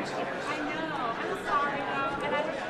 I'm sorry though, and I don't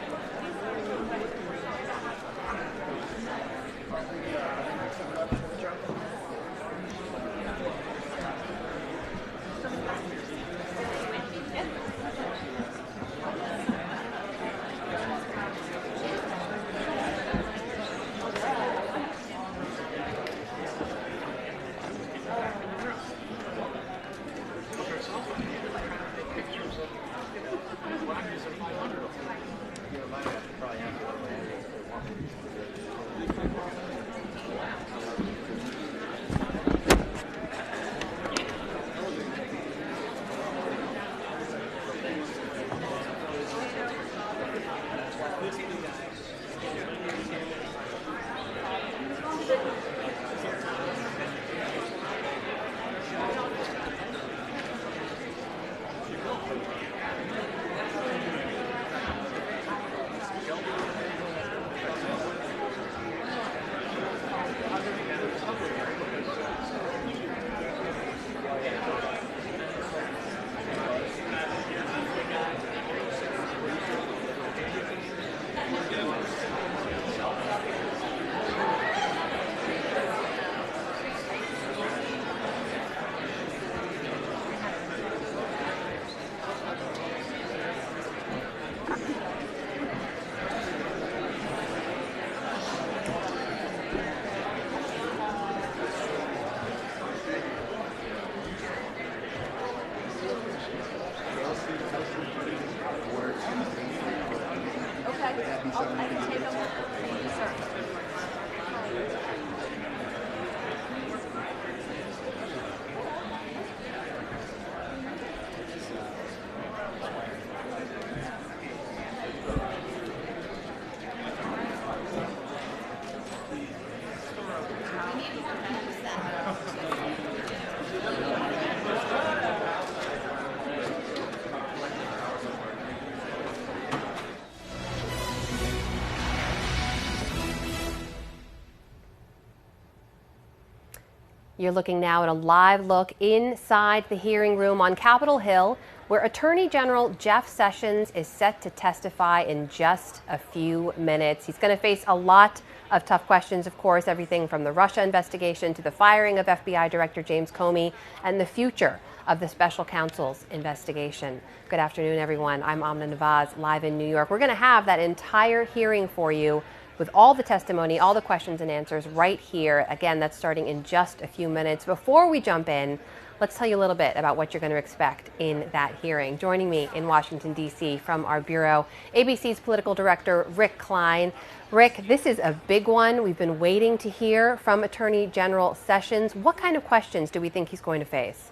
You're looking now at a live look inside the hearing room on Capitol Hill, where Attorney General Jeff Sessions is set to testify in just a few minutes. He's going to face a lot of tough questions, of course, everything from the Russia investigation to the firing of FBI Director James Comey and the future of the special counsel's investigation. Good afternoon, everyone. I'm Amna Nawaz, live in New York. We're going to have that entire hearing for you with all the testimony, all the questions and answers right here. Again, that's starting in just a few minutes. Before we jump in, let's tell you a little bit about what you're going to expect in that hearing. Joining me in Washington, D.C. from our bureau, ABC's political director, Rick Klein. Rick, this is a big one. We've been waiting to hear from Attorney General Sessions. What kind of questions do we think he's going to face?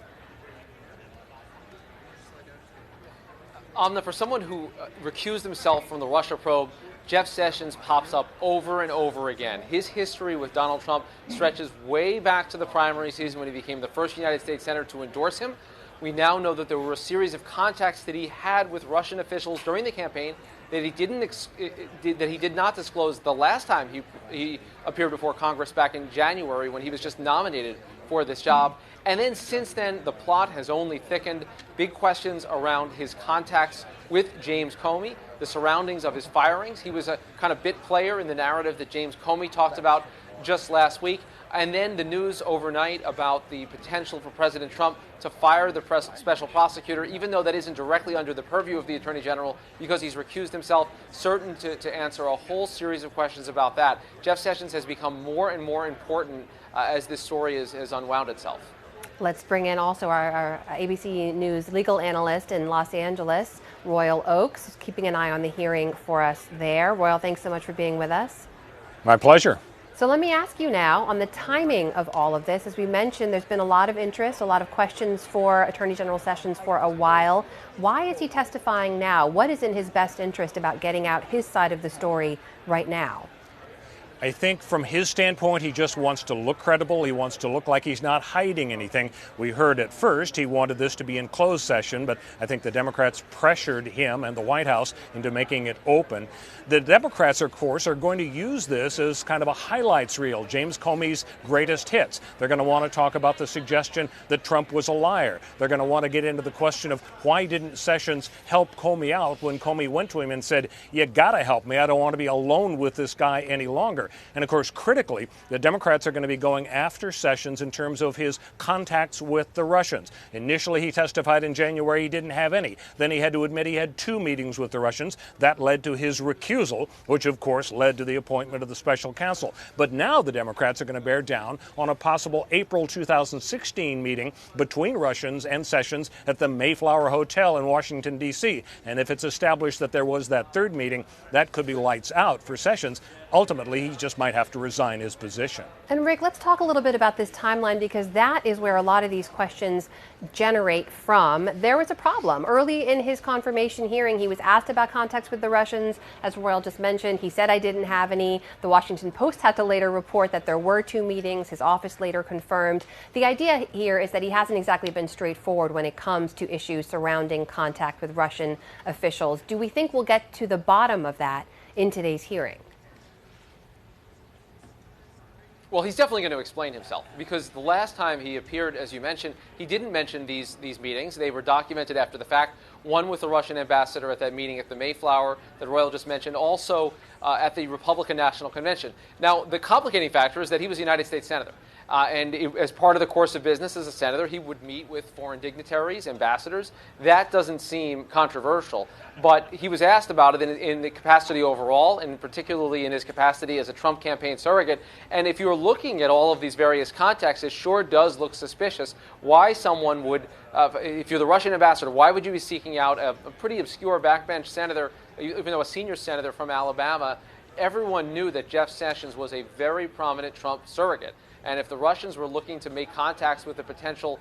Amna, for someone who recused himself from the Russia probe, Jeff Sessions pops up over and over again. His history with Donald Trump stretches way back to the primary season when he became the first United States senator to endorse him. We now know that there were a series of contacts that he had with Russian officials during the campaign that he did not disclose the last time he appeared before Congress back in January when he was just nominated for this job. And then since then, the plot has only thickened. Big questions around his contacts with James Comey, the surroundings of his firings. He was a kind of bit player in the narrative that James Comey talked about just last week. And then the news overnight about the potential for President Trump to fire the special prosecutor, even though that isn't directly under the purview of the Attorney General because he's recused himself, certain to answer a whole series of questions about that. Jeff Sessions has become more and more important as this story has unwound itself. Let's bring in also our ABC News legal analyst in Los Angeles, Royal Oakes, keeping an eye on the hearing for us there. Royal, thanks so much for being with us. My pleasure. So let me ask you now on the timing of all of this. As we mentioned, there's been a lot of interest, a lot of questions for Attorney General Sessions for a while. Why is he testifying now? What is in his best interest about getting out his side of the story right now? I think from his standpoint, he just wants to look credible. He wants to look like he's not hiding anything. We heard at first he wanted this to be in closed session, but I think the Democrats pressured him and the White House into making it open. The Democrats, of course, are going to use this as kind of a highlights reel, James Comey's greatest hits. They're going to want to talk about the suggestion that Trump was a liar. They're going to want to get into the question of why didn't Sessions help Comey out when Comey went to him and said, you got to help me. I don't want to be alone with this guy any longer. And of course, critically, the Democrats are going to be going after Sessions in terms of his contacts with the Russians. Initially, he testified in January he didn't have any. Then he had to admit he had 2 meetings with the Russians. That led to his recusal, which of course led to the appointment of the special counsel. But now the Democrats are going to bear down on a possible April 2016 meeting between Russians and Sessions at the Mayflower Hotel in Washington, D.C. And if it's established that there was that third meeting, that could be lights out for Sessions. Ultimately, he just might have to resign his position. And Rick, let's talk a little bit about this timeline, because that is where a lot of these questions generate from. There was a problem. Early in his confirmation hearing, he was asked about contacts with the Russians. As Royal just mentioned, he said, I didn't have any. The Washington Post had to later report that there were 2 meetings. His office later confirmed. The idea here is that he hasn't exactly been straightforward when it comes to issues surrounding contact with Russian officials. Do we think we'll get to the bottom of that in today's hearing? Well, he's definitely going to explain himself, because the last time he appeared, as you mentioned, he didn't mention these meetings. They were documented after the fact, one with the Russian ambassador at that meeting at the Mayflower that Royal just mentioned, also at the Republican National Convention. Now, the complicating factor is that he was a United States Senator. As part of the course of business as a senator, he would meet with foreign dignitaries, ambassadors. That doesn't seem controversial. But he was asked about it in the capacity overall, and particularly in his capacity as a Trump campaign surrogate. And if you're looking at all of these various contexts, it sure does look suspicious why someone would, if you're the Russian ambassador, why would you be seeking out a pretty obscure backbench senator, even though a senior senator from Alabama? Everyone knew that Jeff Sessions was a very prominent Trump surrogate. And if the Russians were looking to make contacts with the potential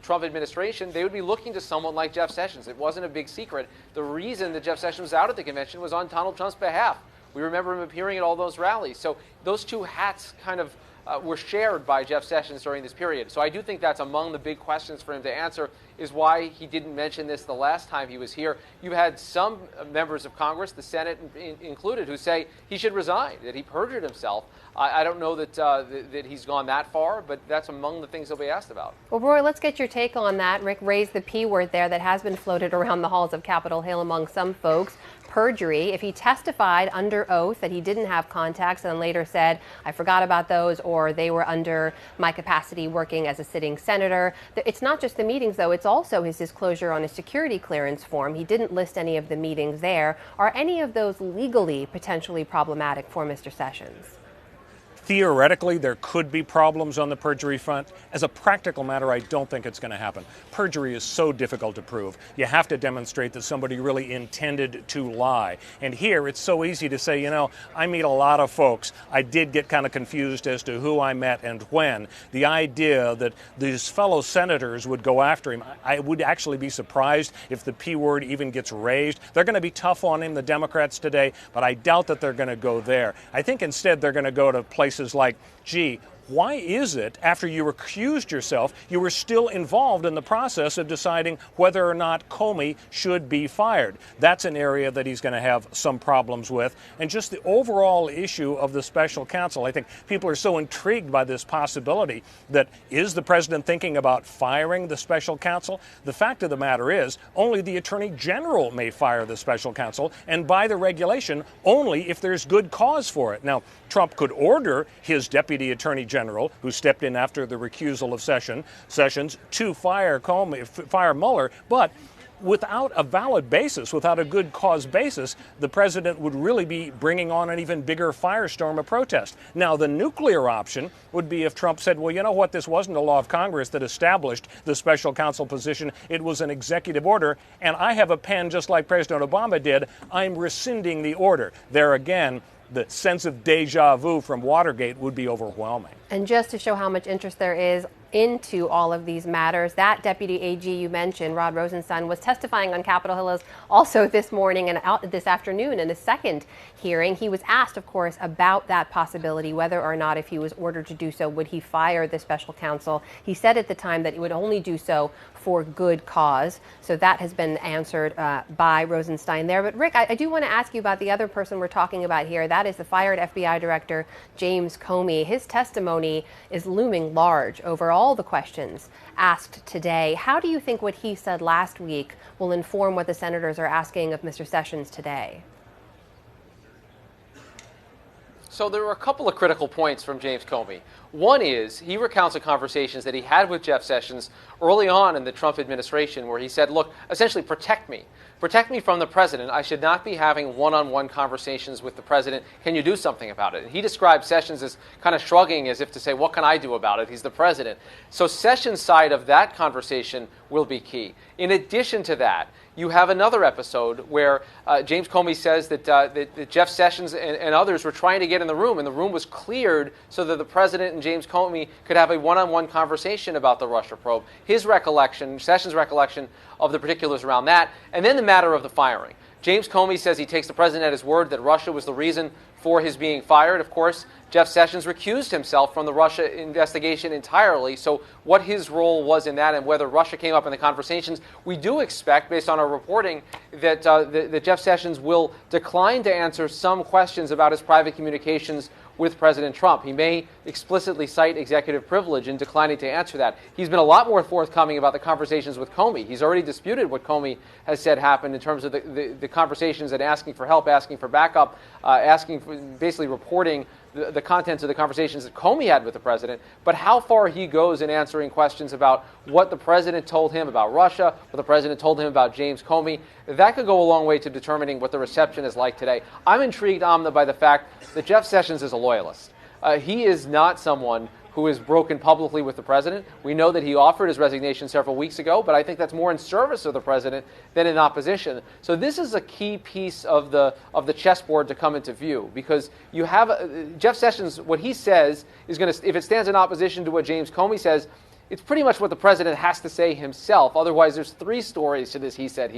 Trump administration, they would be looking to someone like Jeff Sessions. It wasn't a big secret. The reason that Jeff Sessions was out at the convention was on Donald Trump's behalf. We remember him appearing at all those rallies. So those 2 hats kind of were shared by Jeff Sessions during this period. So I do think that's among the big questions for him to answer, is why he didn't mention this the last time he was here. You had some members of Congress, the Senate included, who say he should resign, that he perjured himself. I don't know that he's gone that far, but that's among the things he'll be asked about. Well, Roy, let's get your take on that. Rick raised the P word there that has been floated around the halls of Capitol Hill among some folks. Perjury. If he testified under oath that he didn't have contacts and later said, I forgot about those, or they were under my capacity working as a sitting senator. It's not just the meetings, though. It's also his disclosure on his security clearance form. He didn't list any of the meetings there. Are any of those legally potentially problematic for Mr. Sessions? Theoretically, there could be problems on the perjury front. As a practical matter, I don't think it's going to happen. Perjury is so difficult to prove. You have to demonstrate that somebody really intended to lie. And here, it's so easy to say, you know, I meet a lot of folks. I did get kind of confused as to who I met and when. The idea that these fellow senators would go after him, I would actually be surprised if the P word even gets raised. They're going to be tough on him, the Democrats today, but I doubt that they're going to go there. I think instead they're going to go to places like, gee, why is it after you recused yourself, you were still involved in the process of deciding whether or not Comey should be fired? That's an area that he's going to have some problems with. And just the overall issue of the special counsel, I think people are so intrigued by this possibility that is the president thinking about firing the special counsel? The fact of the matter is only the attorney general may fire the special counsel, and by the regulation, only if there's good cause for it. Now, Trump could order his deputy attorney general, who stepped in after the recusal of Sessions, to fire Muller, but without a valid basis, without a good cause basis, the president would really be bringing on an even bigger firestorm of protest. Now, the nuclear option would be if Trump said, well, you know what, this wasn't a law of Congress that established the special counsel position. It was an executive order, and I have a pen just like President Obama did. I'm rescinding the order. There again, the sense of deja vu from Watergate would be overwhelming. And just to show how much interest there is into all of these matters. That Deputy AG you mentioned, Rod Rosenstein, was testifying on Capitol Hill also this morning and this afternoon in a second hearing. He was asked, of course, about that possibility, whether or not, if he was ordered to do so, would he fire the special counsel. He said at the time that he would only do so for good cause. So that has been answered by Rosenstein there. But Rick, I do want to ask you about the other person we're talking about here. That is the fired FBI Director James Comey. His testimony is looming large over all the questions asked today. How do you think what he said last week will inform what the senators are asking of Mr. Sessions today? So there were a couple of critical points from James Comey. One is he recounts the conversations that he had with Jeff Sessions early on in the Trump administration where he said, look, essentially protect me. Protect me from the president. I should not be having one-on-one conversations with the president. Can you do something about it? And he described Sessions as kind of shrugging as if to say, what can I do about it? He's the president. So Sessions' side of that conversation will be key. In addition to that, you have another episode where James Comey says that Jeff Sessions and others were trying to get in the room, and the room was cleared so that the president and James Comey could have a one-on-one conversation about the Russia probe. His recollection, Sessions' recollection of the particulars around that, and then the matter of the firing. James Comey says he takes the president at his word that Russia was the reason for his being fired. Of course, Jeff Sessions recused himself from the Russia investigation entirely. So what his role was in that and whether Russia came up in the conversations, we do expect, based on our reporting, that Jeff Sessions will decline to answer some questions about his private communications with President Trump. He may explicitly cite executive privilege in declining to answer that. He's been a lot more forthcoming about the conversations with Comey. He's already disputed what Comey has said happened in terms of the conversations and asking for help, asking for backup, basically reporting the contents of the conversations that Comey had with the president. But how far he goes in answering questions about what the president told him about Russia, what the president told him about James Comey, that could go a long way to determining what the reception is like today. I'm intrigued, Amna, by the fact that Jeff Sessions is a loyalist. He is not someone who is broken publicly with the president. We know that he offered his resignation several weeks ago, but I think that's more in service of the president than in opposition. So this is a key piece of the chessboard to come into view, because you have Jeff Sessions, what he says is going to, if it stands in opposition to what James Comey says, it's pretty much what the president has to say himself. Otherwise, there's three stories to this he said.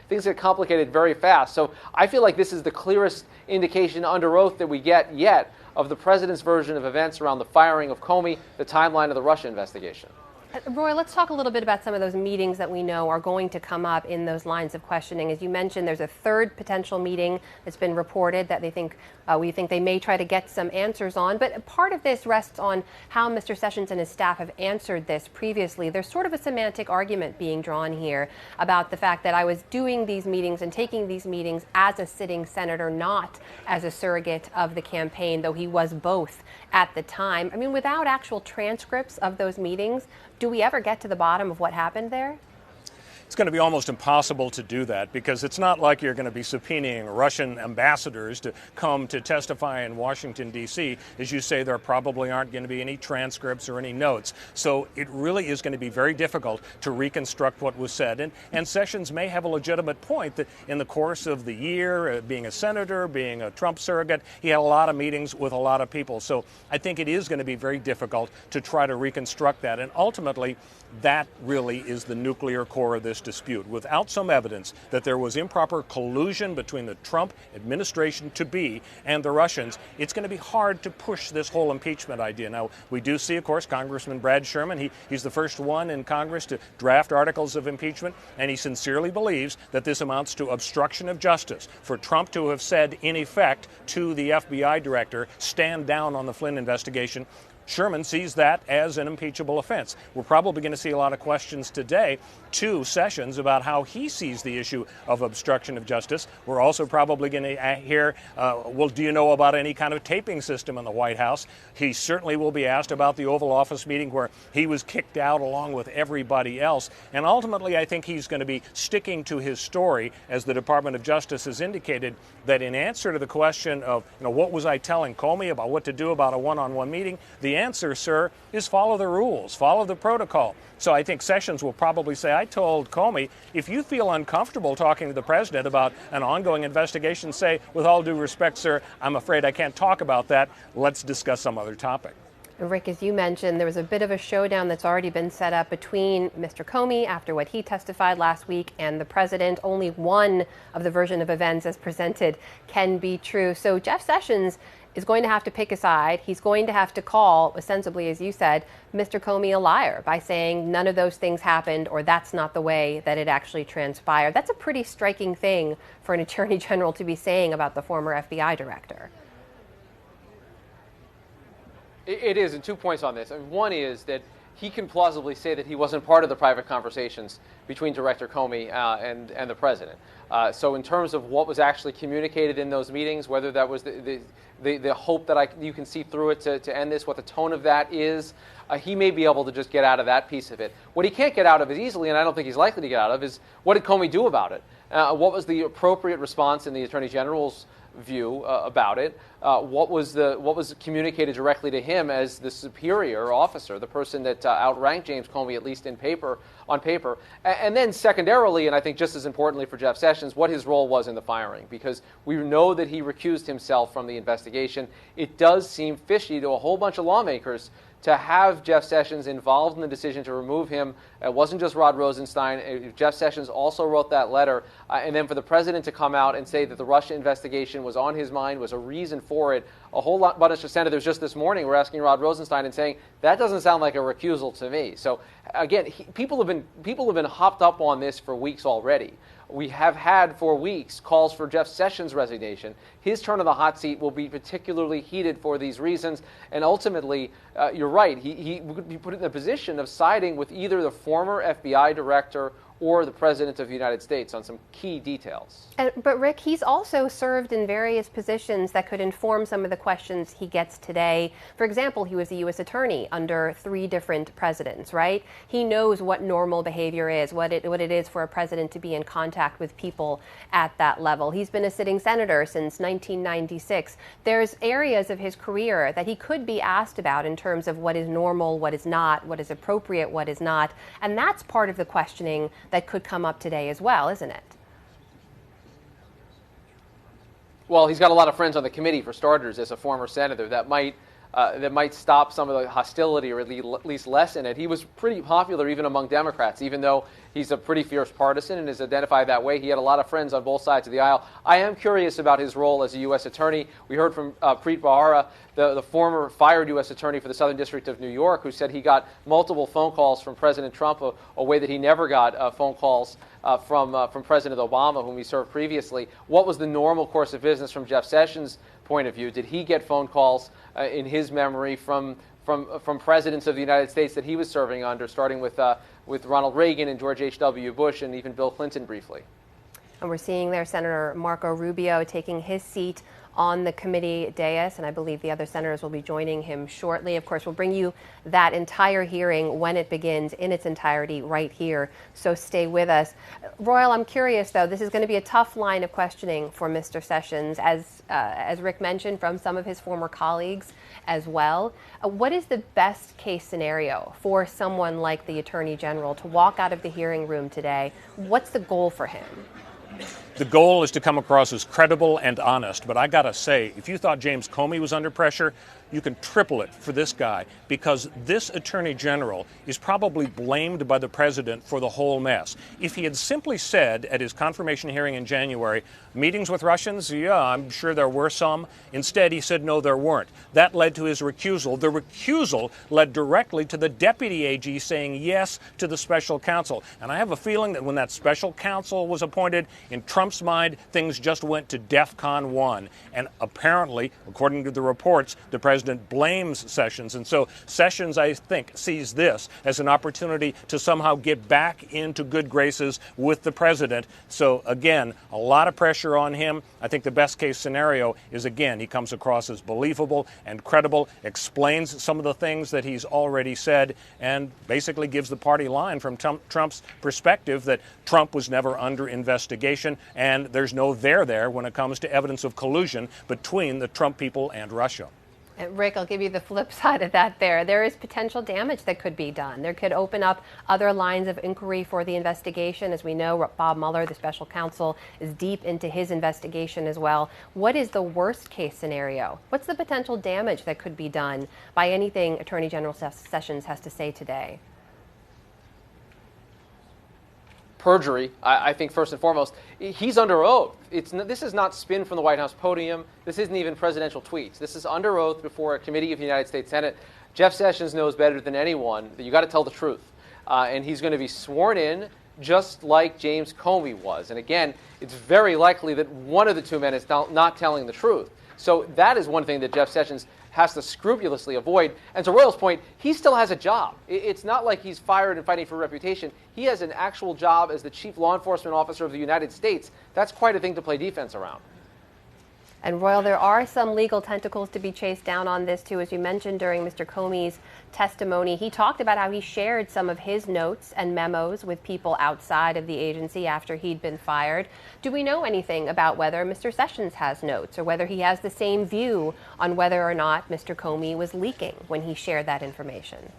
Things get complicated very fast. So I feel like this is the clearest indication under oath that we get yet of the president's version of events around the firing of Comey, the timeline of the Russia investigation. Roy, let's talk a little bit about some of those meetings that we know are going to come up in those lines of questioning. As you mentioned, there's a third potential meeting that's been reported that we think they may try to get some answers on. But part of this rests on how Mr. Sessions and his staff have answered this previously. There's sort of a semantic argument being drawn here about the fact that I was doing these meetings and taking these meetings as a sitting senator, not as a surrogate of the campaign, though he was both at the time. I mean, without actual transcripts of those meetings, do we ever get to the bottom of what happened there? It's going to be almost impossible to do that, because it's not like you're going to be subpoenaing Russian ambassadors to come to testify in Washington, D.C. As you say, there probably aren't going to be any transcripts or any notes. So it really is going to be very difficult to reconstruct what was said. And Sessions may have a legitimate point that in the course of the year, being a senator, being a Trump surrogate, he had a lot of meetings with a lot of people. So I think it is going to be very difficult to try to reconstruct that. And ultimately, that really is the nuclear core of this dispute. Without some evidence that there was improper collusion between the Trump administration-to-be and the Russians, it's going to be hard to push this whole impeachment idea. Now, we do see, of course, Congressman Brad Sherman. He's the first one in Congress to draft articles of impeachment, and he sincerely believes that this amounts to obstruction of justice. For Trump to have said, in effect, to the FBI director, stand down on the Flynn investigation, Sherman sees that as an impeachable offense. We're probably going to see a lot of questions today to Sessions about how he sees the issue of obstruction of justice. We're also probably going to hear, well, do you know about any kind of taping system in the White House? He certainly will be asked about the Oval Office meeting where he was kicked out along with everybody else. And ultimately, I think he's going to be sticking to his story, as the Department of Justice has indicated, that in answer to the question of, what was I telling Comey about what to do about a one-on-one meeting, the answer, sir, is follow the rules, follow the protocol. So I think Sessions will probably say, I told Comey, if you feel uncomfortable talking to the president about an ongoing investigation, say, with all due respect, sir, I'm afraid I can't talk about that. Let's discuss some other topic. Rick, as you mentioned, there was a bit of a showdown that's already been set up between Mr. Comey after what he testified last week and the president. Only one of the version of events as presented can be true. So Jeff Sessions is going to have to pick a side. He's going to have to call, ostensibly, as you said, Mr. Comey a liar by saying none of those things happened or that's not the way that it actually transpired. That's a pretty striking thing for an attorney general to be saying about the former FBI director. It is, and 2 points on this. I mean, one is that he can plausibly say that he wasn't part of the private conversations between Director Comey and the president. So in terms of what was actually communicated in those meetings, whether that was the hope that you can see through it to end this, what the tone of that is, he may be able to just get out of that piece of it. What he can't get out of as easily, and I don't think he's likely to get out of, is what did Comey do about it? What was the appropriate response in the Attorney General's view about it? What was communicated directly to him as the superior officer, the person that outranked James Comey, at least on paper, and then secondarily, and I think just as importantly for Jeff Sessions, what his role was in the firing, because we know that he recused himself from the investigation. It does seem fishy to a whole bunch of lawmakers to have Jeff Sessions involved in the decision to remove him. It wasn't just Rod Rosenstein. Jeff Sessions also wrote that letter. And then for the president to come out and say that the Russia investigation was on his mind, was a reason for it. A whole bunch of senators just this morning were asking Rod Rosenstein and saying, that doesn't sound like a recusal to me. So again, people have been hopped up on this for weeks already. We have had for weeks calls for Jeff Sessions' resignation. His turn of the hot seat will be particularly heated for these reasons. And ultimately, you're right, he would be put in the position of siding with either the former FBI director or the President of the United States on some key details. But Rick, he's also served in various positions that could inform some of the questions he gets today. For example, he was the U.S. attorney under 3 different presidents, right? He knows what normal behavior is, what it is for a president to be in contact with people at that level. He's been a sitting senator since 1996. There's areas of his career that he could be asked about in terms of what is normal, what is not, what is appropriate, what is not. And that's part of the questioning that could come up today as well, isn't it? Well, he's got a lot of friends on the committee, for starters, as a former senator. That might stop some of the hostility or at least lessen it. He was pretty popular even among Democrats, even though he's a pretty fierce partisan and is identified that way. He had a lot of friends on both sides of the aisle. I am curious about his role as a U.S. attorney. We heard from Preet Bharara, the former fired U.S. attorney for the Southern District of New York, who said he got multiple phone calls from President Trump, a way that he never got phone calls from President Obama, whom he served previously. What was the normal course of business from Jeff Sessions' point of view? Did he get phone calls in his memory from presidents of the United States that he was serving under, starting with Ronald Reagan and George H.W. Bush and even Bill Clinton briefly? And we're seeing there Senator Marco Rubio taking his seat on the committee dais, and I believe the other senators will be joining him shortly. Of course, we'll bring you that entire hearing when it begins in its entirety right here, so stay with us. Royal, I'm curious, though, this is going to be a tough line of questioning for Mr. Sessions, as Rick mentioned, from some of his former colleagues as well. What is the best case scenario for someone like the Attorney General to walk out of the hearing room today? What's the goal for him? The goal is to come across as credible and honest. But I got to say, if you thought James Comey was under pressure, you can triple it for this guy, because this Attorney General is probably blamed by the president for the whole mess. If he had simply said at his confirmation hearing in January, meetings with Russians, yeah, I'm sure there were some. Instead, he said, no, there weren't. That led to his recusal. The recusal led directly to the deputy AG saying yes to the special counsel. And I have a feeling that when that special counsel was appointed, in Trump's mind, things just went to DEFCON 1. And apparently, according to the reports, the president blames Sessions. And so Sessions, I think, sees this as an opportunity to somehow get back into good graces with the president. So, again, a lot of pressure on him. I think the best case scenario is, again, he comes across as believable and credible, explains some of the things that he's already said, and basically gives the party line from Trump's perspective that Trump was never under investigation, and there's no there when it comes to evidence of collusion between the Trump people and Russia. And Rick, I'll give you the flip side of that there. There is potential damage that could be done. There could open up other lines of inquiry for the investigation. As we know, Bob Muller, the special counsel, is deep into his investigation as well. What is the worst case scenario? What's the potential damage that could be done by anything Attorney General Sessions has to say today? Perjury, I think first and foremost. He's under oath. This is not spin from the White House podium. This isn't even presidential tweets. This is under oath before a committee of the United States Senate. Jeff Sessions knows better than anyone that you got to tell the truth. And he's going to be sworn in just like James Comey was. And again, it's very likely that one of the two men is not telling the truth. So that is one thing that Jeff Sessions has to scrupulously avoid. And to Royal's point, he still has a job. It's not like he's fired and fighting for reputation. He has an actual job as the chief law enforcement officer of the United States. That's quite a thing to play defense around. And Royal, there are some legal tentacles to be chased down on this too. As you mentioned during Mr. Comey's testimony, he talked about how he shared some of his notes and memos with people outside of the agency after he'd been fired. Do we know anything about whether Mr. Sessions has notes or whether he has the same view on whether or not Mr. Comey was leaking when he shared that information?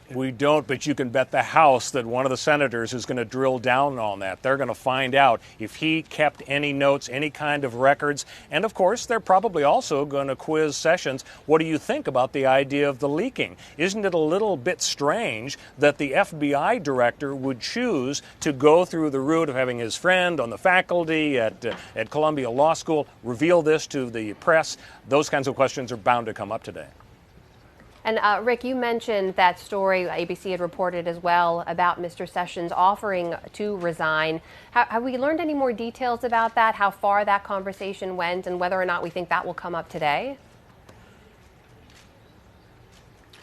We don't, but you can bet the House that one of the senators is going to drill down on that. They're going to find out if he kept any notes, any kind of records. And, of course, they're probably also going to quiz Sessions. What do you think about the idea of the leaking? Isn't it a little bit strange that the FBI director would choose to go through the route of having his friend on the faculty at Columbia Law School reveal this to the press? Those kinds of questions are bound to come up today. And Rick, you mentioned that story ABC had reported as well about Mr. Sessions offering to resign. Have we learned any more details about that, how far that conversation went, and whether or not we think that will come up today?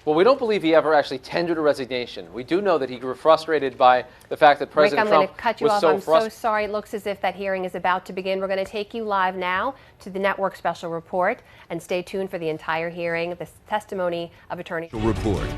Well, we don't believe he ever actually tendered a resignation. We do know that he grew frustrated by the fact that President Rick, I'm Trump going to cut you off. I'm so sorry. It looks as if that hearing is about to begin. We're going to take you live now to the network special report, and stay tuned for the entire hearing, the testimony of Attorney Report.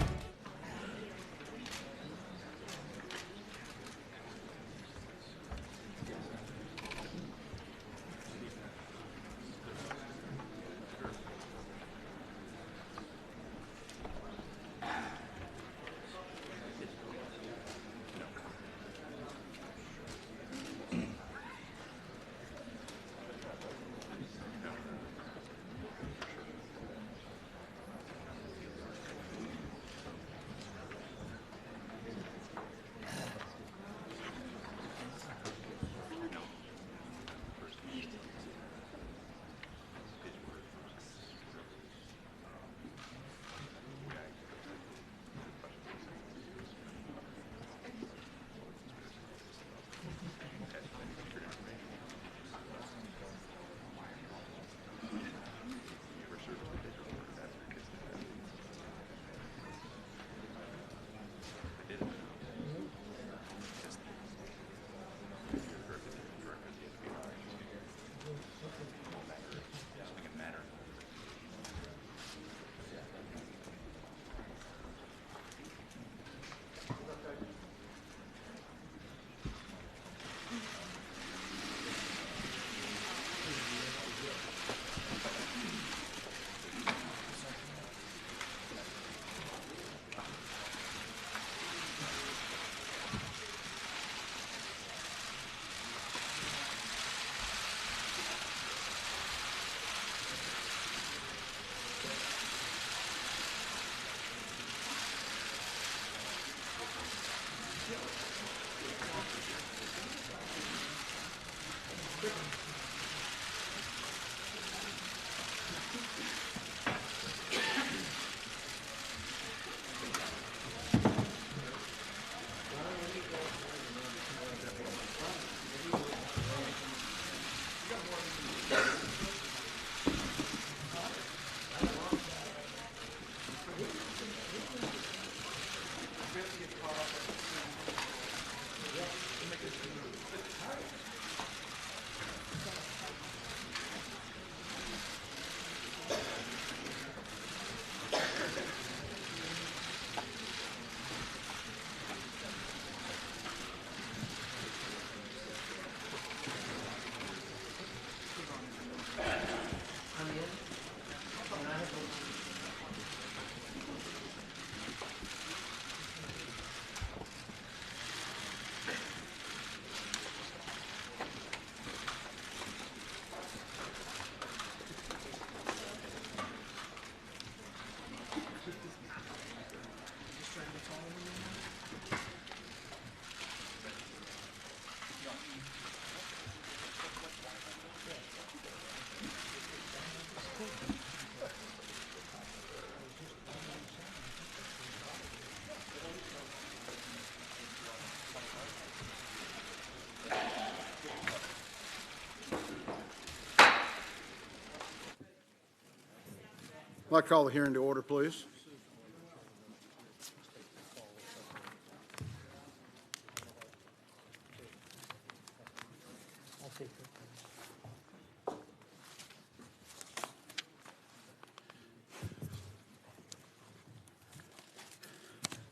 like to call the hearing to order, please.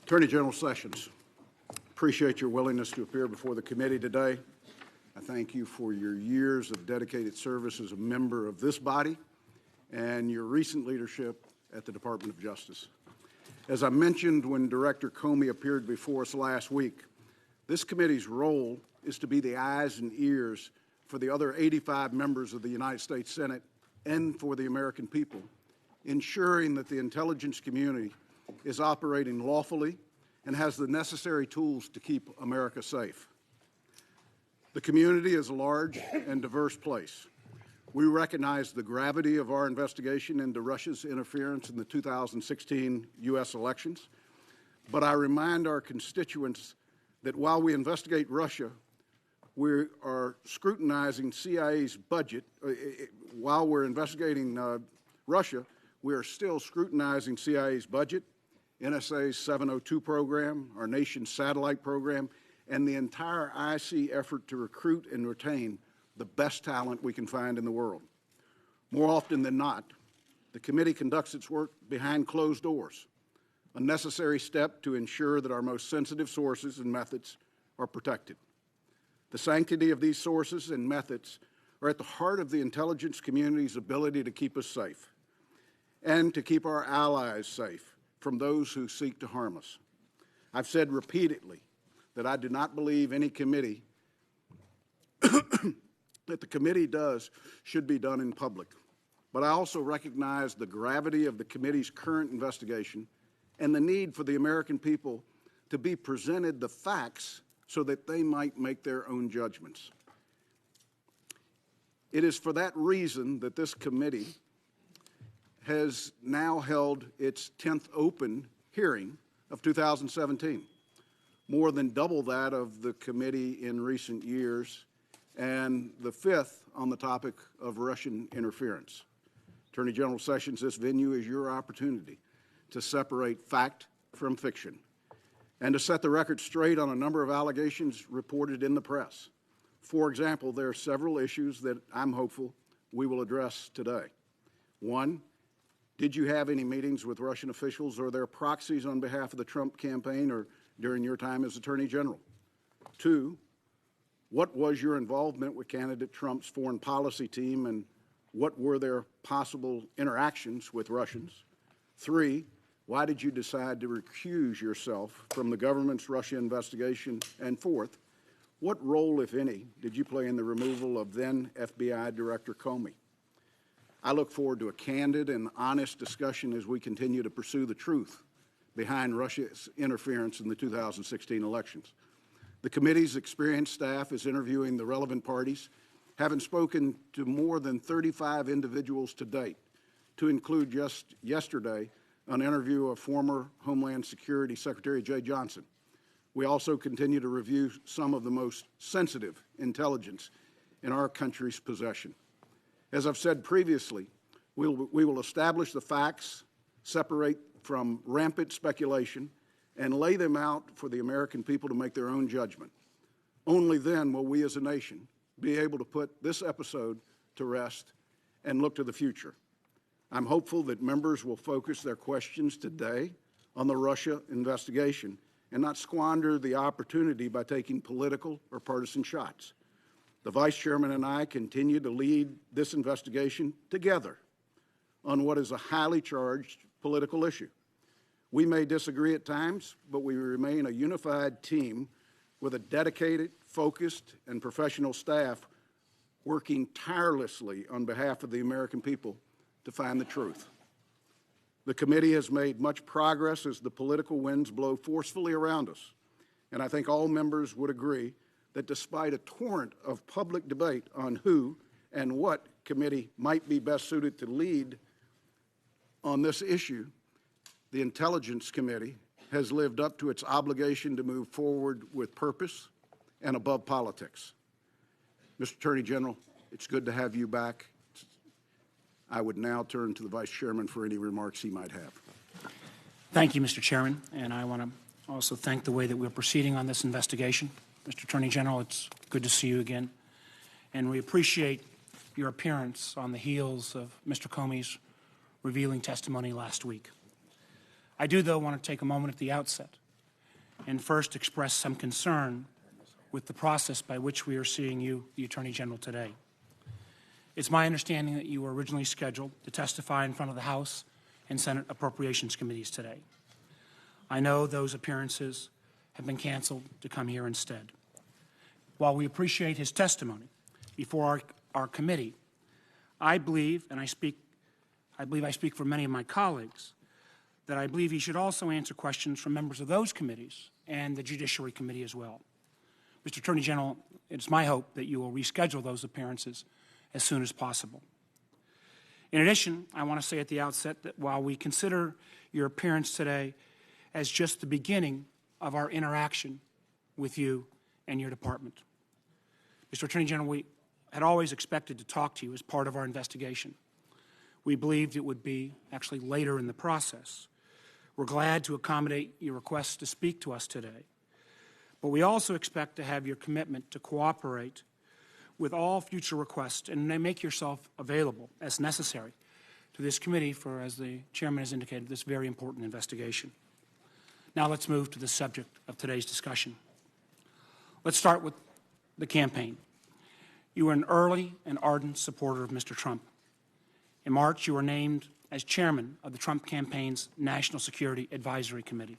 Attorney General Sessions, appreciate your willingness to appear before the committee today. I thank you for your years of dedicated service as a member of this body and your recent leadership at the Department of Justice. As I mentioned when Director Comey appeared before us last week, this committee's role is to be the eyes and ears for the other 85 members of the United States Senate and for the American people, ensuring that the intelligence community is operating lawfully and has the necessary tools to keep America safe. The community is a large and diverse place. We recognize the gravity of our investigation into Russia's interference in the 2016 U.S. elections, but I remind our constituents that while we investigate Russia, we are scrutinizing CIA's budget. While we're investigating Russia, we are still scrutinizing CIA's budget, NSA's 702 program, our nation's satellite program, and the entire IC effort to recruit and retain the best talent we can find in the world. More often than not, the committee conducts its work behind closed doors, a necessary step to ensure that our most sensitive sources and methods are protected. The sanctity of these sources and methods are at the heart of the intelligence community's ability to keep us safe and to keep our allies safe from those who seek to harm us. I've said repeatedly that I do not believe any committee that the committee does should be done in public. But I also recognize the gravity of the committee's current investigation and the need for the American people to be presented the facts so that they might make their own judgments. It is for that reason that this committee has now held its 10th open hearing of 2017, more than double that of the committee in recent years, and the 5th on the topic of Russian interference. Attorney General Sessions, this venue is your opportunity to separate fact from fiction and to set the record straight on a number of allegations reported in the press. For example, there are several issues that I'm hopeful we will address today. One, did you have any meetings with Russian officials or their proxies on behalf of the Trump campaign or during your time as Attorney General? Two, what was your involvement with candidate Trump's foreign policy team and what were their possible interactions with Russians? Three, why did you decide to recuse yourself from the government's Russia investigation? And fourth, what role, if any, did you play in the removal of then FBI Director Comey? I look forward to a candid and honest discussion as we continue to pursue the truth behind Russia's interference in the 2016 elections. The committee's experienced staff is interviewing the relevant parties, having spoken to more than 35 individuals to date, to include just yesterday an interview of former Homeland Security Secretary Jay Johnson. We also continue to review some of the most sensitive intelligence in our country's possession. As I've said previously, we will establish the facts, separate from rampant speculation, and lay them out for the American people to make their own judgment. Only then will we as a nation be able to put this episode to rest and look to the future. I'm hopeful that members will focus their questions today on the Russia investigation and not squander the opportunity by taking political or partisan shots. The Vice Chairman and I continue to lead this investigation together on what is a highly charged political issue. We may disagree at times, but we remain a unified team with a dedicated, focused, and professional staff working tirelessly on behalf of the American people to find the truth. The committee has made much progress as the political winds blow forcefully around us, and I think all members would agree that despite a torrent of public debate on who and what committee might be best suited to lead on this issue, the Intelligence Committee has lived up to its obligation to move forward with purpose and above politics. Mr. Attorney General, it's good to have you back. I would now turn to the Vice Chairman for any remarks he might have. Thank you, Mr. Chairman, and I want to also thank the way that we're proceeding on this investigation. Mr. Attorney General, it's good to see you again, and we appreciate your appearance on the heels of Mr. Comey's revealing testimony last week. I do, though, want to take a moment at the outset and first express some concern with the process by which we are seeing you, the Attorney General, today. It's my understanding that you were originally scheduled to testify in front of the House and Senate Appropriations Committees today. I know those appearances have been canceled to come here instead. While we appreciate his testimony before our committee, I believe, and I believe I speak for many of my colleagues, that I believe he should also answer questions from members of those committees and the Judiciary Committee as well. Mr. Attorney General, it's my hope that you will reschedule those appearances as soon as possible. In addition, I want to say at the outset that while we consider your appearance today as just the beginning of our interaction with you and your department, Mr. Attorney General, we had always expected to talk to you as part of our investigation. We believed it would be actually later in the process. We're glad to accommodate your request to speak to us today, but we also expect to have your commitment to cooperate with all future requests and make yourself available as necessary to this committee for, as the chairman has indicated, this very important investigation. Now let's move to the subject of today's discussion. Let's start with the campaign. You were an early and ardent supporter of Mr. Trump. In March, you were named as chairman of the Trump campaign's National Security Advisory Committee.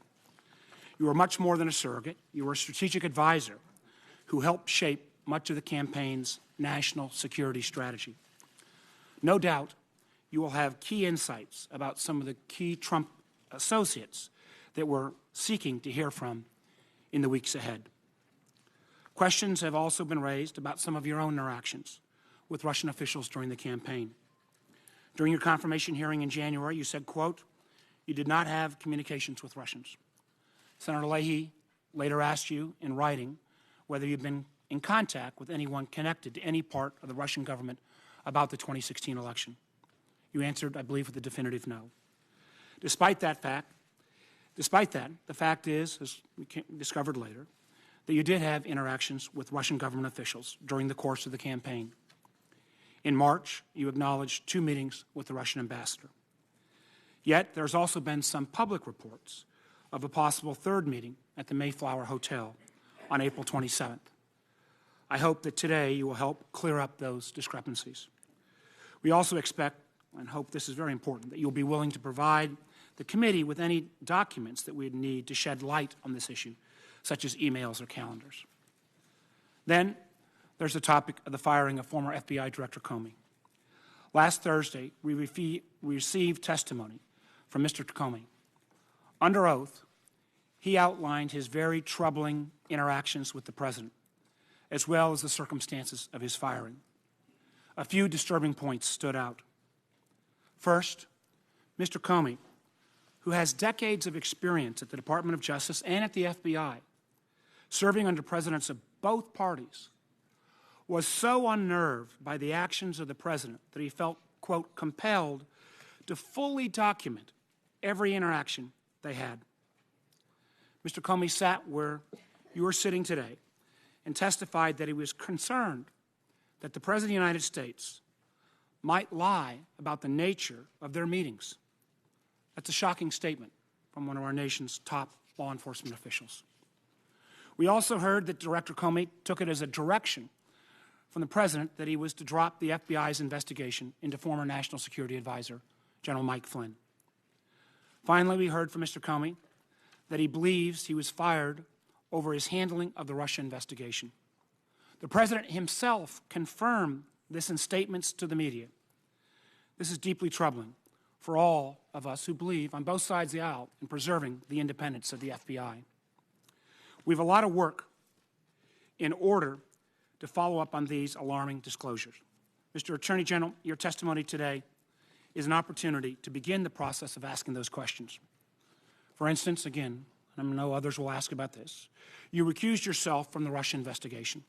You were much more than a surrogate. You were a strategic advisor who helped shape much of the campaign's national security strategy. No doubt, you will have key insights about some of the key Trump associates that we're seeking to hear from in the weeks ahead. Questions have also been raised about some of your own interactions with Russian officials during the campaign. During your confirmation hearing in January, you said, quote, you did not have communications with Russians. Senator Leahy later asked you in writing whether you'd been in contact with anyone connected to any part of the Russian government about the 2016 election. You answered, I believe, with a definitive no. Despite that, the fact is, as we discovered later, that you did have interactions with Russian government officials during the course of the campaign. In March, you acknowledged 2 meetings with the Russian ambassador. Yet, there's also been some public reports of a possible 3rd meeting at the Mayflower Hotel on April 27th. I hope that today you will help clear up those discrepancies. We also expect, and hope this is very important, that you'll be willing to provide the committee with any documents that we'd need to shed light on this issue, such as emails or calendars. Then, there's the topic of the firing of former FBI Director Comey. Last Thursday, we received testimony from Mr. Comey. Under oath, he outlined his very troubling interactions with the president, as well as the circumstances of his firing. A few disturbing points stood out. First, Mr. Comey, who has decades of experience at the Department of Justice and at the FBI, serving under presidents of both parties, was so unnerved by the actions of the president that he felt, quote, compelled to fully document every interaction they had. Mr. Comey sat where you are sitting today and testified that he was concerned that the President of the United States might lie about the nature of their meetings. That's a shocking statement from one of our nation's top law enforcement officials. We also heard that Director Comey took it as a direction from the President that he was to drop the FBI's investigation into former National Security Advisor General Mike Flynn. Finally, we heard from Mr. Comey that he believes he was fired over his handling of the Russia investigation. The President himself confirmed this in statements to the media. This is deeply troubling for all of us who believe on both sides of the aisle in preserving the independence of the FBI. We have a lot of work in order to follow up on these alarming disclosures. Mr. Attorney General, your testimony today is an opportunity to begin the process of asking those questions. For instance, again, and I know others will ask about this, you recused yourself from the Russia investigation,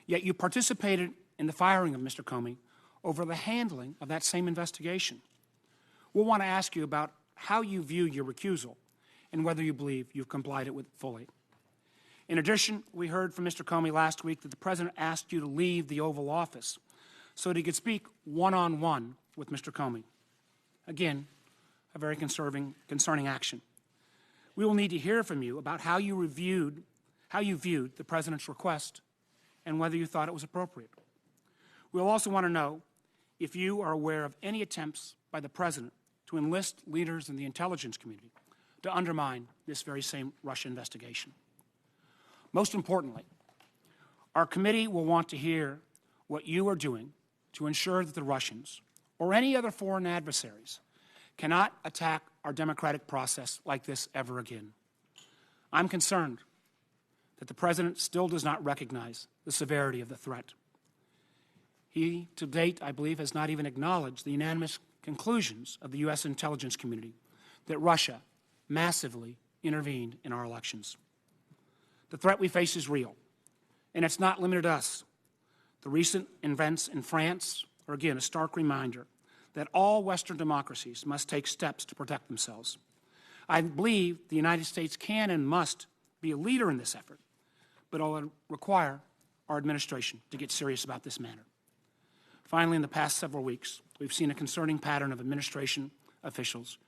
yet you participated in the firing of Mr. Comey over the handling of that same investigation. We'll want to ask you about how you view your recusal and whether you believe you've complied with it fully. In addition, we heard from Mr. Comey last week that the President asked you to leave the Oval Office so that he could speak one-on-one with Mr. Comey. Again, a very concerning action. We will need to hear from you about how you viewed the President's request and whether you thought it was appropriate. We'll also want to know if you are aware of any attempts by the President to enlist leaders in the intelligence community to undermine this very same Russia investigation. Most importantly, our committee will want to hear what you are doing to ensure that the Russians or any other foreign adversaries cannot attack our democratic process like this ever again. I'm concerned that the President still does not recognize the severity of the threat. He, to date, I believe, has not even acknowledged the unanimous conclusions of the U.S. intelligence community that Russia massively intervened in our elections. The threat we face is real, and it's not limited to us. The recent events in France are, again, a stark reminder that all Western democracies must take steps to protect themselves. I believe the United States can and must be a leader in this effort, but it will require our administration to get serious about this matter. Finally, in the past several weeks, we've seen a concerning pattern of administration officials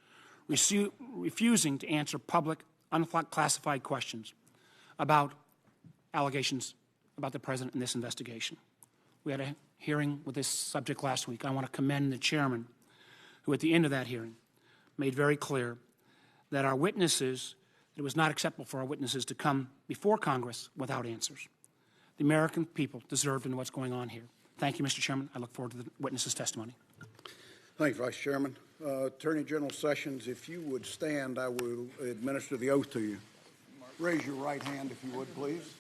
refusing to answer public, unclassified questions about allegations about the President in this investigation. We had a hearing with this subject last week. I want to commend the chairman, who at the end of that hearing made very clear that our witnesses, it was not acceptable for our witnesses to come before Congress without answers. The American people deserve to know what's going on here. Thank you, Mr. Chairman. I look forward to the witnesses' testimony. Thank you, Vice Chairman. Attorney General Sessions, if you would stand, I will administer the oath to you. Raise your right hand, if you would, please.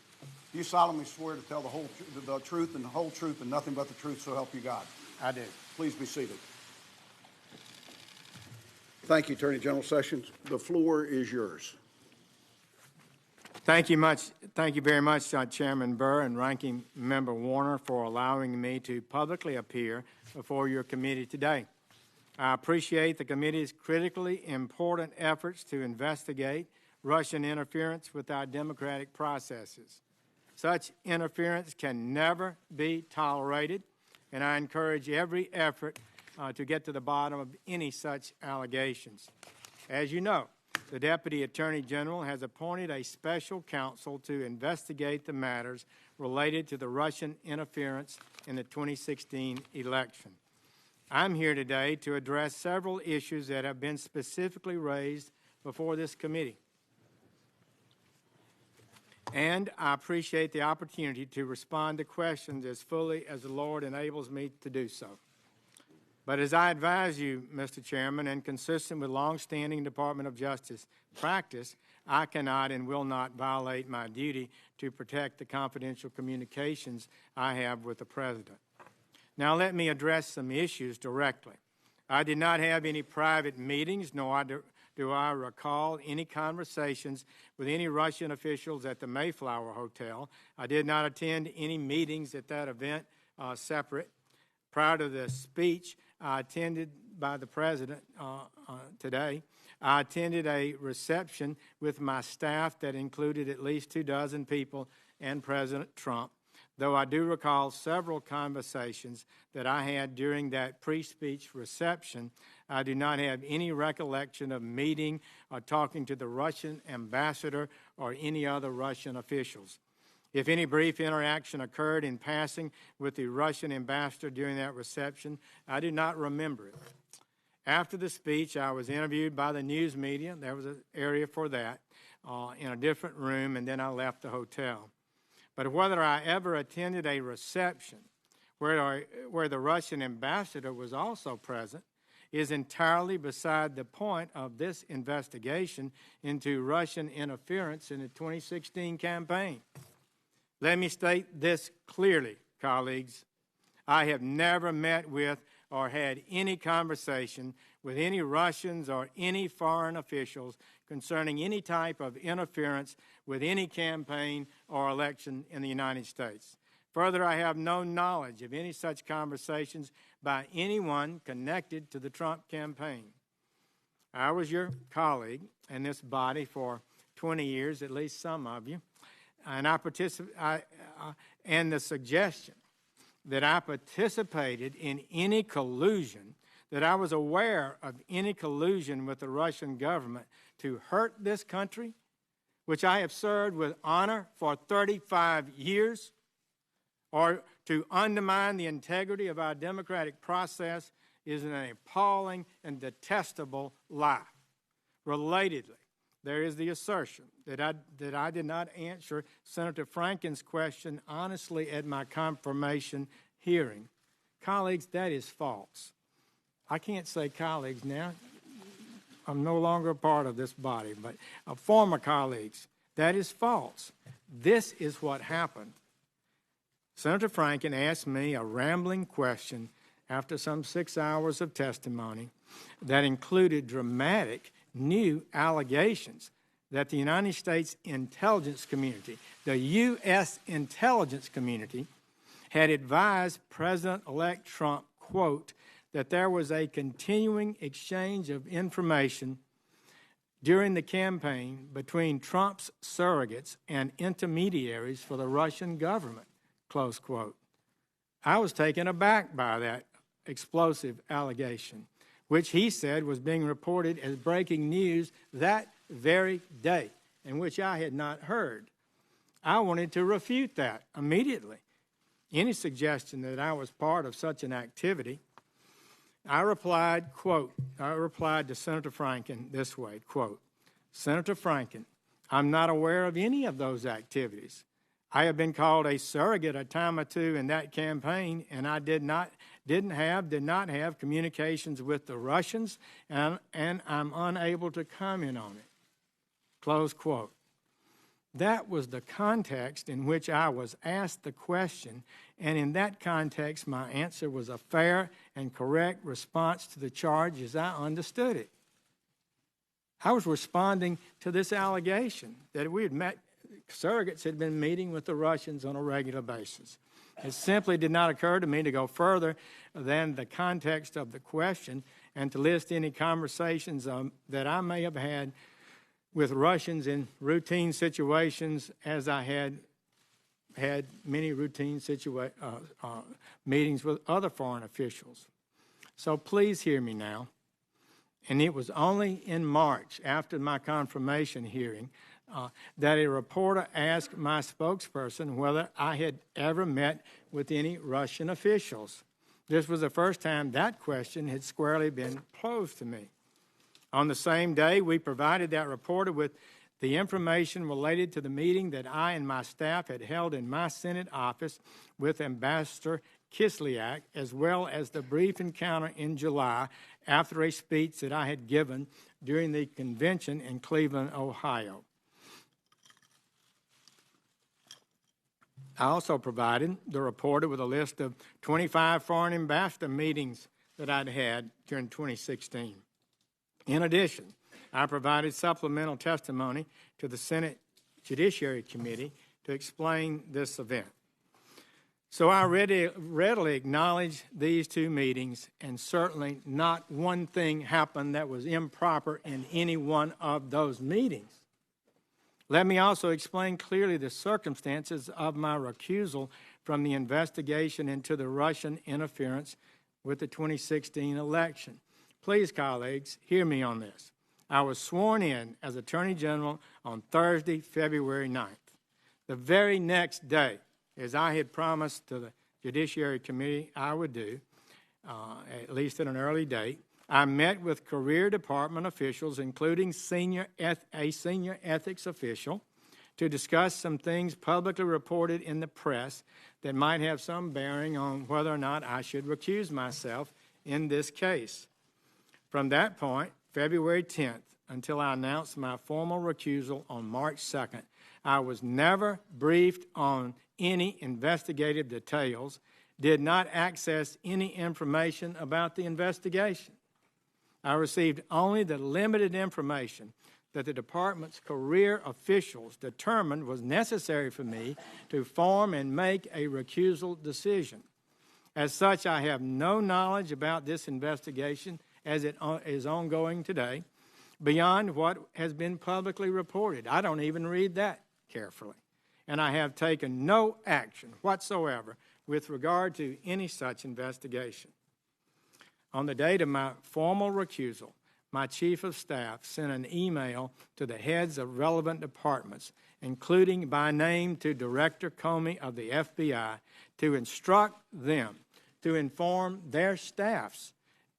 Do you solemnly swear to tell the truth and the whole truth and nothing but the truth, so help you God? I do. Please be seated. Thank you, Attorney General Sessions. The floor is yours. Thank you very much, Chairman Burr and Ranking Member Warner, for allowing me to publicly appear before your committee today. I appreciate the committee's critically important efforts to investigate Russian interference with our democratic processes. Such interference can never be tolerated, and I encourage every effort to get to the bottom of any such allegations. As you know, the Deputy Attorney General has appointed a special counsel to investigate the matters related to the Russian interference in the 2016 election. I'm here today to address several issues that have been specifically raised before this committee. And I appreciate the opportunity to respond to questions as fully as the Lord enables me to do so. But as I advise you, Mr. Chairman, and consistent with long-standing Department of Justice practice, I cannot and will not violate my duty to protect the confidential communications I have with the President. Now let me address some issues directly. I did not have any private meetings, nor do I recall any conversations with any Russian officials at the Mayflower Hotel. I did not attend any meetings at that event separate. Prior to the speech I attended by the President today, I attended a reception with my staff that included at least 24 people and President Trump, though I do recall several conversations that I had during that pre-speech reception. I do not have any recollection of meeting or talking to the Russian ambassador or any other Russian officials. If any brief interaction occurred in passing with the Russian ambassador during that reception, I do not remember it. After the speech, I was interviewed by the news media. There was an area for that in a different room, and then I left the hotel. But whether I ever attended a reception where the Russian ambassador was also present is entirely beside the point of this investigation into Russian interference in the 2016 campaign. Let me state this clearly, colleagues. I have never met with or had any conversation with any Russians or any foreign officials concerning any type of interference with any campaign or election in the United States. Further, I have no knowledge of any such conversations by anyone connected to the Trump campaign. I was your colleague in this body for 20 years, at least some of you, and and the suggestion that I participated in any collusion, that I was aware of any collusion with the Russian government to hurt this country, which I have served with honor for 35 years, or to undermine the integrity of our democratic process, is an appalling and detestable lie. Relatedly, there is the assertion that I did not answer Senator Franken's question honestly at my confirmation hearing. Colleagues, that is false. I can't say colleagues now. I'm no longer a part of this body, but former colleagues, that is false. This is what happened. Senator Franken asked me a rambling question after some 6 hours of testimony that included dramatic new allegations that the United States intelligence community, the U.S. intelligence community, had advised President-elect Trump, quote, that there was a continuing exchange of information during the campaign between Trump's surrogates and intermediaries for the Russian government, close quote. I was taken aback by that explosive allegation, which he said was being reported as breaking news that very day, and which I had not heard. I wanted to refute that immediately. Any suggestion that I was part of such an activity, I replied, quote, to Senator Franken this way, quote, Senator Franken, I'm not aware of any of those activities. I have been called a surrogate a time or two in that campaign, and I did not have communications with the Russians, and I'm unable to comment on it. Close quote. That was the context in which I was asked the question, and in that context, my answer was a fair and correct response to the charge as I understood it. I was responding to this allegation that we had met, surrogates had been meeting with the Russians on a regular basis. It simply did not occur to me to go further than the context of the question and to list any conversations that I may have had with Russians in routine situations, as I had many routine meetings with other foreign officials. So please hear me now. And it was only in March, after my confirmation hearing, that a reporter asked my spokesperson whether I had ever met with any Russian officials. This was the first time that question had squarely been posed to me. On the same day, we provided that reporter with the information related to the meeting that I and my staff had held in my Senate office with Ambassador Kislyak, as well as the brief encounter in July after a speech that I had given during the convention in Cleveland, Ohio. I also provided the reporter with a list of 25 foreign ambassador meetings that I'd had during 2016. In addition, I provided supplemental testimony to the Senate Judiciary Committee to explain this event. So I readily acknowledge these two meetings, and certainly not one thing happened that was improper in any one of those meetings. Let me also explain clearly the circumstances of my recusal from the investigation into the Russian interference with the 2016 election. Please, colleagues, hear me on this. I was sworn in as Attorney General on Thursday, February 9th. The very next day, as I had promised to the Judiciary Committee I would do, at least at an early date, I met with career department officials, including a senior ethics official, to discuss some things publicly reported in the press that might have some bearing on whether or not I should recuse myself in this case. From that point, February 10th, until I announced my formal recusal on March 2nd, I was never briefed on any investigative details, did not access any information about the investigation. I received only the limited information that the department's career officials determined was necessary for me to form and make a recusal decision. As such, I have no knowledge about this investigation as it is ongoing today, beyond what has been publicly reported. I don't even read that carefully. And I have taken no action whatsoever with regard to any such investigation. On the date of my formal recusal, my Chief of Staff sent an email to the heads of relevant departments, including by name to Director Comey of the FBI, to instruct them to inform their staffs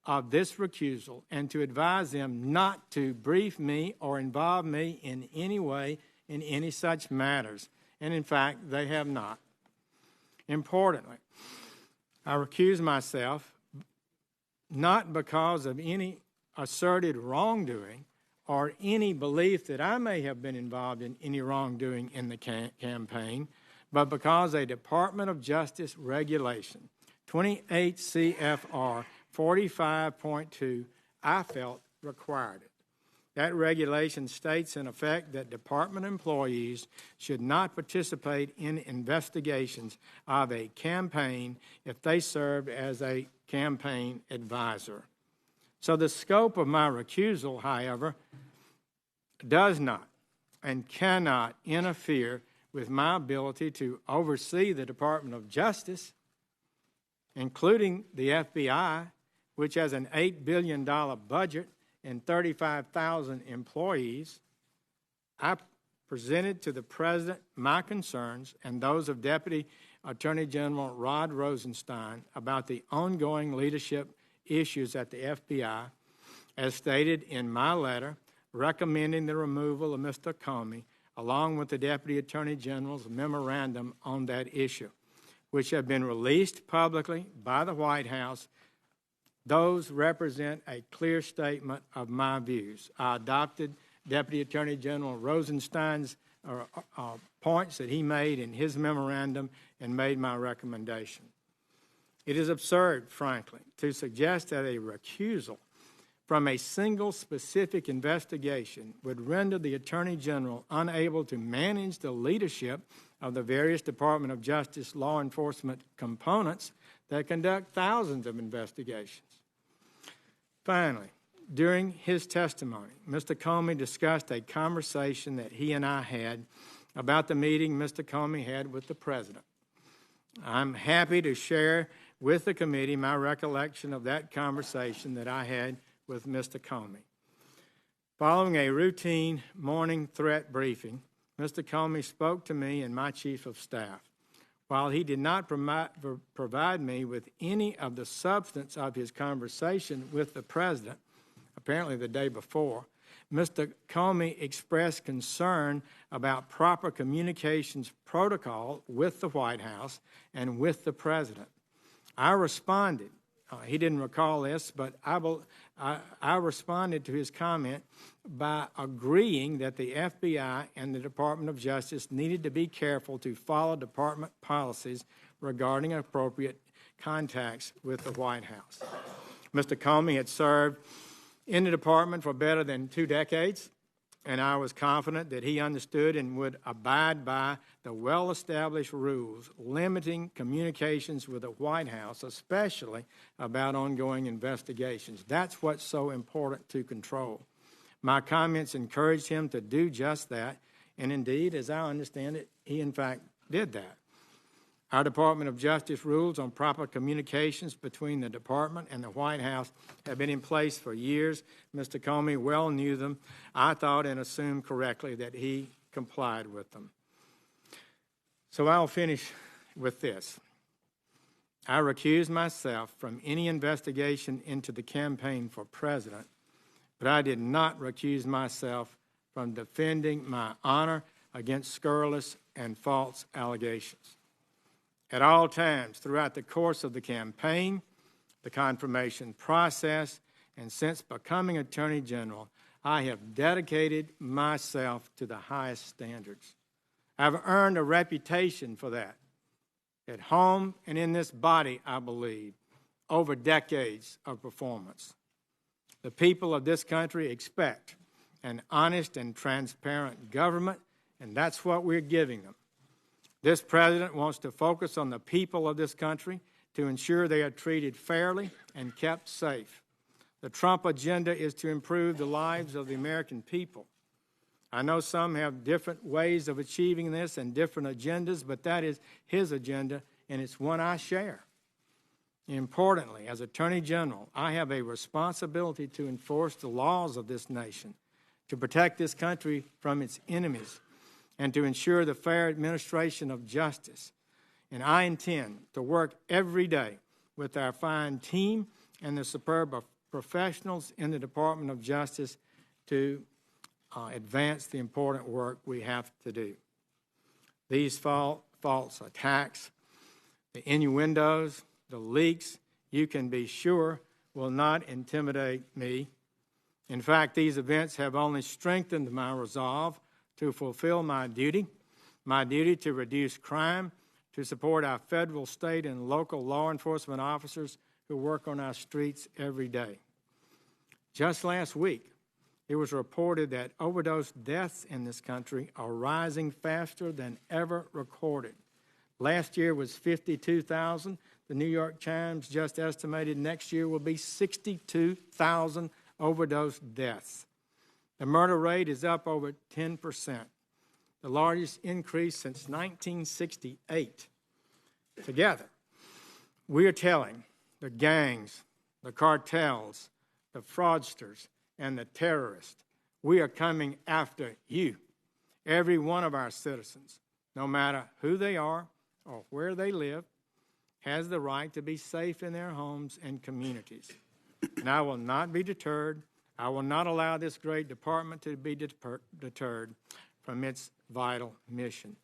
of this recusal and to advise them not to brief me or involve me in any way in any such matters. And in fact, they have not. Importantly, I recuse myself not because of any asserted wrongdoing or any belief that I may have been involved in any wrongdoing in the campaign, but because a Department of Justice regulation, 28 CFR 45.2, I felt required it. That regulation states in effect that department employees should not participate in investigations of a campaign if they served as a campaign advisor. So the scope of my recusal, however, does not and cannot interfere with my ability to oversee the Department of Justice, including the FBI, which has an $8 billion budget and 35,000 employees. I presented to the President my concerns and those of Deputy Attorney General Rod Rosenstein about the ongoing leadership issues at the FBI, as stated in my letter recommending the removal of Mr. Comey, along with the Deputy Attorney General's memorandum on that issue, which have been released publicly by the White House. Those represent a clear statement of my views. I adopted Deputy Attorney General Rosenstein's points that he made in his memorandum and made my recommendation. It is absurd, frankly, to suggest that a recusal from a single specific investigation would render the Attorney General unable to manage the leadership of the various Department of Justice law enforcement components that conduct thousands of investigations. Finally, during his testimony, Mr. Comey discussed a conversation that he and I had about the meeting Mr. Comey had with the President. I'm happy to share with the committee my recollection of that conversation that I had with Mr. Comey. Following a routine morning threat briefing, Mr. Comey spoke to me and my Chief of Staff. While he did not provide me with any of the substance of his conversation with the President, apparently the day before, Mr. Comey expressed concern about proper communications protocol with the White House and with the President. I responded. He didn't recall this, but I responded to his comment by agreeing that the FBI and the Department of Justice needed to be careful to follow department policies regarding appropriate contacts with the White House. Mr. Comey had served in the department for better than 2 decades, and I was confident that he understood and would abide by the well-established rules limiting communications with the White House, especially about ongoing investigations. That's what's so important to control. My comments encouraged him to do just that, and indeed, as I understand it, he in fact did that. Our Department of Justice rules on proper communications between the Department and the White House have been in place for years. Mr. Comey well knew them. I thought and assumed correctly that he complied with them. So I'll finish with this. I recused myself from any investigation into the campaign for president, but I did not recuse myself from defending my honor against scurrilous and false allegations. At all times throughout the course of the campaign, the confirmation process, and since becoming Attorney General, I have dedicated myself to the highest standards. I've earned a reputation for that, at home and in this body, I believe, over decades of performance. The people of this country expect an honest and transparent government, and that's what we're giving them. This president wants to focus on the people of this country to ensure they are treated fairly and kept safe. The Trump agenda is to improve the lives of the American people. I know some have different ways of achieving this and different agendas, but that is his agenda, and it's one I share. Importantly, as Attorney General, I have a responsibility to enforce the laws of this nation, to protect this country from its enemies, and to ensure the fair administration of justice. And I intend to work every day with our fine team and the superb professionals in the Department of Justice to advance the important work we have to do. These false attacks, the innuendos, the leaks, you can be sure will not intimidate me. In fact, these events have only strengthened my resolve to fulfill my duty to reduce crime, to support our federal, state, and local law enforcement officers who work on our streets every day. Just last week, it was reported that overdose deaths in this country are rising faster than ever recorded. Last year was 52,000. The New York Times just estimated next year will be 62,000 overdose deaths. The murder rate is up over 10%, the largest increase since 1968. Together, we are telling the gangs, the cartels, the fraudsters, and the terrorists, we are coming after you, every one of our citizens, no matter who they are or where they live, has the right to be safe in their homes and communities. And I will not be deterred. I will not allow this great department to be deterred from its vital mission.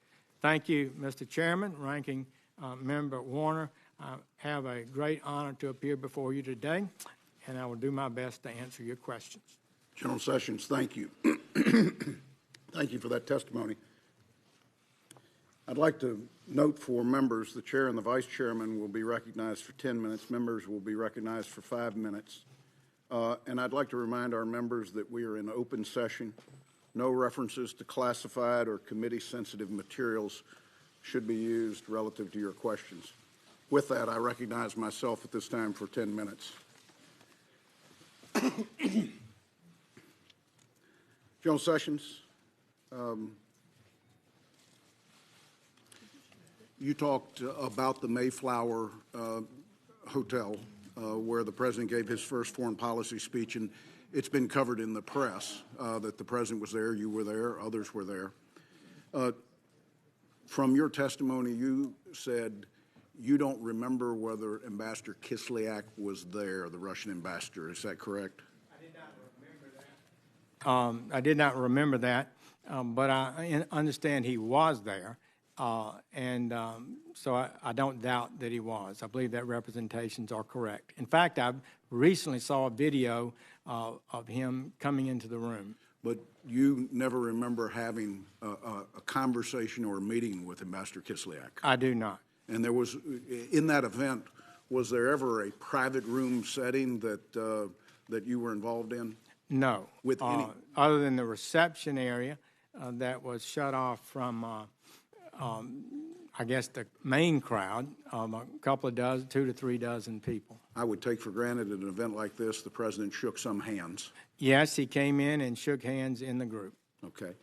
Thank you, Mr. Chairman, Ranking Member Warner. I have a great honor to appear before you today, and I will do my best to answer your questions. General Sessions, thank you. Thank you for that testimony. I'd like to note for members, the chair and the vice chairman will be recognized for 10 minutes. Members will be recognized for 5 minutes. And I'd like to remind our members that we are in open session. No references to classified or committee-sensitive materials should be used relative to your questions. With that, I recognize myself at this time for 10 minutes. General Sessions, you talked about the Mayflower Hotel where the president gave his first foreign policy speech, and it's been covered in the press that the president was there, you were there, others were there. From your testimony, you said you don't remember whether Ambassador Kislyak was there, the Russian ambassador. Is that correct? I did not remember that, but I understand he was there, so I don't doubt that he was. I believe that representations are correct. In fact, I recently saw a video of him coming into the room. But you never remember having a conversation or a meeting with Ambassador Kislyak? I do not. And there was, in that event, was there ever a private room setting that you were involved in? No. With any? Other than the reception area that was shut off from, I guess, the main crowd of a couple of dozen, 2 to 3 dozen people. I would take for granted at an event like this, the president shook some hands. Yes, he came in and shook hands in the group. Okay.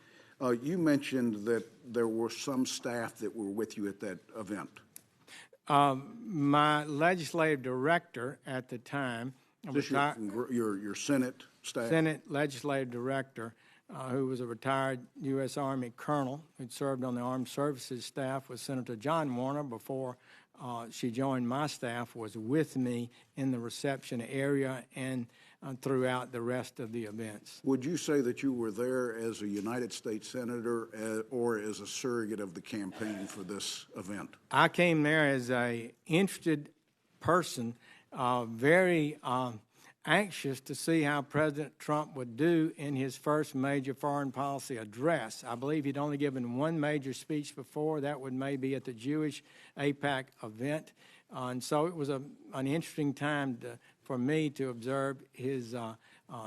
You mentioned that there were some staff that were with you at that event. My legislative director at the time, your Senate staff? Senate legislative director, who was a retired U.S. Army colonel who'd served on the Armed Services staff with Senator John Warner before she joined my staff, was with me in the reception area and throughout the rest of the events. Would you say that you were there as a United States Senator or as a surrogate of the campaign for this event? I came there as an interested person, very anxious to see how President Trump would do in his first major foreign policy address. I believe he'd only given one major speech before. That would maybe at the Jewish AIPAC event. And so it was an interesting time to for me to observe his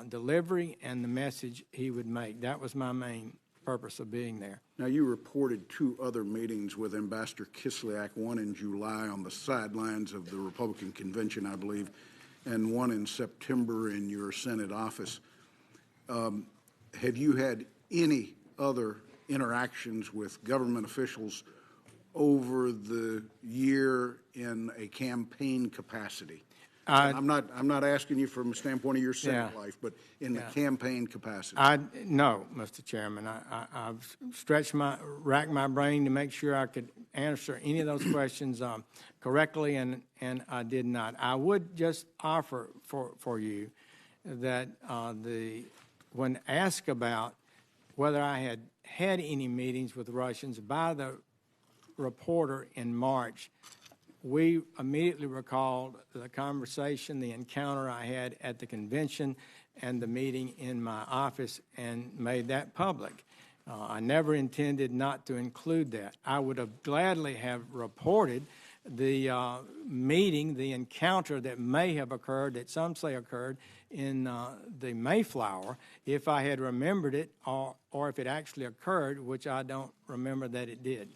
delivery and the message he would make. That was my main purpose of being there. Now, you reported 2 other meetings with Ambassador Kislyak, one in July on the sidelines of the Republican convention, I believe, and one in September in your Senate office. Have you had any other interactions with government officials over the year in a campaign capacity? I'm not asking you from a standpoint of your Senate life, but in the campaign capacity. No, Mr. Chairman. I've racked my brain to make sure I could answer any of those questions correctly, and I did not. I would just offer for you that when asked about whether I had had any meetings with Russians by the reporter in March, we immediately recalled the conversation, the encounter I had at the convention and the meeting in my office, and made that public. I never intended not to include that. I would have gladly have reported the meeting, the encounter that may have occurred, that some say occurred, in the Mayflower, if I had remembered it, or if it actually occurred, which I don't remember that it did.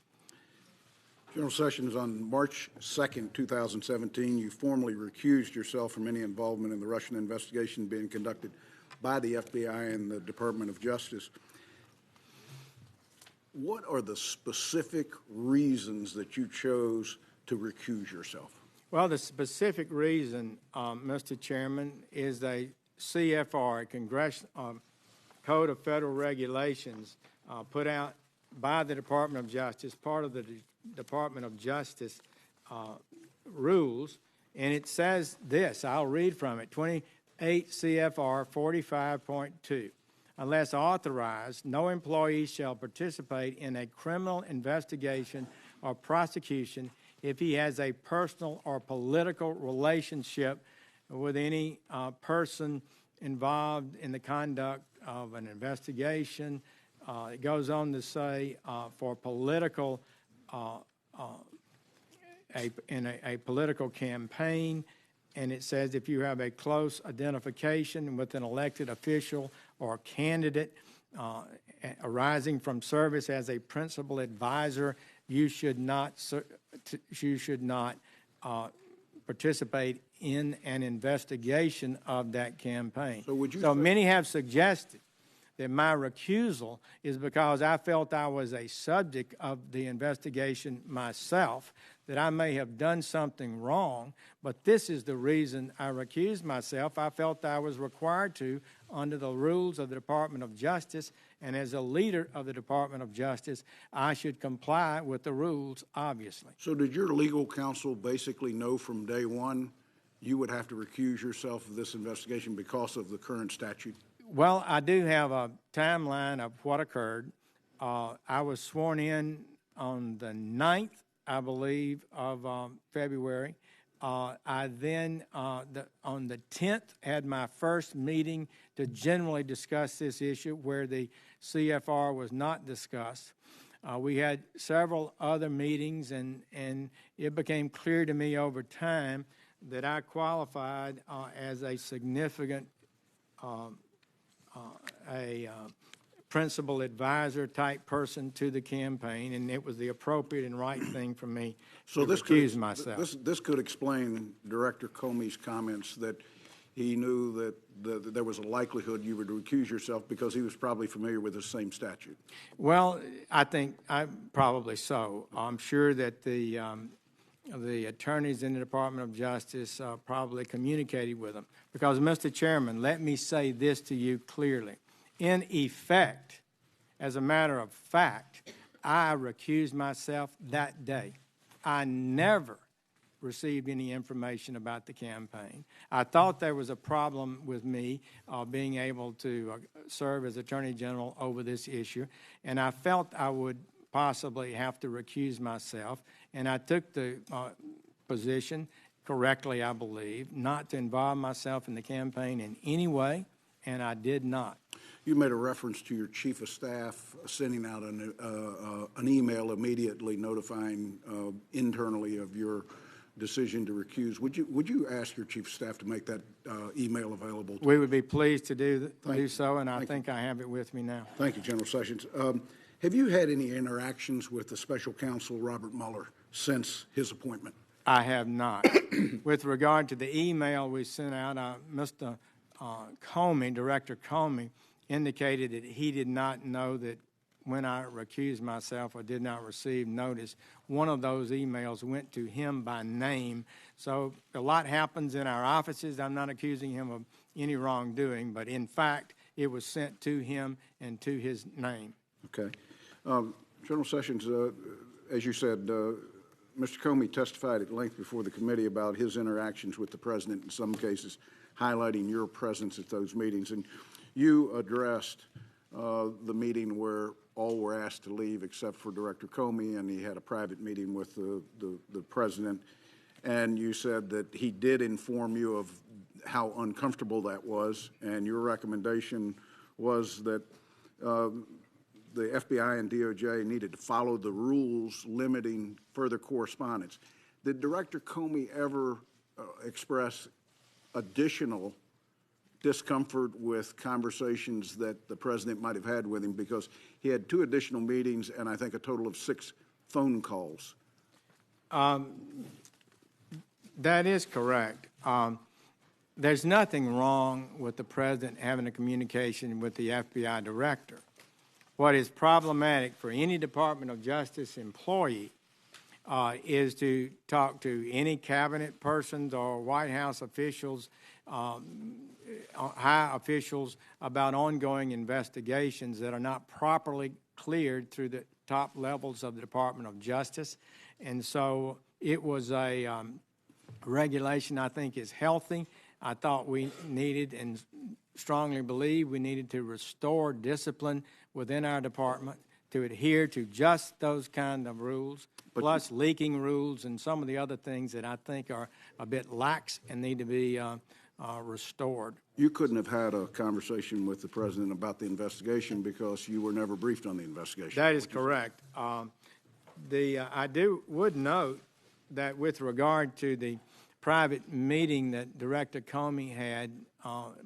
General Sessions, on March 2nd, 2017, you formally recused yourself from any involvement in the Russian investigation being conducted by the FBI and the Department of Justice. What are the specific reasons that you chose to recuse yourself? Well, the specific reason, Mr. Chairman, is a CFR, a Congressional Code of Federal Regulations, put out by the Department of Justice, part of the Department of Justice rules, and it says this. I'll read from it. 28 CFR 45.2. Unless authorized, no employee shall participate in a criminal investigation or prosecution if he has a personal or political relationship with any person involved in the conduct of an investigation. It goes on to say for political, in a political campaign, and it says if you have a close identification with an elected official or candidate arising from service as a principal advisor, you should not participate in an investigation of that campaign. So many have suggested that my recusal is because I felt I was a subject of the investigation myself, that I may have done something wrong, but this is the reason I recused myself. I felt I was required to under the rules of the Department of Justice, and as a leader of the Department of Justice, I should comply with the rules, obviously. So did your legal counsel basically know from day one you would have to recuse yourself of this investigation because of the current statute? Well, I do have a timeline of what occurred. I was sworn in on the 9th, I believe, of February. I then, on the 10th, had my first meeting to generally discuss this issue where the CFR was not discussed. We had several other meetings, and it became clear to me over time that I qualified as a significant principal advisor type person to the campaign, and it was the appropriate and right thing for me to recuse myself. This could explain Director Comey's comments that he knew that there was a likelihood you would recuse yourself because he was probably familiar with the same statute. Well, I think probably so. I'm sure that the attorneys in the Department of Justice probably communicated with him. Because, Mr. Chairman, let me say this to you clearly. In effect, as a matter of fact, I recused myself that day. I never received any information about the campaign. I thought there was a problem with me being able to serve as Attorney General over this issue, and I felt I would possibly have to recuse myself, and I took the position, correctly I believe, not to involve myself in the campaign in any way, and I did not. You made a reference to your chief of staff sending out an email immediately notifying internally of your decision to recuse. Would you ask your chief of staff to make that email available? We would be pleased to do so, and I think I have it with me now. Thank you, General Sessions. Have you had any interactions with the special counsel, Robert Mueller, since his appointment? I have not. With regard to the email we sent out, Mr. Comey, Director Comey, indicated that he did not know that when I recused myself or did not receive notice, one of those emails went to him by name. So a lot happens in our offices. I'm not accusing him of any wrongdoing, but in fact, it was sent to him and to his name. Okay. General Sessions, as you said, Mr. Comey testified at length before the committee about his interactions with the president, in some cases highlighting your presence at those meetings. And you addressed the meeting where all were asked to leave except for Director Comey, and he had a private meeting with the president. And you said that he did inform you of how uncomfortable that was, and your recommendation was that the FBI and DOJ needed to follow the rules limiting further correspondence. Did Director Comey ever express additional discomfort with conversations that the president might have had with him, because he had 2 additional meetings and I think a total of 6 phone calls? That is correct. There's nothing wrong with the president having a communication with the FBI director. What is problematic for any Department of Justice employee is to talk to any cabinet persons or White House officials, high officials, about ongoing investigations that are not properly cleared through the top levels of the Department of Justice. And so it was a regulation I think is healthy. I thought we needed and strongly believe we needed to restore discipline within our department to adhere to just those kind of rules, plus leaking rules and some of the other things that I think are a bit lax and need to be restored. You couldn't have had a conversation with the president about the investigation because you were never briefed on the investigation. That is correct. I would note that with regard to the private meeting that Director Comey had,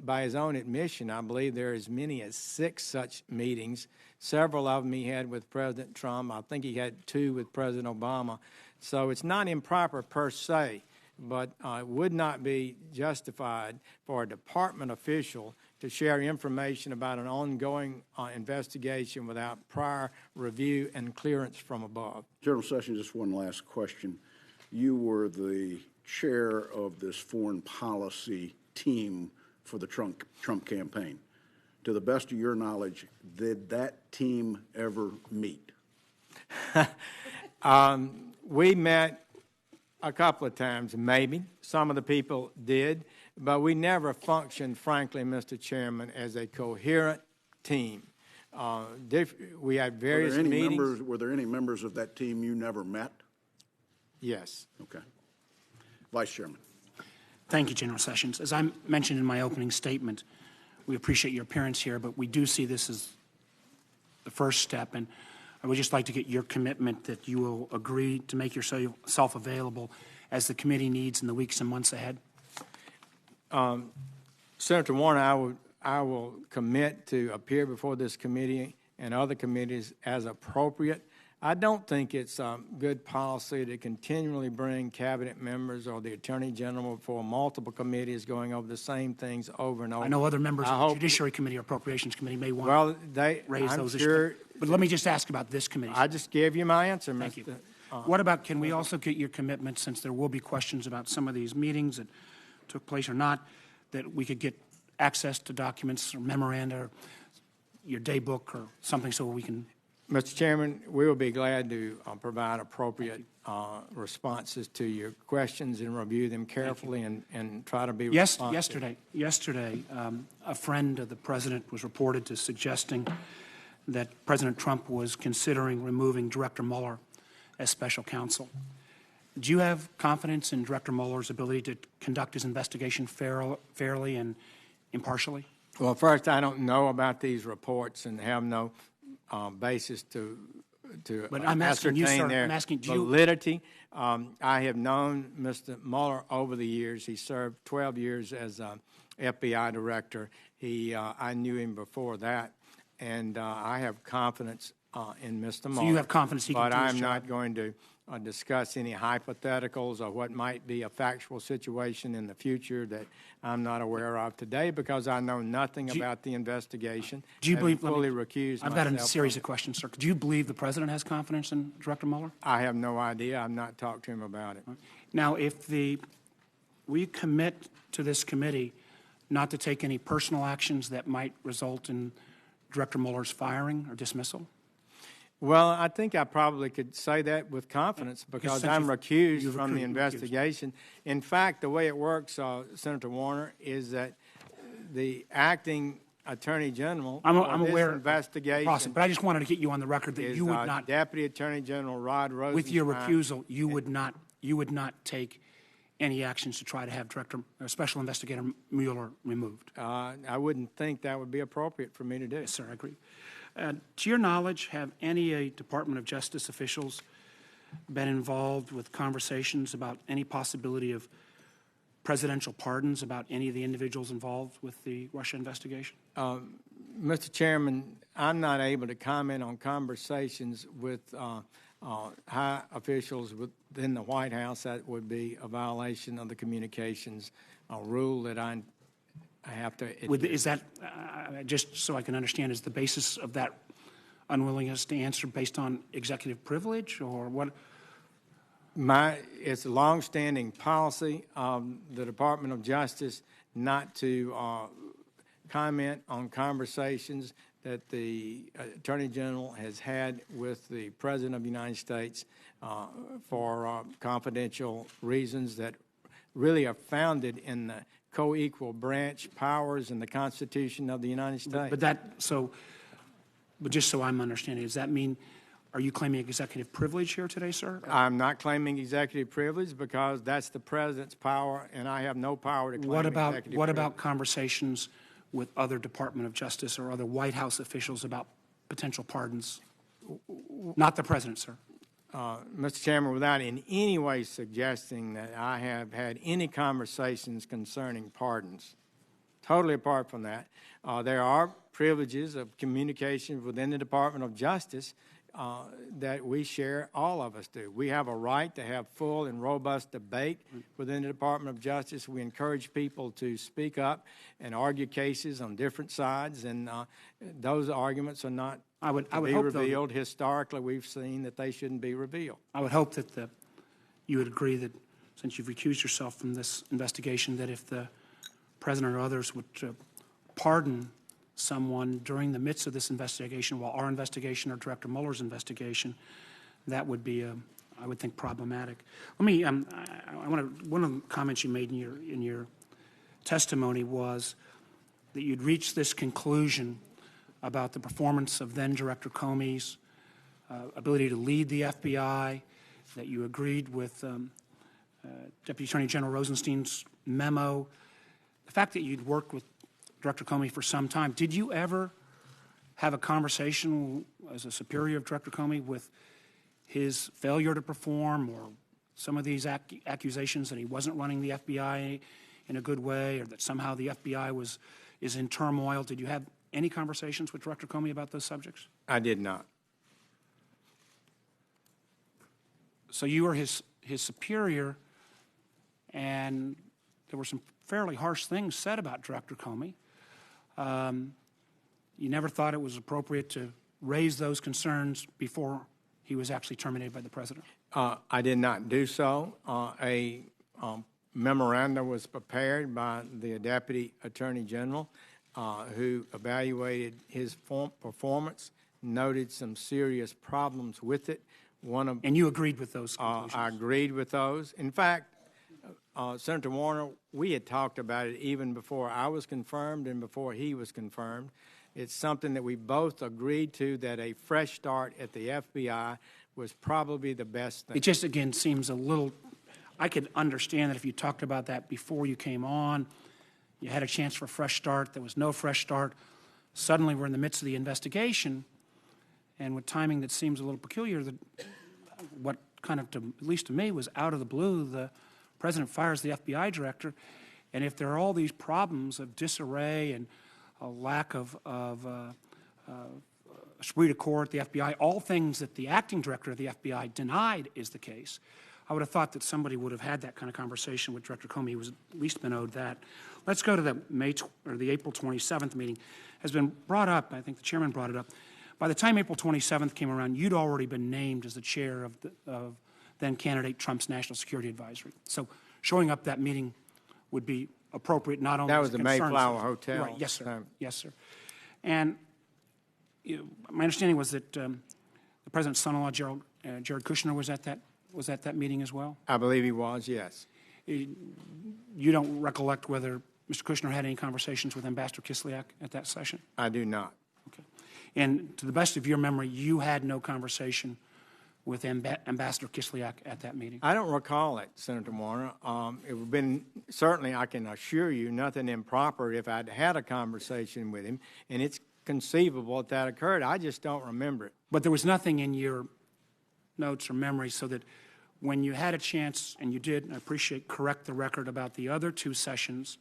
by his own admission, I believe there are as many as 6 such meetings. Several of them he had with President Trump. I think he had 2 with President Obama. So it's not improper per se, but it would not be justified for a department official to share information about an ongoing investigation without prior review and clearance from above. General Sessions, just one last question. You were the chair of this foreign policy team for the Trump campaign. To the best of your knowledge, did that team ever meet? We met a couple of times, maybe. Some of the people did, but we never functioned, frankly, Mr. Chairman, as a coherent team. We had various meetings. Were there any members of that team you never met? Yes. Okay. Vice Chairman. Thank you, General Sessions. As I mentioned in my opening statement, we appreciate your appearance here, but we do see this as the first step, and I would just like to get your commitment that you will agree to make yourself available as the committee needs in the weeks and months ahead. Senator Warner, I will commit to appear before this committee and other committees as appropriate. I don't think it's good policy to continually bring cabinet members or the Attorney General before multiple committees going over the same things over and over. I know other members of the Judiciary Committee or Appropriations Committee may want to raise those issues. But let me just ask about this committee. I just gave you my answer, Mr. Thank you. What about, can we also get your commitment, since there will be questions about some of these meetings that took place or not, that we could get access to documents or memoranda or your day book or something so we can... Mr. Chairman, we will be glad to provide appropriate responses to your questions and review them carefully and try to be responsive. Yesterday, a friend of the president was reported to suggesting that President Trump was considering removing Director Mueller as special counsel. Do you have confidence in Director Mueller's ability to conduct his investigation fairly and impartially? Well, first, I don't know about these reports and have no basis to But I'm asking you, ascertain sir, their I'm asking, do you- validity. I have known Mr. Muller over the years. He served 12 years as FBI director. I knew him before that, and I have confidence in Mr. Muller. So you have confidence he can do his But I'm not job? going to discuss any hypotheticals or what might be a factual situation in the future that I'm not aware of today, because I know nothing about the investigation. Do you believe? Fully recused I've got a myself series from of questions, sir. Do you believe the president has confidence in Director Mueller? I have no idea. I've not talked to him about it. Now, will you commit to this committee not to take any personal actions that might result in Director Mueller's firing or dismissal? Well, I think I probably could say that with confidence because since I'm recused you've from the recused. investigation. In fact, the way it works, Senator Warner, is that the acting Attorney General I'm for this aware investigation process, but I just wanted to get you on the record that is you would not, Deputy Attorney General Rod Rosenstein. with your recusal, you would not take any actions to try to have Special Investigator Mueller removed. I wouldn't think that would be appropriate for me to do. Yes, sir, I agree. To your knowledge, have any Department of Justice officials been involved with conversations about any possibility of presidential pardons about any of the individuals involved with the Russia investigation? Mr. Chairman, I'm not able to comment on conversations with high officials within the White House. That would be a violation of the communications rule that I have to adhere. Is that, just so I can understand, is the basis of that unwillingness to answer based on executive privilege, or what? It's a longstanding policy of the Department of Justice not to comment on conversations that the Attorney General has had with the President of the United States for confidential reasons that really are founded in the co-equal branch powers in the Constitution of the United States. But just so I'm understanding, does that mean, are you claiming executive privilege here today, sir? I'm not claiming executive privilege because that's the President's power, and I have no power to claim executive privilege. What about conversations with other Department of Justice or other White House officials about potential pardons? Not the President, sir. Mr. Chairman, without in any way suggesting that I have had any conversations concerning pardons, totally apart from that, there are privileges of communication within the Department of Justice that we share, all of us do. We have a right to have full and robust debate within the Department of Justice. We encourage people to speak up and argue cases on different sides, and those arguments are not I would be hope, revealed. Historically, we've seen that they shouldn't be revealed. I would hope that you would agree that, since you've recused yourself from this investigation, that if the President or others would pardon someone during the midst of this investigation, while our investigation or Director Mueller's investigation, that would be, I would think, problematic. Let me. One of the comments you made in your testimony was that you'd reached this conclusion about the performance of then Director Comey's ability to lead the FBI, that you agreed with Deputy Attorney General Rosenstein's memo, the fact that you'd worked with Director Comey for some time. Did you ever have a conversation as a superior of Director Comey with his failure to perform, or some of these accusations that he wasn't running the FBI in a good way, or that somehow the FBI is in turmoil? Did you have any conversations with Director Comey about those subjects? I did not. So you were his superior, and there were some fairly harsh things said about Director Comey. You never thought it was appropriate to raise those concerns before he was actually terminated by the President? I did not do so. A memorandum was prepared by the Deputy Attorney General who evaluated his performance, noted some serious problems with it. And you agreed with those conclusions? I agreed with those. In fact, Senator Warner, we had talked about it even before I was confirmed and before he was confirmed. It's something that we both agreed to, that a fresh start at the FBI was probably the best thing. It just, again, seems a little, I could understand that if you talked about that before you came on, you had a chance for a fresh start, there was no fresh start, suddenly we're in the midst of the investigation, and with timing that seems a little peculiar, that what kind of, at least to me, was out of the blue, the president fires the FBI director, and if there are all these problems of disarray and a lack of esprit de corps at the FBI, all things that the acting director of the FBI denied is the case, I would have thought that somebody would have had that kind of conversation with Director Comey. He was at least been owed that. Let's go to the April 27th meeting. Has been brought up, I think the chairman brought it up. By the time April 27th came around, you'd already been named as the chair of then candidate Trump's National Security Advisory. So showing up that meeting would be appropriate, not only That as was a the concern, Mayflower Hotel. Right, yes, sir. Yes, sir. And my understanding was that the president's son-in-law, Jared Kushner, was at that meeting as well? I believe he was, yes. You don't recollect whether Mr. Kushner had any conversations with Ambassador Kislyak at that session? I do not. Okay. And to the best of your memory, you had no conversation with Ambassador Kislyak at that meeting? I don't recall it, Senator Warner. It would have been, certainly I can assure you, nothing improper if I'd had a conversation with him, and it's conceivable that occurred. I just don't remember it. But there was nothing in your notes or memory so that when you had a chance, and you did, and I appreciate, correct the record about the other two sessions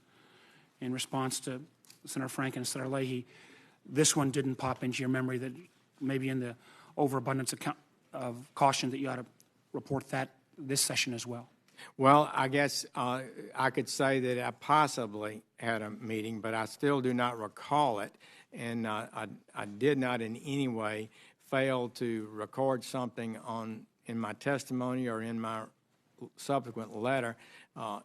in response to Senator Franken and Senator Leahy, this one didn't pop into your memory that maybe in the overabundance of caution that you ought to report that this session as well? Well, I guess I could say that I possibly had a meeting, but I still do not recall it, and I did not in any way fail to record something in my testimony or in my subsequent letter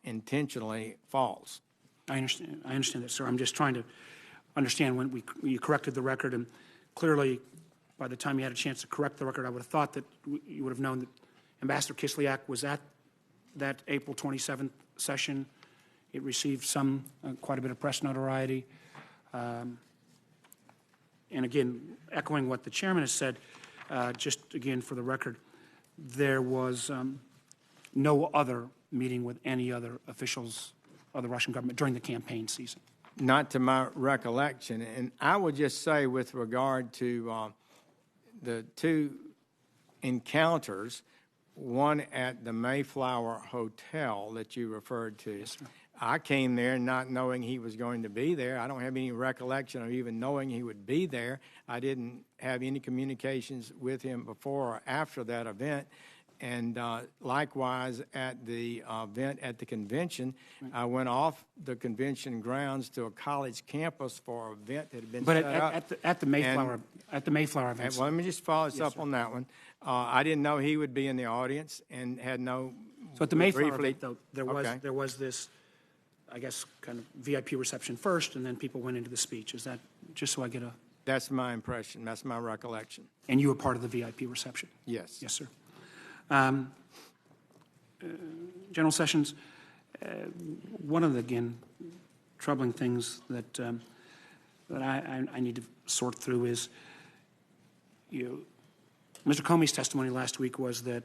intentionally false. I understand that, sir. I'm just trying to understand when you corrected the record, and clearly by the time you had a chance to correct the record, I would have thought that you would have known that Ambassador Kislyak was at that April 27th session. It received quite a bit of press notoriety. And again, echoing what the chairman has said, just again for the record, there was no other meeting with any other officials of the Russian government during the campaign season. Not to my recollection. And I would just say with regard to the two encounters, one at the Mayflower Hotel that you referred to. Yes, sir. I came there not knowing he was going to be there. I don't have any recollection of even knowing he would be there. I didn't have any communications with him before or after that event. And likewise, at the event at the convention, I went off the convention grounds to a college campus for an event that had been set up. But at the Mayflower event. Well, let me just follow this up on that one. I didn't know he would be in the audience and had no. So at the Mayflower event, though, there was this, I guess, kind of VIP reception first, and then people went into the speech. Is that just so I get a? That's my impression. That's my recollection. And you were part of the VIP reception? Yes. Yes, sir. General Sessions, one of the, again, troubling things that I need to sort through is, Mr. Comey's testimony last week was that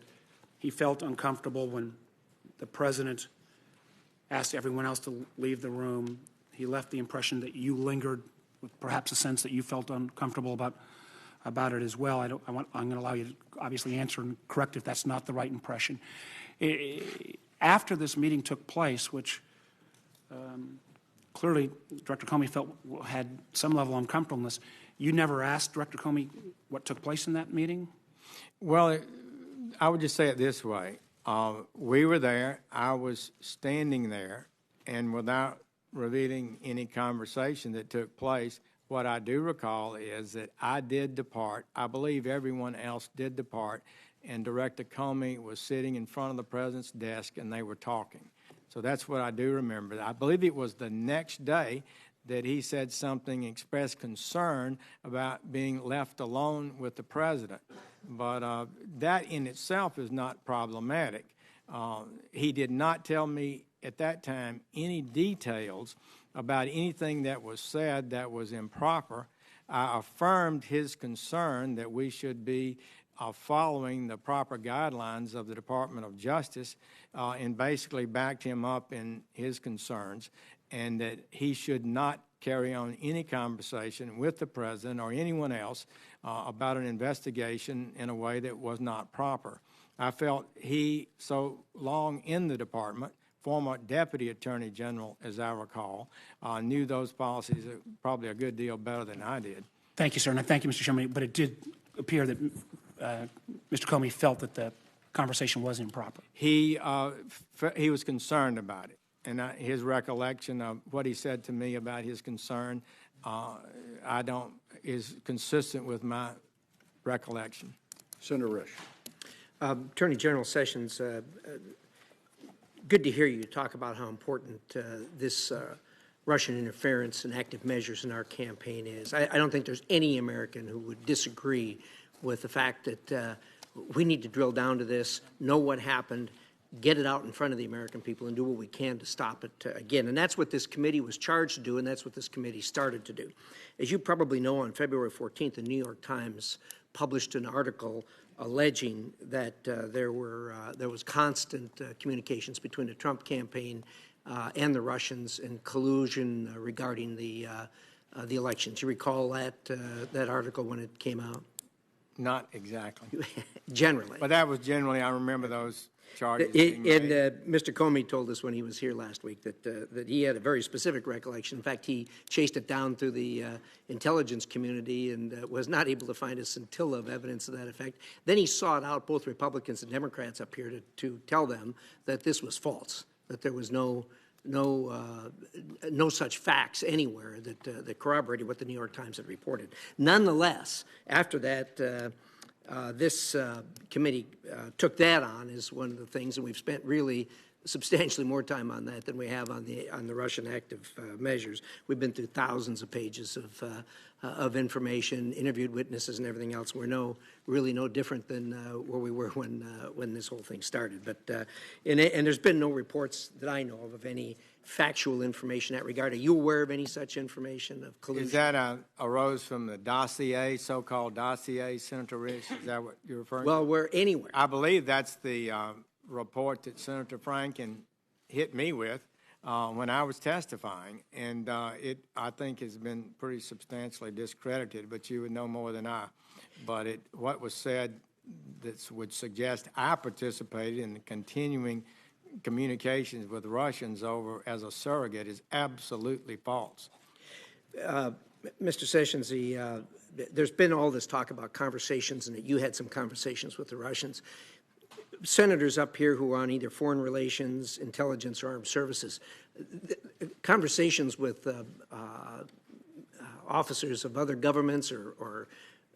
he felt uncomfortable when the president asked everyone else to leave the room. He left the impression that you lingered, with perhaps a sense that you felt uncomfortable about it as well. I'm going to allow you to obviously answer and correct if that's not the right impression. After this meeting took place, which clearly Director Comey felt had some level of uncomfortableness, you never asked Director Comey what took place in that meeting? Well, I would just say it this way. We were there. I was standing there, and without revealing any conversation that took place, what I do recall is that I did depart. I believe everyone else did depart, and Director Comey was sitting in front of the president's desk, and they were talking. So that's what I do remember. I believe it was the next day that he said something, expressed concern about being left alone with the president. But that in itself is not problematic. He did not tell me at that time any details about anything that was said that was improper. I affirmed his concern that we should be following the proper guidelines of the Department of Justice and basically backed him up in his concerns. and that he should not carry on any conversation with the president or anyone else about an investigation in a way that was not proper. I felt he, so long in the department, former Deputy Attorney General, as I recall, knew those policies probably a good deal better than I did. Thank you, sir, and I thank you, Mr. Chairman. But it did appear that Mr. Comey felt that the conversation was improper. He was concerned about it, and his recollection of what he said to me about his concern, is consistent with my recollection. Senator Risch. Attorney General Sessions, good to hear you talk about how important this Russian interference and active measures in our campaign is. I don't think there's any American who would disagree with the fact that we need to drill down to this, know what happened, get it out in front of the American people, and do what we can to stop it again. And that's what this committee was charged to do, and that's what this committee started to do. As you probably know, on February 14th, the New York Times published an article alleging that there was constant communications between the Trump campaign and the Russians and collusion regarding the elections. You recall that article when it came out? Not exactly. Generally. But that was generally, I remember those charges. Mr. Comey told us when he was here last week that he had a very specific recollection. In fact, he chased it down through the intelligence community and was not able to find a scintilla of evidence to that effect. Then he sought out both Republicans and Democrats up here to tell them that this was false, that there was no such facts anywhere that corroborated what the New York Times had reported. Nonetheless, after that, this committee took that on as one of the things, and we've spent really substantially more time on that than we have on the Russian active measures. We've been through thousands of pages of information, interviewed witnesses, and everything else. We're really no different than where we were when this whole thing started. But and there's been no reports that I know of any factual information in that regard. Are you aware of any such information of collusion? Is that arose from the dossier, so-called dossier, Senator Risch? Is that what you're referring to? Well, we're anywhere. I believe that's the report that Senator Franken hit me with when I was testifying, and it, I think, has been pretty substantially discredited, but you would know more than I. But what was said that would suggest I participated in the continuing communications with Russians over as a surrogate is absolutely false. Mr. Sessions, there's been all this talk about conversations and that you had some conversations with the Russians. Senators up here who are on either foreign relations, intelligence, or armed services, conversations with officers of other governments or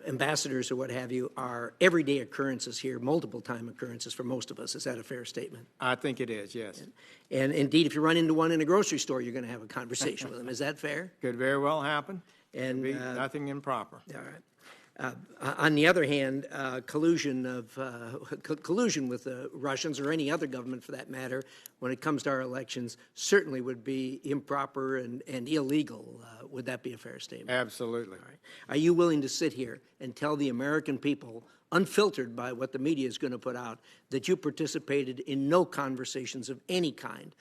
ambassadors or what have you are everyday occurrences here, multiple-time occurrences for most of us. Is that a fair statement? I think it is, yes. And indeed, if you run into one in a grocery store, you're going to have a conversation with them. Is that fair? Could very well happen. And be nothing improper. All right. On the other hand, collusion with the Russians or any other government for that matter, when it comes to our elections, certainly would be improper and illegal. Would that be a fair statement? Absolutely. All right. Are you willing to sit here and tell the American people, unfiltered by what the media is going to put out, that you participated in no conversations of any kind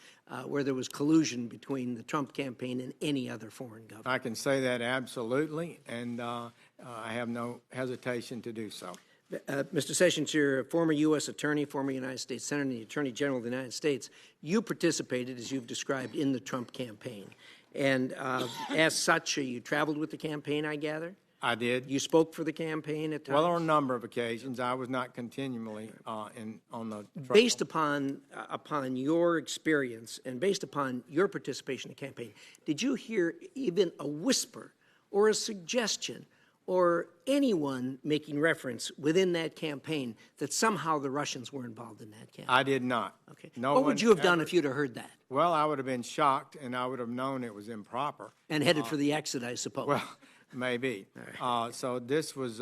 where there was collusion between the Trump campaign and any other foreign government? I can say that absolutely, and I have no hesitation to do so. Mr. Sessions, you're a former U.S. attorney, former United States Senator, and the Attorney General of the United States. You participated, as you've described, in the Trump campaign. And as such, you traveled with the campaign, I gather? I did. You spoke for the campaign at times? Well, on a number of occasions. I was not continually on the trail. Based upon your experience and based upon your participation in the campaign, did you hear even a whisper or a suggestion or anyone making reference within that campaign that somehow the Russians were involved in that campaign? I did not. Okay. What would you have done if you'd have heard that? Well, I would have been shocked, and I would have known it was improper. And headed for the exit, I suppose. Well, maybe. Right. So this was,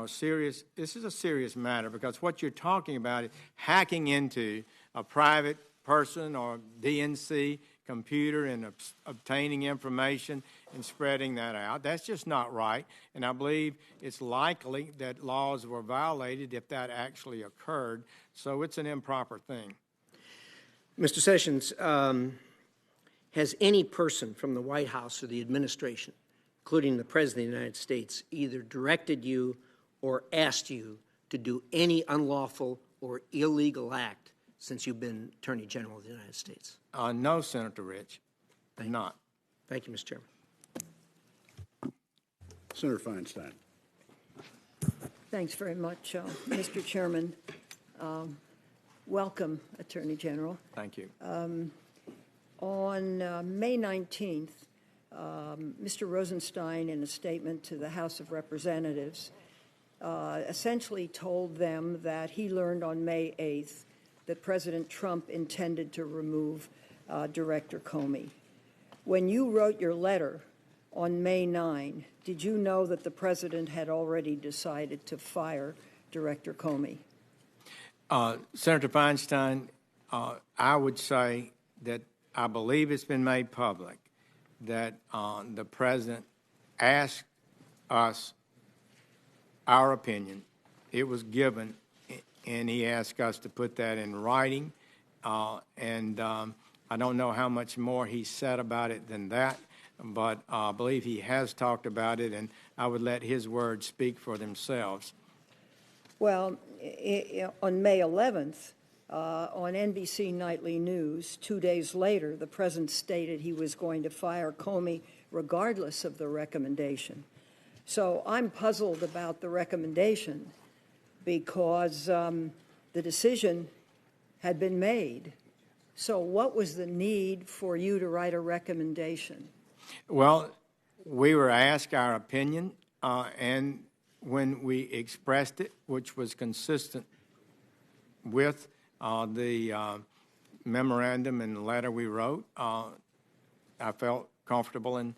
serious. This is a serious matter because what you're talking about is hacking into a private person or DNC computer and obtaining information and spreading that out. That's just not right. And I believe it's likely that laws were violated if that actually occurred. So it's an improper thing. Mr. Sessions, Has any person from the White House or the administration, including the President of the United States, either directed you or asked you to do any unlawful or illegal act since you've been Attorney General of the United States? No, Senator Rich, not. Thank you, Mr. Chairman. Senator Feinstein. Thanks very much, Mr. Chairman. Welcome, Attorney General. Thank you. On May 19th, Mr. Rosenstein, in a statement to the House of Representatives, essentially told them that he learned on May 8th that President Trump intended to remove Director Comey. When you wrote your letter on May 9, did you know that the President had already decided to fire Director Comey? Senator Feinstein, I would say that I believe it's been made public that the President asked us our opinion. It was given, and he asked us to put that in writing. I don't know how much more he said about it than that, but I believe he has talked about it, and I would let his words speak for themselves. Well, on May 11th, on NBC Nightly News, 2 days later, the President stated he was going to fire Comey regardless of the recommendation. So I'm puzzled about the recommendation because the decision had been made. So what was the need for you to write a recommendation? Well, we were asked our opinion, and when we expressed it, which was consistent with the memorandum and the letter we wrote, I felt comfortable, and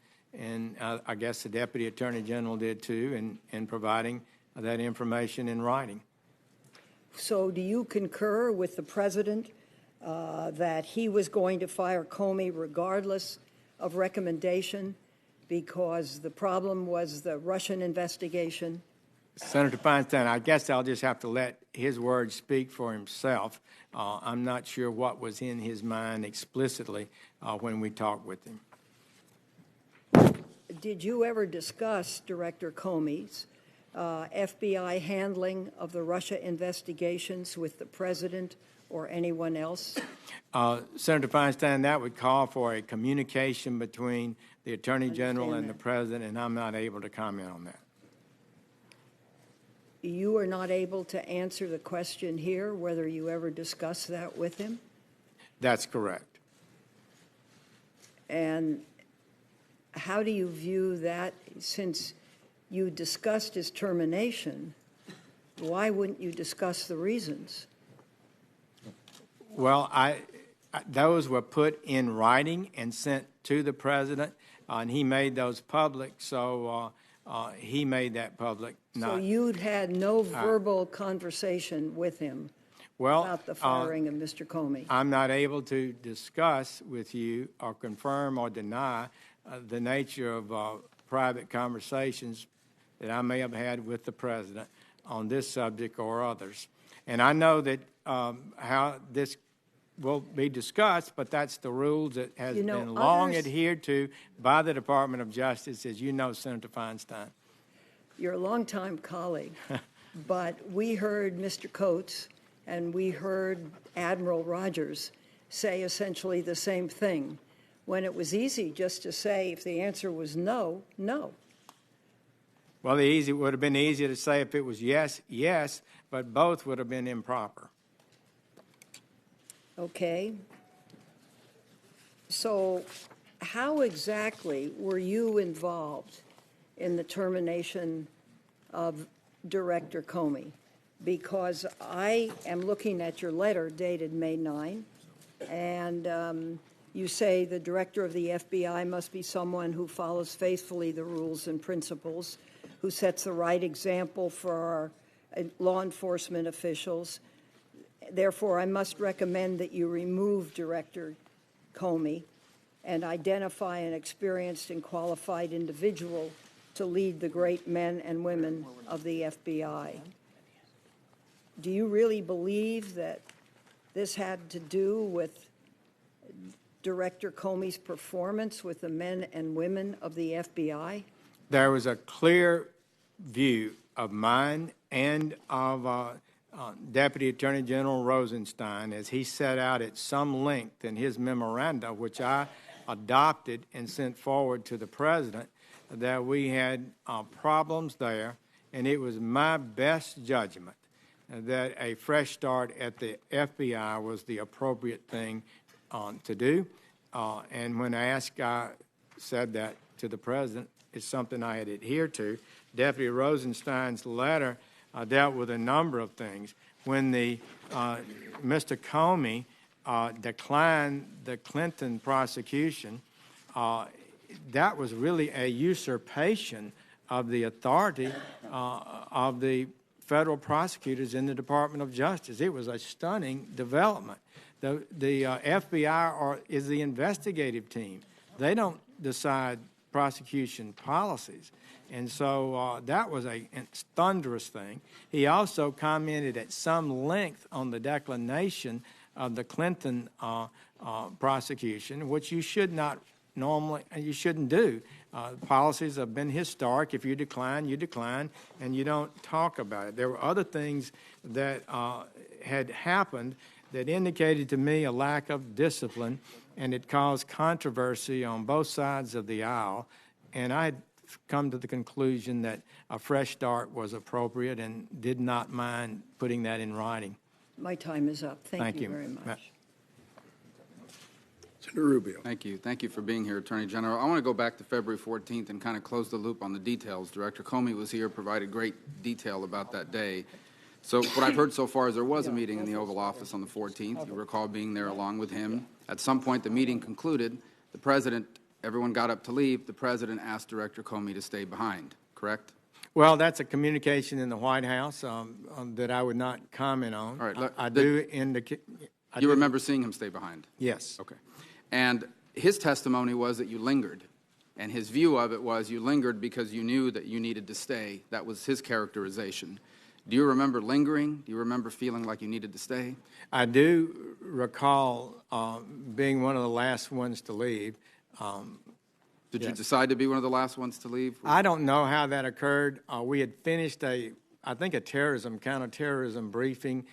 I guess the Deputy Attorney General did too, in providing that information in writing. So do you concur with the President that he was going to fire Comey regardless of recommendation because the problem was the Russian investigation? Senator Feinstein, I guess I'll just have to let his words speak for himself. I'm not sure what was in his mind explicitly when we talked with him. Did you ever discuss Director Comey's FBI handling of the Russia investigations with the President or anyone else? Senator Feinstein, that would call for a communication between the Attorney General and the President, and I'm not able to comment on that. You are not able to answer the question here, whether you ever discussed that with him? That's correct. And how do you view that? Since you discussed his termination, why wouldn't you discuss the reasons? Well, those were put in writing and sent to the President, and he made those public, so he made that public. So you'd had no verbal conversation with him about the firing of Mr. Comey? I'm not able to discuss with you or confirm or deny the nature of private conversations that I may have had with the President on this subject or others. And I know that how this will be discussed, but that's the rules that has been long adhered to by the Department of Justice, as you know, Senator Feinstein. You're a longtime colleague, but we heard Mr. Coates and we heard Admiral Rogers say essentially the same thing, when it was easy just to say if the answer was no, no. Well, it would have been easier to say if it was yes, yes, but both would have been improper. Okay. So how exactly were you involved in the termination of Director Comey? Because I am looking at your letter dated May 9, and you say the director of the FBI must be someone who follows faithfully the rules and principles, who sets the right example for our law enforcement officials. Therefore, I must recommend that you remove Director Comey and identify an experienced and qualified individual to lead the great men and women of the FBI. Do you really believe that this had to do with Director Comey's performance with the men and women of the FBI? There was a clear view of mine and of Deputy Attorney General Rosenstein as he set out at some length in his memoranda, which I adopted and sent forward to the President, that we had problems there, and it was my best judgment that a fresh start at the FBI was the appropriate thing to do. And when I said that to the President, it's something I had adhered to. Deputy Rosenstein's letter dealt with a number of things. When Mr. Comey declined the Clinton prosecution, that was really a usurpation of the authority of the federal prosecutors in the Department of Justice. It was a stunning development. The FBI is the investigative team. They don't decide prosecution policies. And so that was a thunderous thing. He also commented at some length on the declination of the Clinton prosecution, which you should not normally, and you shouldn't do. Policies have been historic. If you decline, and you don't talk about it. There were other things that had happened that indicated to me a lack of discipline, and it caused controversy on both sides of the aisle. And I had come to the conclusion that a fresh start was appropriate and did not mind putting that in writing. My time is up. Thank you very much. Senator Rubio. Thank you. Thank you for being here, Attorney General. I want to go back to February 14th and kind of close the loop on the details. Director Comey was here, provided great detail about that day. So what I've heard so far is there was a meeting in the Oval Office on the 14th. You recall being there along with him. At some point, the meeting concluded. The President, everyone got up to leave. The President asked Director Comey to stay behind, correct? Well, that's a communication in the White House that I would not comment on. All right. I do indicate. You remember seeing him stay behind? Yes. Okay. And his testimony was that you lingered. And his view of it was you lingered because you knew that you needed to stay. That was his characterization. Do you remember lingering? Do you remember feeling like you needed to stay? I do recall being one of the last ones to leave. Did you decide to be one of the last ones to leave? I don't know how that occurred. We had finished I think a counterterrorism briefing.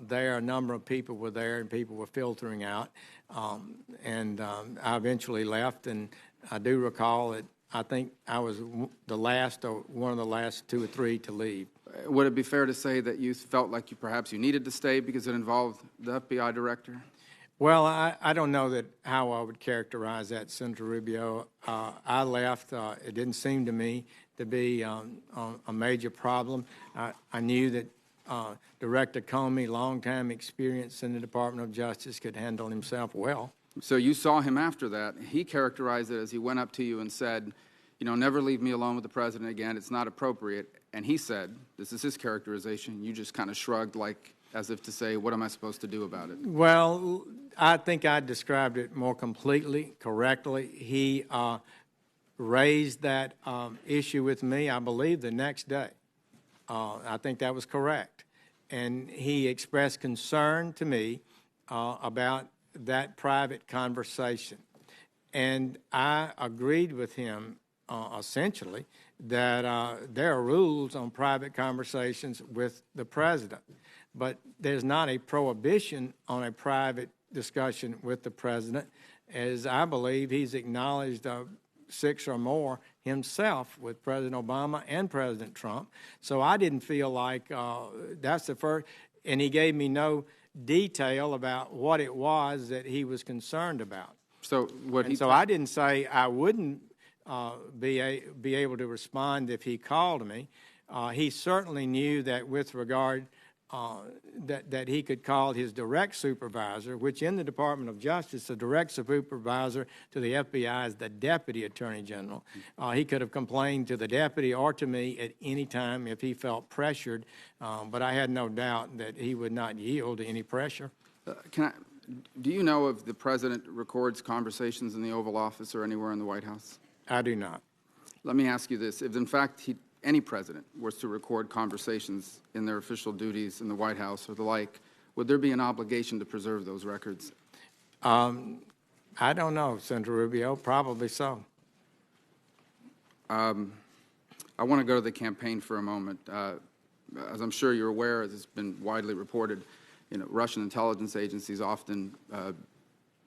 There, a number of people were there, and people were filtering out. And I eventually left, and I do recall that I think I was the last or one of the last two or three to leave. Would it be fair to say that you felt like perhaps you needed to stay because it involved the FBI director? Well, I don't know how I would characterize that, Senator Rubio. I left. It didn't seem to me to be a major problem. I knew that Director Comey, long-time experience in the Department of Justice, could handle himself well. So you saw him after that. He characterized it as he went up to you and said, never leave me alone with the President again. It's not appropriate. And he said, this is his characterization, you just kind of shrugged as if to say, what am I supposed to do about it? Well, I think I described it more completely, correctly. He raised that issue with me, I believe, the next day. I think that was correct. And he expressed concern to me about that private conversation. And I agreed with him, essentially, that there are rules on private conversations with the President. But there's not a prohibition on a private discussion with the President, as I believe he's acknowledged 6 or more himself with President Obama and President Trump. So I didn't feel like that's the first, and he gave me no detail about what it was that he was concerned about. So I didn't say I wouldn't be able to respond if he called me. He certainly knew that with regard that he could call his direct supervisor, which in the Department of Justice, the direct supervisor to the FBI is the Deputy Attorney General. He could have complained to the deputy or to me at any time if he felt pressured, but I had no doubt that he would not yield to any pressure. Do you know if the President records conversations in the Oval Office or anywhere in the White House? I do not. Let me ask you this. If, in fact, any president was to record conversations in their official duties in the White House or the like, would there be an obligation to preserve those records? I I don't know, Senator Rubio. Probably so. I want to go to the campaign for a moment. As I'm sure you're aware, as it's been widely reported, Russian intelligence agencies often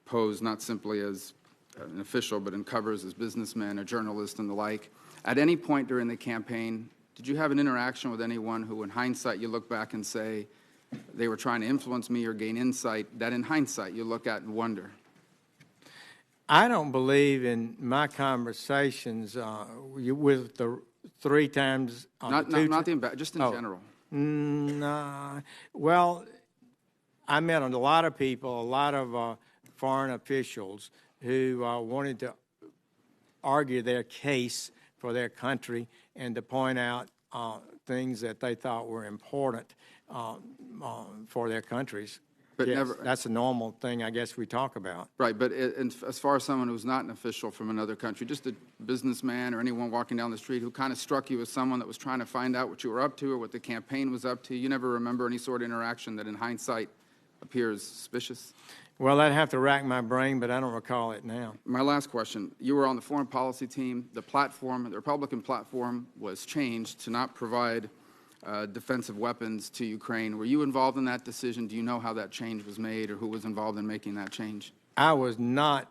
pose not simply as an official, but in covers as businessmen, a journalist, and the like. At any point during the campaign, did you have an interaction with anyone who, in hindsight, you look back and say, they were trying to influence me or gain insight, that in hindsight you look at and wonder? I don't believe in my conversations with the 3 times. Not just in general. Nah. Well, I met a lot of people, a lot of foreign officials who wanted to argue their case for their country and to point out things that they thought were important for their countries. But yes, never. That's a normal thing, I guess, we talk about. Right, but as far as someone who's not an official from another country, just a businessman or anyone walking down the street who kind of struck you as someone that was trying to find out what you were up to or what the campaign was up to, you never remember any sort of interaction that in hindsight appears suspicious? Well, I'd have to rack my brain, but I don't recall it now. My last question. You were on the foreign policy team. The Republican platform was changed to not provide defensive weapons to Ukraine. Were you involved in that decision? Do you know how that change was made or who was involved in making that change? I was not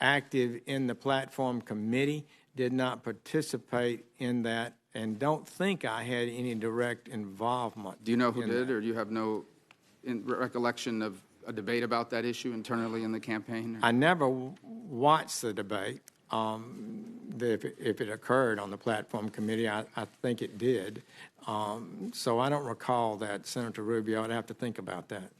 active in the platform committee, did not participate in that, and don't think I had any direct involvement. Do you know who did, or do you have no recollection of a debate about that issue internally in the campaign? I never watched the debate. If it occurred on the platform committee, I think it did. So I don't recall that, Senator Rubio. I'd have to think about that.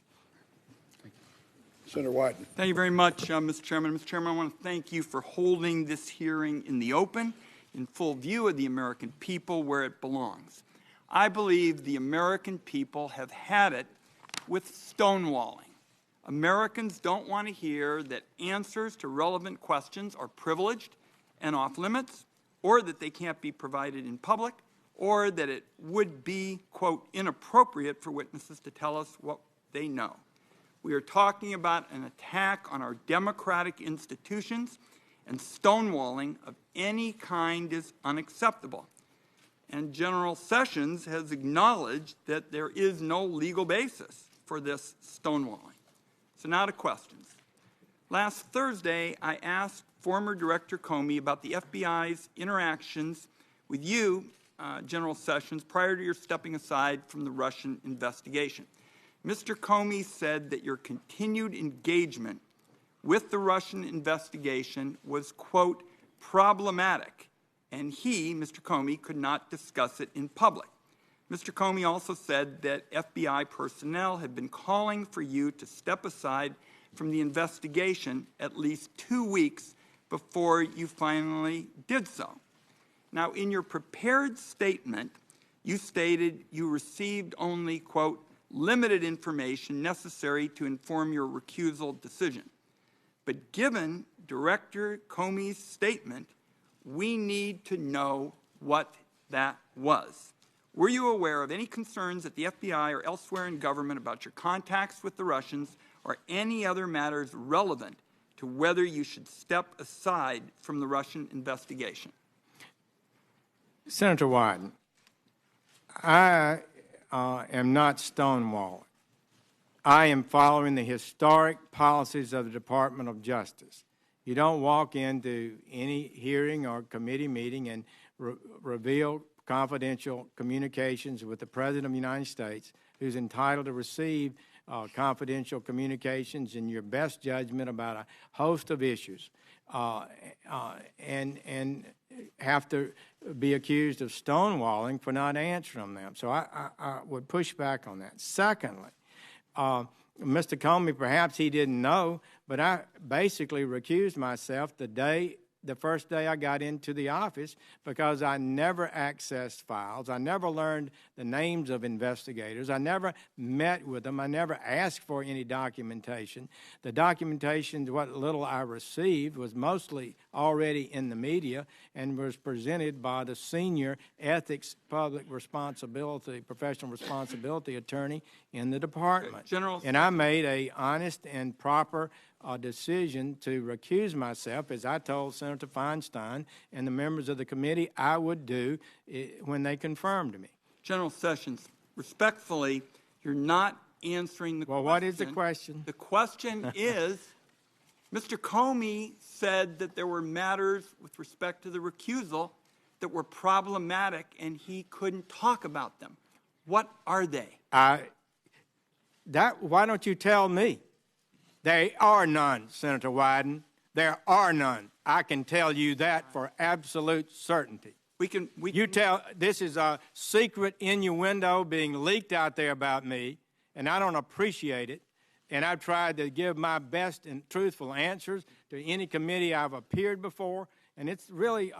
Senator Wyden. Thank you very much, Mr. Chairman. Mr. Chairman, I want to thank you for holding this hearing in the open, in full view of the American people where it belongs. I believe the American people have had it with stonewalling. Americans don't want to hear that answers to relevant questions are privileged and off limits, or that they can't be provided in public, or that it would be, quote, inappropriate for witnesses to tell us what they know. We are talking about an attack on our democratic institutions, and stonewalling of any kind is unacceptable. And General Sessions has acknowledged that there is no legal basis for this stonewalling. So now to questions. Last Thursday, I asked former Director Comey about the FBI's interactions with you, General Sessions, prior to your stepping aside from the Russian investigation. Mr. Comey said that your continued engagement with the Russian investigation was, quote, problematic, and he, Mr. Comey, could not discuss it in public. Mr. Comey also said that FBI personnel had been calling for you to step aside from the investigation at least 2 weeks before you finally did so. Now, in your prepared statement, you stated you received only, quote, limited information necessary to inform your recusal decision. But given Director Comey's statement, we need to know what that was. Were you aware of any concerns at the FBI or elsewhere in government about your contacts with the Russians or any other matters relevant to whether you should step aside from the Russian investigation? Senator Wyden, I am not stonewalling. I am following the historic policies of the Department of Justice. You don't walk into any hearing or committee meeting and reveal confidential communications with the President of the United States, who's entitled to receive confidential communications in your best judgment about a host of issues, and have to be accused of stonewalling for not answering them. So I would push back on that. Secondly, Mr. Comey, perhaps he didn't know, but I basically recused myself the first day I got into the office because I never accessed files. I never learned the names of investigators. I never met with them. I never asked for any documentation. The documentation, what little I received, was mostly already in the media and was presented by the senior ethics, public responsibility, professional responsibility attorney in the department. General, and I made a honest and proper decision to recuse myself, as I told Senator Feinstein and the members of the committee I would do when they confirmed me. General Sessions, respectfully, you're not answering the question. Well, what is the question? The question is, Mr. Comey said that there were matters with respect to the recusal that were problematic and he couldn't talk about them. What are they? Why don't you tell me? There are none, Senator Wyden. There are none. I can tell you that for absolute certainty. This is a secret innuendo being leaked out there about me, and I don't appreciate it. And I've tried to give my best and truthful answers to any committee I've appeared before, and it's really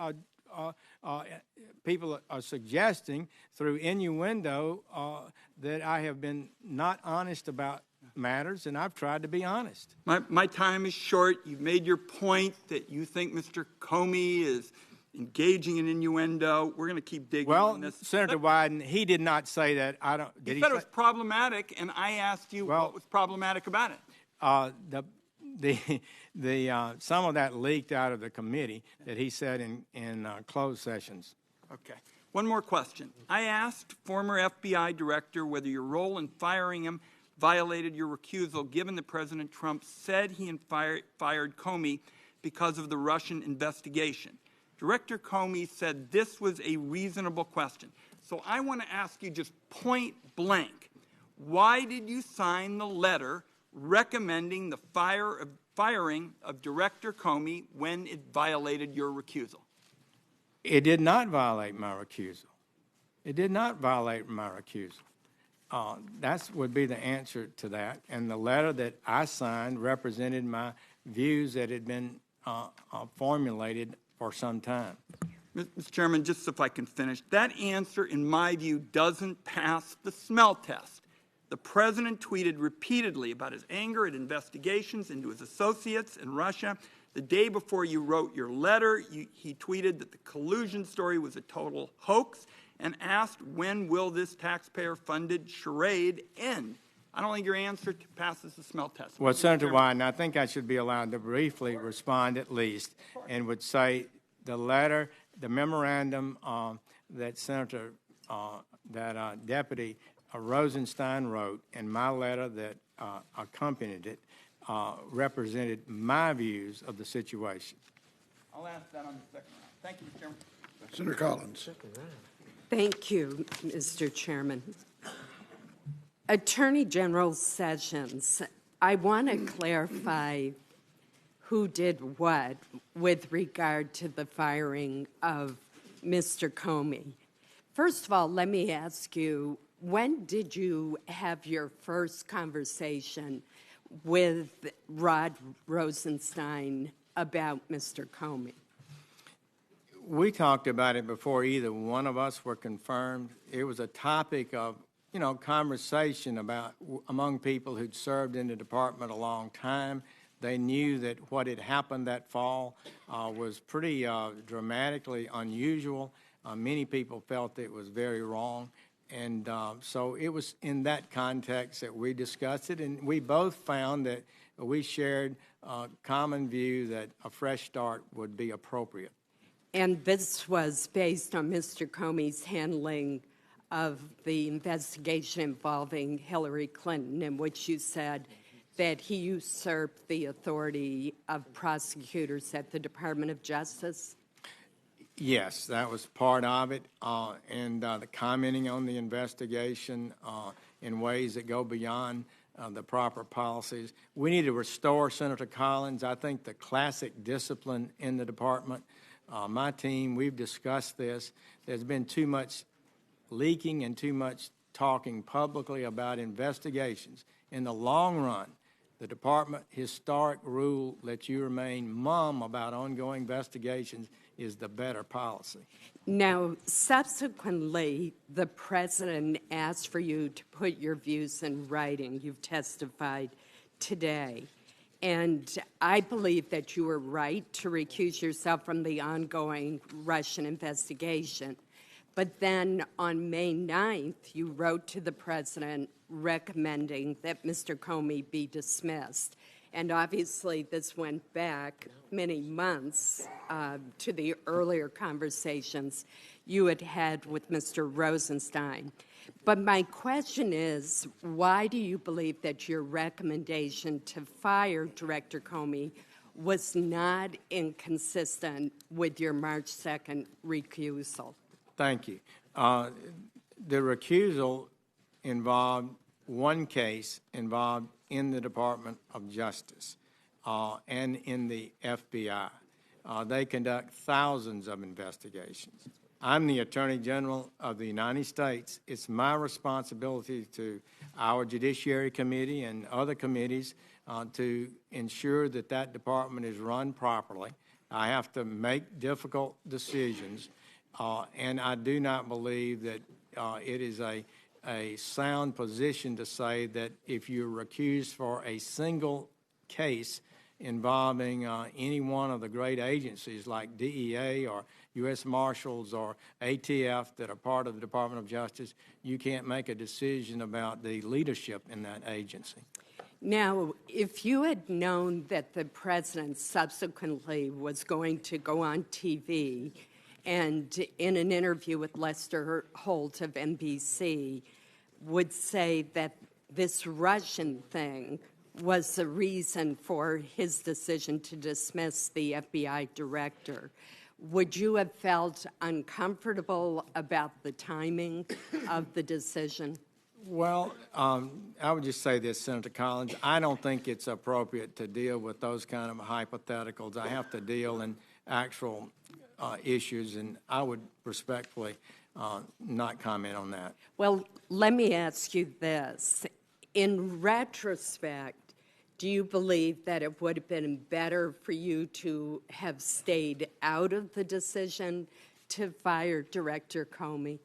people are suggesting through innuendo that I have been not honest about matters, and I've tried to be honest. My time is short. You've made your point that you think Mr. Comey is engaging in innuendo. We're going to keep digging on this. Senator Wyden, he did not say that. He said it was problematic, and I asked you what was problematic about it. Some of that leaked out of the committee that he said in closed sessions. Okay. One more question. I asked former FBI director whether your role in firing him violated your recusal, given that President Trump said he fired Comey because of the Russian investigation. Director Comey said this was a reasonable question. So I want to ask you just point blank, why did you sign the letter recommending the firing of Director Comey when it violated your recusal? It did not violate my recusal. It did not violate my recusal. That would be the answer to that. And the letter that I signed represented my views that had been formulated for some time. Mr. Chairman, just if I can finish, that answer, in my view, doesn't pass the smell test. The president tweeted repeatedly about his anger at investigations into his associates in Russia. The day before you wrote your letter, he tweeted that the collusion story was a total hoax and asked, when will this taxpayer-funded charade end? I don't think your answer passes the smell test. Well, Senator Wyden, I think I should be allowed to briefly respond at least, and would say the letter, the memorandum that Deputy Rosenstein wrote, and my letter that accompanied it, represented my views of the situation. I'll ask that on the second round. Thank you, Mr. Chairman. Senator Collins. Thank you, Mr. Chairman. Attorney General Sessions, I want to clarify who did what with regard to the firing of Mr. Comey. First of all, let me ask you, when did you have your first conversation with Rod Rosenstein about Mr. Comey? We talked about it before either one of us were confirmed. It was a topic of, conversation among people who'd served in the department a long time. They knew that what had happened that fall was pretty dramatically unusual. Many people felt it was very wrong. And so it was in that context that we discussed it, and we both found that we shared a common view that a fresh start would be appropriate. And this was based on Mr. Comey's handling of the investigation involving Hillary Clinton, in which you said that he usurped the authority of prosecutors at the Department of Justice? Yes, that was part of it, and the commenting on the investigation in ways that go beyond the proper policies. We need to restore, Senator Collins, I think, the classic discipline in the department. My team, we've discussed this. There's been too much leaking and too much talking publicly about investigations. In the long run, the department historic rule that you remain mum about ongoing investigations is the better policy. Now, subsequently, the president asked for you to put your views in writing. You've testified today. And I believe that you were right to recuse yourself from the ongoing Russian investigation. But then on May 9th, you wrote to the president recommending that Mr. Comey be dismissed. And obviously, this went back many months to the earlier conversations you had had with Mr. Rosenstein. But my question is, why do you believe that your recommendation to fire Director Comey was not inconsistent with your March 2nd recusal? Thank you. The recusal involved one case involved in the Department of Justice and in the FBI. They conduct thousands of investigations. I'm the Attorney General of the United States. It's my responsibility to our Judiciary Committee and other committees to ensure that that department is run properly. I have to make difficult decisions, and I do not believe that it is a sound position to say that if you're recused for a single case involving any one of the great agencies like DEA or U.S. Marshals or ATF that are part of the Department of Justice, you can't make a decision about the leadership in that agency. Now, if you had known that the president subsequently was going to go on TV and in an interview with Lester Holt of NBC would say that this Russian thing was the reason for his decision to dismiss the FBI director, would you have felt uncomfortable about the timing of the decision? Well, I would just say this, Senator Collins. I don't think it's appropriate to deal with those kind of hypotheticals. I have to deal in actual issues, and I would respectfully not comment on that. Well, let me ask you this. In retrospect, do you believe that it would have been better for you to have stayed out of the decision to fire Director Comey?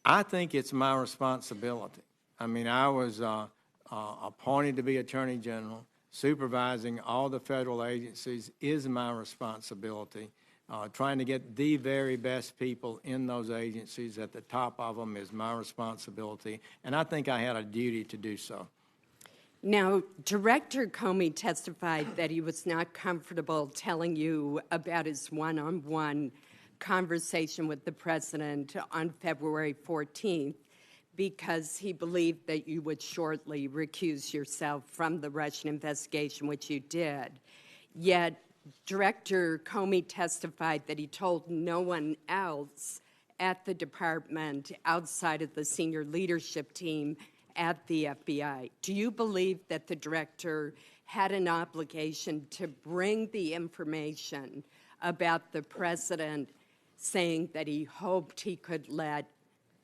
I think it's my responsibility. I mean, I was appointed to be Attorney General. Supervising all the federal agencies is my responsibility. Trying to get the very best people in those agencies at the top of them is my responsibility, and I think I had a duty to do so. Now, Director Comey testified that he was not comfortable telling you about his one-on-one conversation with the president on February 14th because he believed that you would shortly recuse yourself from the Russian investigation, which you did. Yet, Director Comey testified that he told no one else at the department outside of the senior leadership team at the FBI. Do you believe that the director had an obligation to bring the information about the president saying that he hoped he could let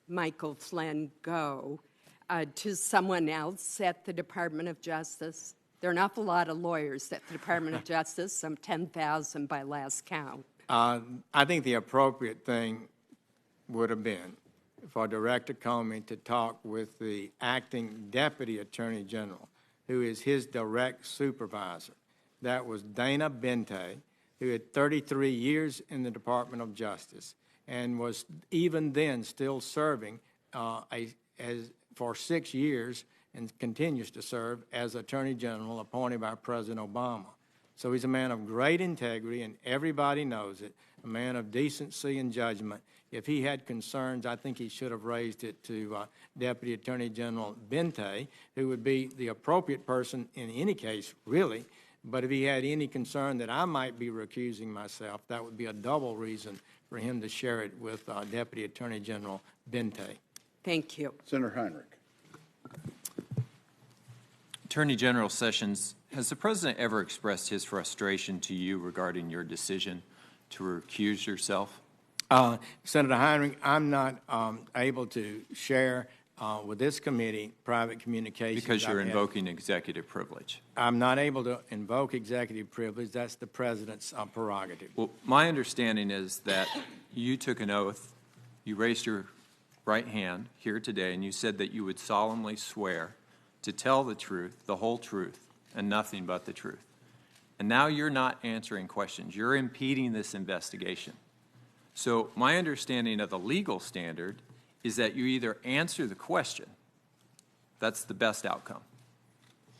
Michael Flynn go to someone else at the Department of Justice? There are an awful lot of lawyers at the Department of Justice, some 10,000 by last count. I think the appropriate thing would have been for Director Comey to talk with the acting Deputy Attorney General, who is his direct supervisor. That was Dana Bente, who had 33 years in the Department of Justice and was even then still serving for 6 years and continues to serve as Attorney General appointed by President Obama. So he's a man of great integrity, and everybody knows it, a man of decency and judgment. If he had concerns, I think he should have raised it to Deputy Attorney General Bente, who would be the appropriate person in any case, really. But if he had any concern that I might be recusing myself, that would be a double reason for him to share it with Deputy Attorney General Bente. Thank you. Senator Heinrich. Attorney General Sessions, has the President ever expressed his frustration to you regarding your decision to recuse yourself? Senator Heinrich, I'm not able to share with this committee private communications. Because you're invoking executive privilege. I'm not able to invoke executive privilege. That's the President's prerogative. Well, my understanding is that you took an oath, you raised your right hand here today, and you said that you would solemnly swear to tell the truth, the whole truth, and nothing but the truth. And now you're not answering questions. You're impeding this investigation. So my understanding of the legal standard is that you either answer the question, that's the best outcome,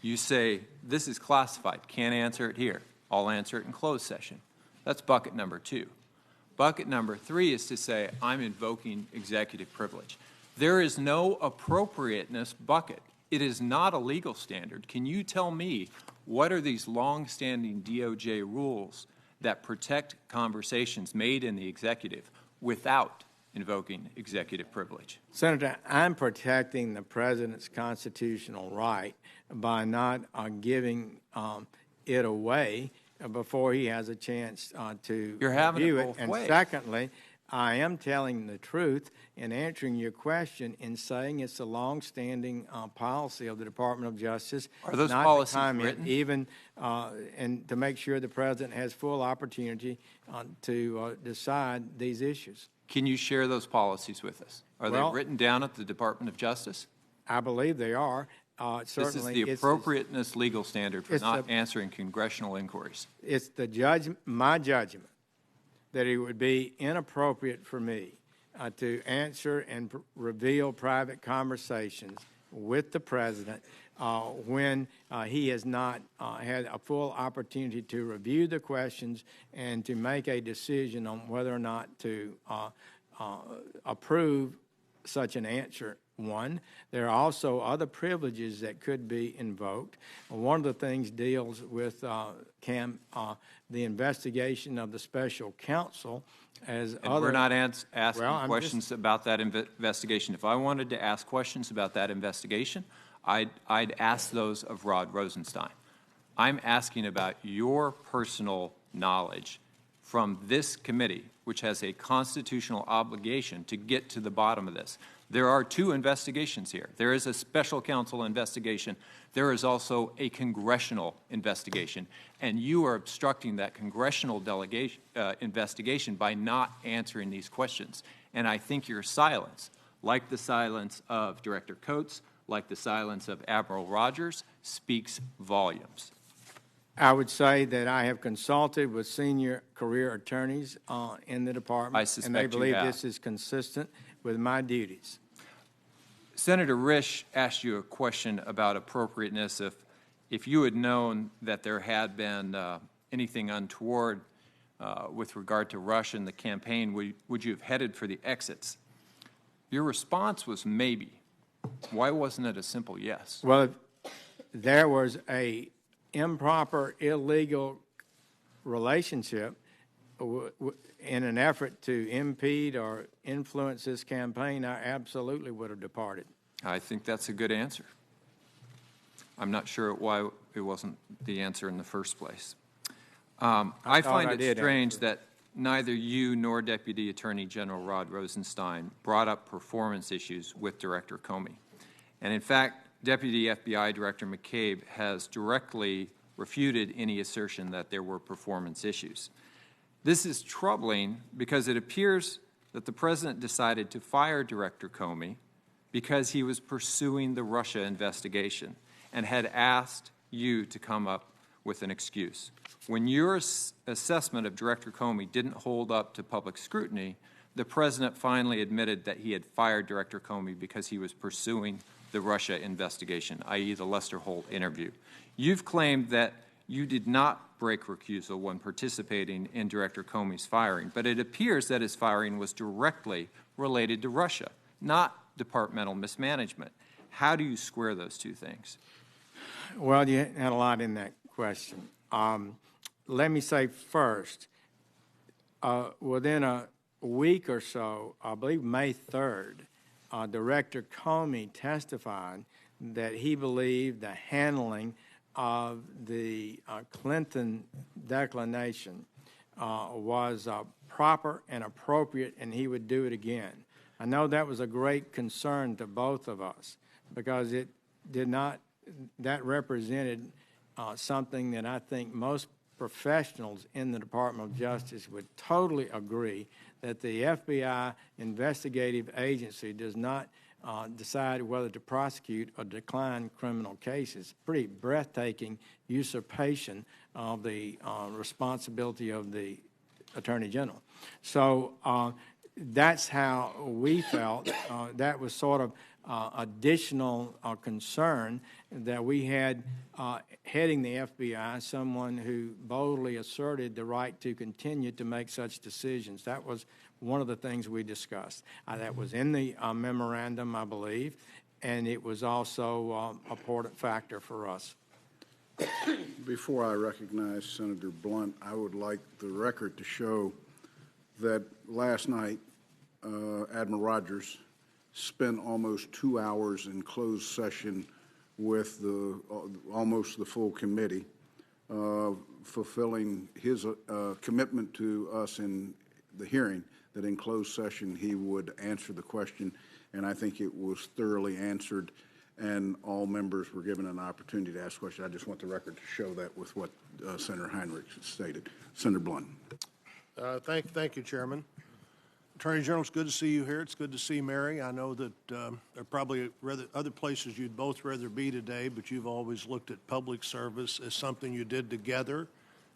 You say, this is classified, can't answer it here. I'll answer it in closed session. That's bucket number 2. Bucket number 3 is to say, I'm invoking executive privilege. There is no appropriateness bucket. It is not a legal standard. Can you tell me what are these long-standing DOJ rules that protect conversations made in the executive without invoking executive privilege? Senator, I'm protecting the president's constitutional right by not giving it away before he has a chance to You're having review it it. both And ways. secondly, I am telling the truth in answering your question in saying it's a long-standing policy of the Department of Justice. Are those not policies to comment written? even and to make sure the president has full opportunity to decide these issues. Can you share those policies with us? Are Well, they written down at the Department of Justice? I believe they are. This is Certainly, the appropriateness legal standard for it's not the- answering congressional inquiries. It's my judgment that it would be inappropriate for me to answer and reveal private conversations with the president when he has not had a full opportunity to review the questions and to make a decision on whether or not to approve such an answer. One, there are also other privileges that could be invoked. One of the things deals with the investigation of the special counsel. And we're not asking questions about that investigation. If I wanted to ask questions about that investigation, I'd ask those of Rod Rosenstein. I'm asking about your personal knowledge from this committee, which has a constitutional obligation to get to the bottom of this. There are 2 investigations here. There is a special counsel investigation. There is also a congressional investigation. And you are obstructing that congressional investigation by not answering these questions. And I think your silence, like the silence of Director Coates, like the silence of Admiral Rogers, speaks volumes. I would say that I have consulted with senior career attorneys in the department, I suspect and they believe you have. this is consistent with my duties. Senator Risch asked you a question about appropriateness. If you had known that there had been anything untoward with regard to Russia and the campaign, would you have headed for the exits? Your response was maybe. Why wasn't it a simple yes? Well, there was a improper, illegal relationship in an effort to impede or influence this campaign, I absolutely would have departed. I think that's a good answer. I'm not sure why it wasn't the answer in the first place. I find it strange that neither you nor Deputy Attorney General Rod Rosenstein brought up performance issues with Director Comey. And in fact, Deputy FBI Director McCabe has directly refuted any assertion that there were performance issues. This is troubling because it appears that the President decided to fire Director Comey because he was pursuing the Russia investigation and had asked you to come up with an excuse. When your assessment of Director Comey didn't hold up to public scrutiny, the President finally admitted that he had fired Director Comey because he was pursuing the Russia investigation, i.e. the Lester Holt interview. You've claimed that you did not break recusal when participating in Director Comey's firing, but it appears that his firing was directly related to Russia, not departmental mismanagement. How do you square those 2 things? Well, you had a lot in that question. Let me say first, within a week or so, I believe May 3rd, Director Comey testified that he believed the handling of the Clinton declination was proper and appropriate, and he would do it again. I know that was a great concern to both of us because it did not, that represented something that I think most professionals in the Department of Justice would totally agree that the FBI investigative agency does not decide whether to prosecute or decline criminal cases. Pretty breathtaking usurpation of the responsibility of the Attorney General. So that's how we felt. That was sort of additional concern that we had heading the FBI someone who boldly asserted the right to continue to make such decisions. That was one of the things we discussed. That was in the memorandum, I believe, and it was also an important factor for us. Before I recognize Senator Blunt, I would like the record to show that last night Admiral Rogers spent almost 2 hours in closed session with almost the full committee, fulfilling his commitment to us in the hearing that in closed session he would answer the question, and I think it was thoroughly answered, and all members were given an opportunity to ask questions. I just want the record to show that with what Senator Heinrich stated. Senator Blunt. Thank you, Chairman. Attorney General, it's good to see you here. It's good to see Mary. I know that there are probably other places you'd both rather be today, but you've always looked at public service as something you did together,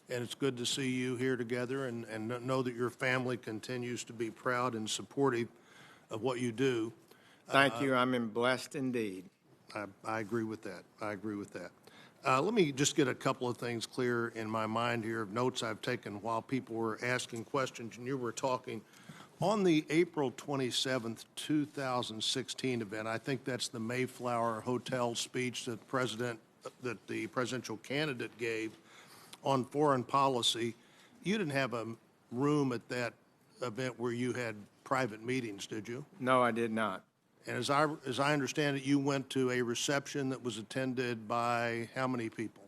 and it's good to see you here together and know that your family continues to be proud and supportive of what you do. Thank you. I'm blessed indeed. I agree with that. I agree with that. Let me just get a couple of things clear in my mind here of notes I've taken while people were asking questions and you were talking. On the April 27th, 2016 event, I think that's the Mayflower Hotel speech that the presidential candidate gave on foreign policy, you didn't have a room at that event where you had private meetings, did you? No, I did not. And as I understand it, you went to a reception that was attended by how many people?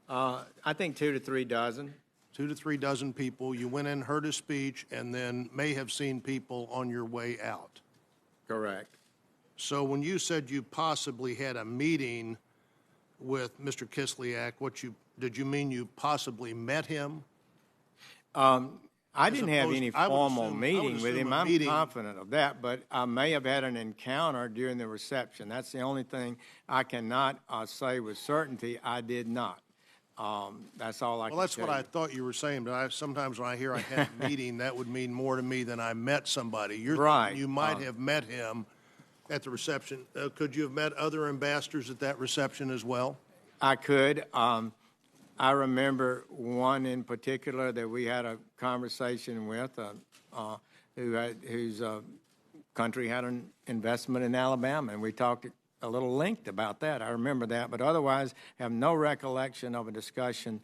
I think 2 to 3 dozen. 2 to 3 dozen people. You went in, heard a speech, and then may have seen people on your way out. Correct. So when you said you possibly had a meeting with Mr. Kislyak, did you mean you possibly met him? I didn't have any formal meeting with him. I'm confident of that, but I may have had an encounter during the reception. That's the only thing I cannot say with certainty. I did not. That's all I can say. Well, that's what I thought you were saying, but sometimes when I hear I had a meeting, that would mean more to me than I met somebody. Right. You might have met him at the reception. Could you have met other ambassadors at that reception as well? I could. I remember one in particular that we had a conversation with whose country had an investment in Alabama, and we talked a little length about that. I remember that, but otherwise have no recollection of a discussion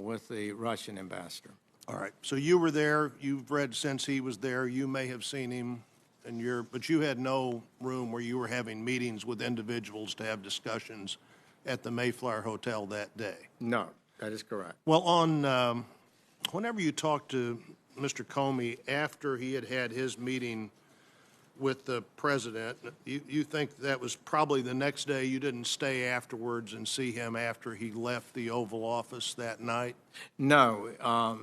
with the Russian ambassador. All right. So you were there. You've read since he was there. You may have seen him, but you had no room where you were having meetings with individuals to have discussions at the Mayflower Hotel that day. No, that is correct. Well, whenever you talked to Mr. Comey after he had had his meeting with the president, you think that was probably the next day? You didn't stay afterwards and see him after he left the Oval Office that night? No. I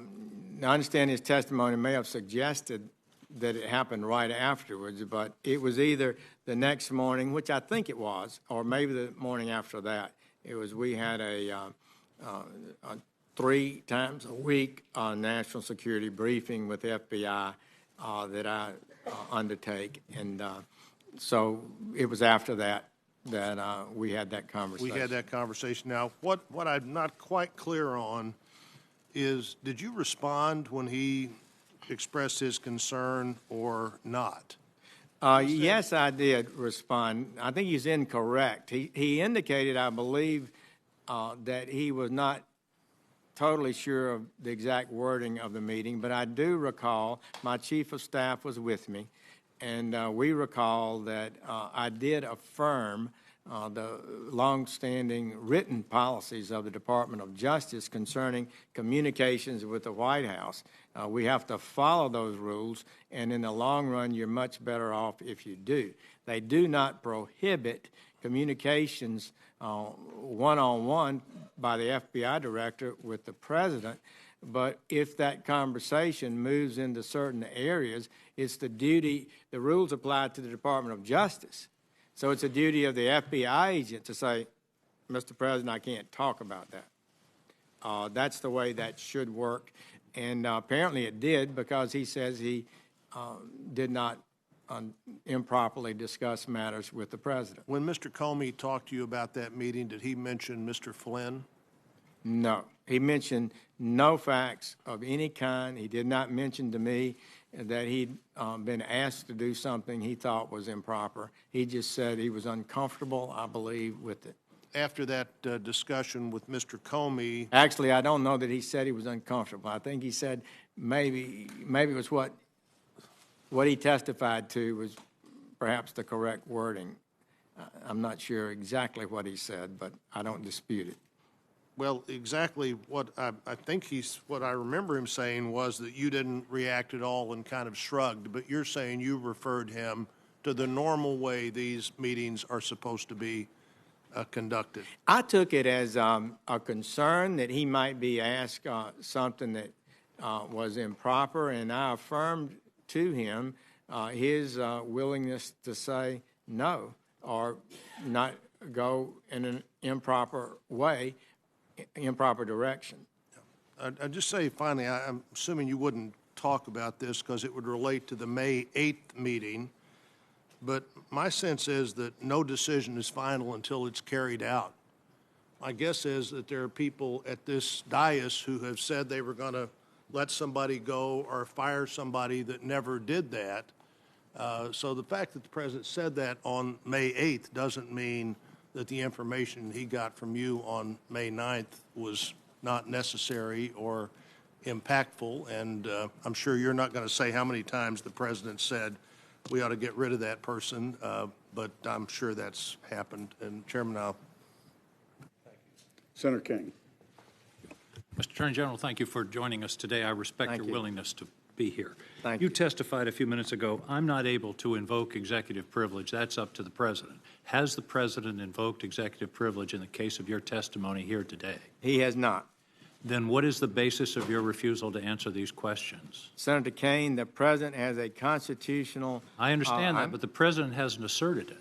understand his testimony may have suggested that it happened right afterwards, but it was either the next morning, which I think it was, or maybe the morning after that. It was, we had a 3 times a week national security briefing with the FBI that I undertake, and so it was after that we had that conversation. We had that conversation. Now, what I'm not quite clear on is, did you respond when he expressed his concern or not? Yes, I did respond. I think he's incorrect. He indicated, I believe, that he was not totally sure of the exact wording of the meeting, but I do recall my chief of staff was with me, and we recall that I did affirm the longstanding written policies of the Department of Justice concerning communications with the White House. We have to follow those rules, and in the long run, you're much better off if you do. They do not prohibit communications one-on-one by the FBI director with the president, but if that conversation moves into certain areas, it's the duty, the rules apply to the Department of Justice. So it's a duty of the FBI agent to say, Mr. President, I can't talk about that. That's the way that should work. And apparently it did, because he says he did not improperly discuss matters with the president. When Mr. Comey talked to you about that meeting, did he mention Mr. Flynn? No. He mentioned no facts of any kind. He did not mention to me that he'd been asked to do something he thought was improper. He just said he was uncomfortable, I believe, with it. After that discussion with Mr. Comey... Actually, I don't know that he said he was uncomfortable. I think he said maybe it was what he testified to was perhaps the correct wording. I'm not sure exactly what he said, but I don't dispute it. Well, exactly what I think what I remember him saying was that you didn't react at all and kind of shrugged, but you're saying you referred him to the normal way these meetings are supposed to be conducted. I took it as a concern that he might be asked something that was improper, and I affirmed to him his willingness to say no or not go in an improper way, improper direction. I'd just say, finally, I'm assuming you wouldn't talk about this because it would relate to the May 8th meeting, but my sense is that no decision is final until it's carried out. My guess is that there are people at this dais who have said they were going to let somebody go or fire somebody that never did that. So the fact that the president said that on May 8th doesn't mean that the information he got from you on May 9th was not necessary or impactful. And I'm sure you're not going to say how many times the president said we ought to get rid of that person, but I'm sure that's happened. And Chairman, I'll... Senator King. Mr. Attorney General, thank you for joining us today. I respect Thank your you. willingness to be here. Thank you testified a few minutes ago, I'm not able to invoke executive privilege. That's up to the president. Has the president invoked executive privilege in the case of your testimony here today? He has not. Then what is the basis of your refusal to answer these questions? Senator Kane, the president has a constitutional... I understand that, but the president hasn't asserted it.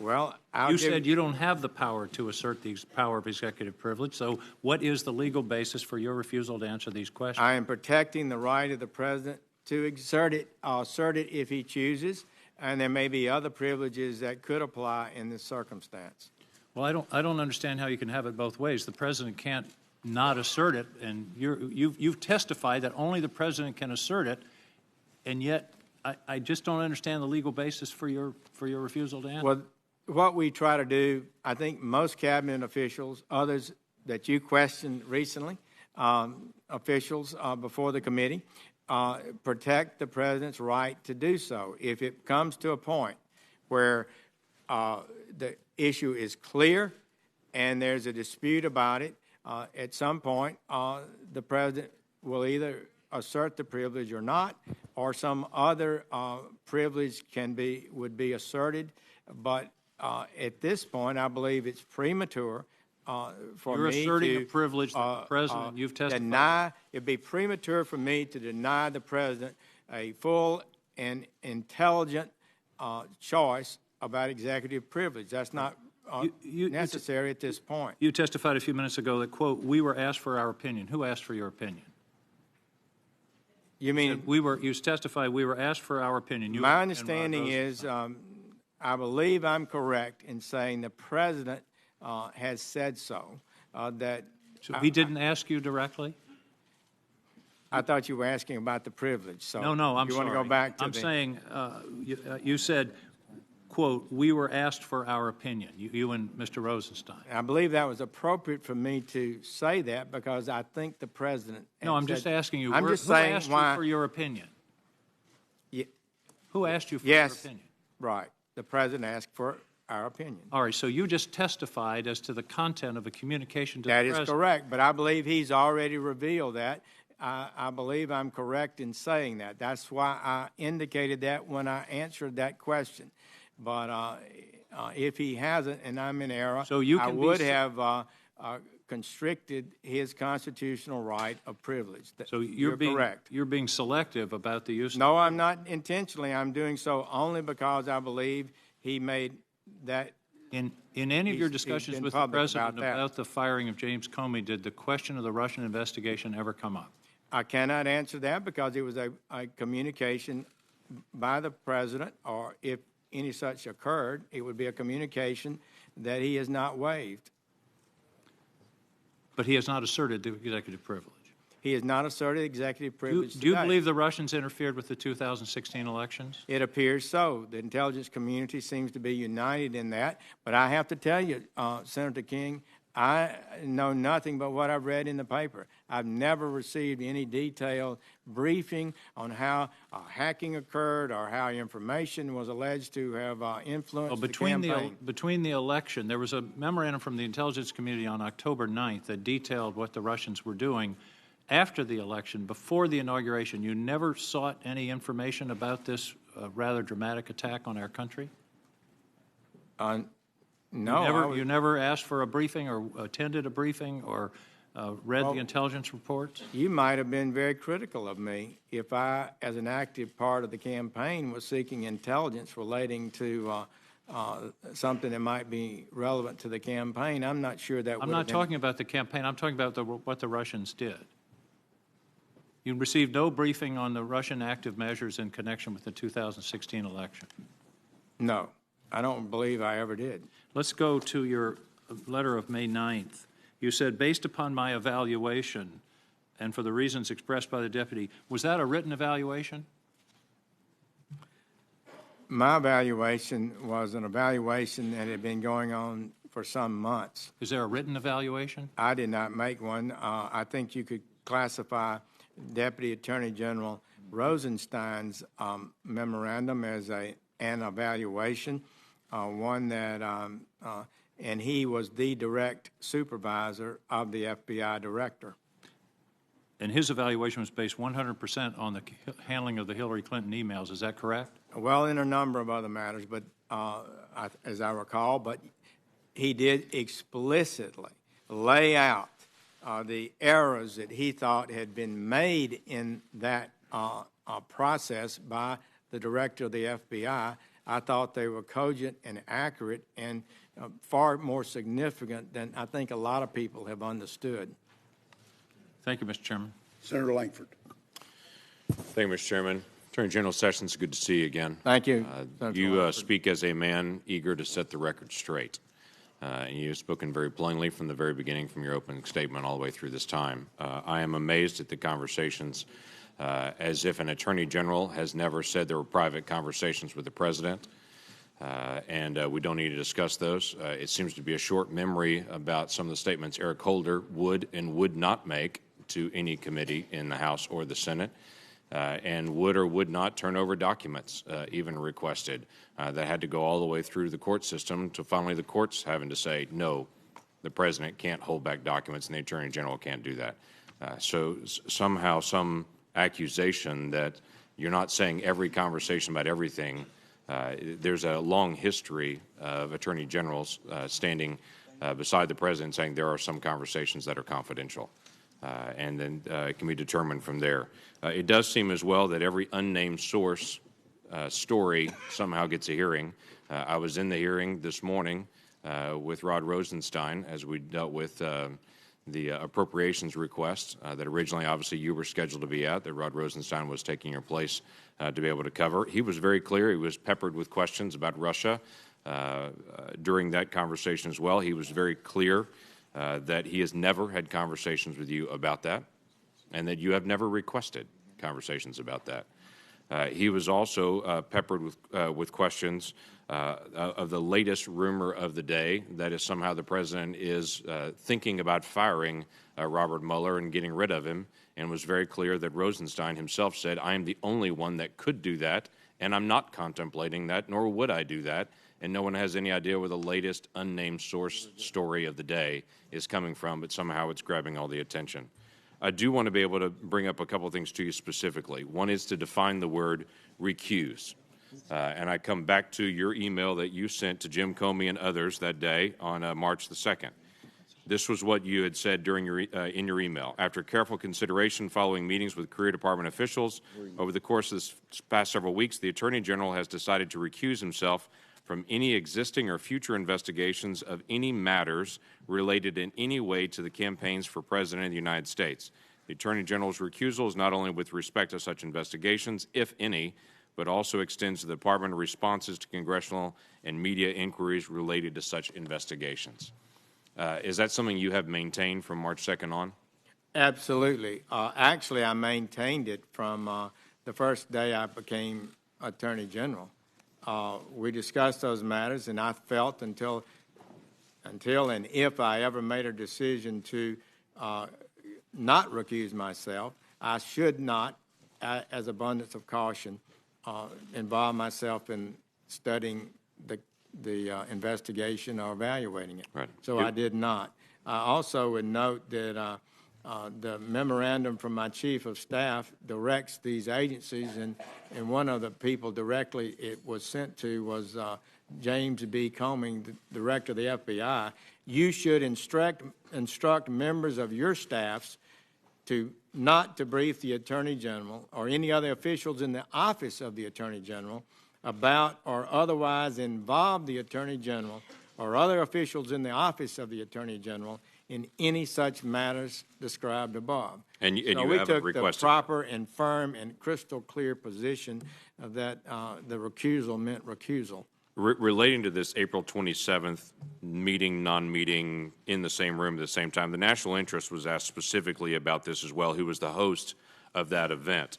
Well, you said you don't have the power to assert the power of executive privilege, so what is the legal basis for your refusal to answer these questions? I am protecting the right of the president to assert it if he chooses, and there may be other privileges that could apply in this circumstance. Well, I don't understand how you can have it both ways. The president can't not assert it, and you've testified that only the president can assert it, and yet I just don't understand the legal basis for your refusal to answer. Well, what we try to do, I think most cabinet officials, others that you questioned recently, officials before the committee, protect the president's right to do so. If it comes to a point where the issue is clear and there's a dispute about it, at some point the president will either assert the privilege or not, or some other privilege would be asserted. But at this point, I believe it's premature for You're me asserting to a privilege that the president, you've testified. it'd be premature for me to deny the president a full and intelligent choice about executive privilege. That's not necessary at this point. You testified a few minutes ago that, quote, we were asked for our opinion. Who asked for your opinion? You mean you testified we were asked for our opinion. My understanding is, I believe I'm correct in saying the president has said so. So he didn't ask you directly? I thought you were asking about the privilege. So no, I'm you sorry. Want to go back to I'm saying you said, quote, we were asked for our opinion, you and Mr. Rosenstein. I believe that was appropriate for me to say that because I think the president... No, I'm just asking you, I'm just who saying asked why, you for your opinion? Who asked you for your opinion? Right. The president asked for our opinion. All right, so you just testified as to the content of a communication to the president. That is correct, but I believe he's already revealed that. I believe I'm correct in saying that. That's why I indicated that when I answered that question. But if he hasn't, and I'm in error, so you I can would have constricted his constitutional right of privilege. So you're correct. You're being selective about the use of... No, I'm not intentionally. I'm doing so only because I believe he made that... In any of your discussions with the president about the firing of James Comey, did the question of the Russian investigation ever come up? I cannot answer that because it was a communication by the president, or if any such occurred, it would be a communication that he has not waived. But he has not asserted the executive privilege. He has not asserted executive privilege Do you today. believe the Russians interfered with the 2016 elections? It appears so. The intelligence community seems to be united in that. But I have to tell you, Senator King, I know nothing but what I've read in the paper. I've never received any detailed briefing on how hacking occurred or how information was alleged to have influenced the campaign. Between the election, there was a memorandum from the intelligence community on October 9th that detailed what the Russians were doing after the election, before the inauguration. You never sought any information about this rather dramatic attack on our country? No. You never asked for a briefing or attended a briefing or read the intelligence reports? You might have been very critical of me if I, as an active part of the campaign, was seeking intelligence relating to something that might be relevant to the campaign. I'm not sure that I'm not talking about the campaign. I'm talking about what the Russians did. You received no briefing on the Russian active measures in connection with the 2016 election? No, I don't believe I ever did. Let's go to your letter of May 9th. You said, based upon my evaluation and for the reasons expressed by the deputy, was that a written evaluation? My evaluation was an evaluation that had been going on for some months. Is there a written evaluation? I did not make one. I think you could classify Deputy Attorney General Rosenstein's memorandum as an evaluation, one that, and he was the direct supervisor of the FBI director. And his evaluation was based 100% on the handling of the Hillary Clinton emails. Is that correct? Well, in a number of other matters, but as I recall, but he did explicitly lay out the errors that he thought had been made in that process by the director of the FBI. I thought they were cogent and accurate and far more significant than I think a lot of people have understood. Thank you, Mr. Chairman. Senator Langford. Thank you, Mr. Chairman. Attorney General Sessions, good to see you again. Thank you. You speak as a man eager to set the record straight. And you've spoken very plainly from the very beginning, from your opening statement all the way through this time. I am amazed at the conversations, as if an attorney general has never said there were private conversations with the president, and we don't need to discuss those. It seems to be a short memory about some of the statements Eric Holder would and would not make to any committee in the House or the Senate. And would or would not turn over documents, even requested, that had to go all the way through the court system to finally the courts having to say, no, the president can't hold back documents and the attorney general can't do that. So somehow some accusation that you're not saying every conversation about everything. There's a long history of attorney generals standing beside the president saying there are some conversations that are confidential. And then it can be determined from there. It does seem as well that every unnamed source story somehow gets a hearing. I was in the hearing this morning with Rod Rosenstein as we dealt with the appropriations request that originally obviously you were scheduled to be at, that Rod Rosenstein was taking your place to be able to cover. He was very clear. He was peppered with questions about Russia during that conversation as well. He was very clear that he has never had conversations with you about that, and that you have never requested conversations about that. He was also peppered with questions of the latest rumor of the day, that is somehow the president is thinking about firing Robert Mueller and getting rid of him, and was very clear that Rosenstein himself said, I am the only one that could do that, and I'm not contemplating that, nor would I do that. And no one has any idea where the latest unnamed source story of the day is coming from, but somehow it's grabbing all the attention. I do want to be able to bring up a couple of things to you specifically. One is to define the word recuse. And I come back to your email that you sent to Jim Comey and others that day on March the 2nd. This was what you had said during your, in your email. After careful consideration following meetings with Career Department officials over the course of this past several weeks, the Attorney General has decided to recuse himself from any existing or future investigations of any matters related in any way to the campaigns for President of the United States. The Attorney General's recusal is not only with respect to such investigations, if any, but also extends to the Department responses to congressional and media inquiries related to such investigations. Is that something you have maintained from March 2nd on? Absolutely. Actually, I maintained it from the first day I became Attorney General. We discussed those matters, and I felt until and if I ever made a decision to not recuse myself, I should not, as abundance of caution, involve myself in studying the investigation or evaluating it. Right. So I did not. I also would note that the memorandum from my chief of staff directs these agencies, and one of the people directly it was sent to was James B. Comey, the director of the FBI. You should instruct members of your staffs not to brief the Attorney General or any other officials in the office of the Attorney General about or otherwise involve the Attorney General or other officials in the office of the Attorney General in any such matters described above. And so you we haven't took requested the proper and firm and crystal clear position that the recusal meant recusal. Relating to this April 27th meeting, non-meeting in the same room at the same time, the national interest was asked specifically about this as well, who was the host of that event.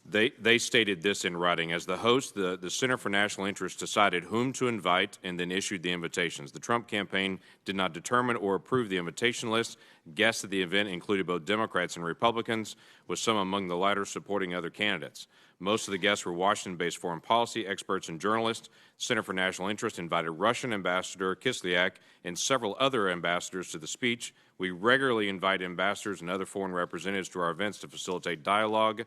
They stated this in writing. As the host, the Center for National Interest decided whom to invite and then issued the invitations. The Trump campaign did not determine or approve the invitation list. Guests at the event included both Democrats and Republicans, with some among the latter supporting other candidates. Most of the guests were Washington-based foreign policy experts and journalists. The Center for National Interest invited Russian Ambassador Kislyak and several other ambassadors to the speech. We regularly invite ambassadors and other foreign representatives to our events to facilitate dialogue.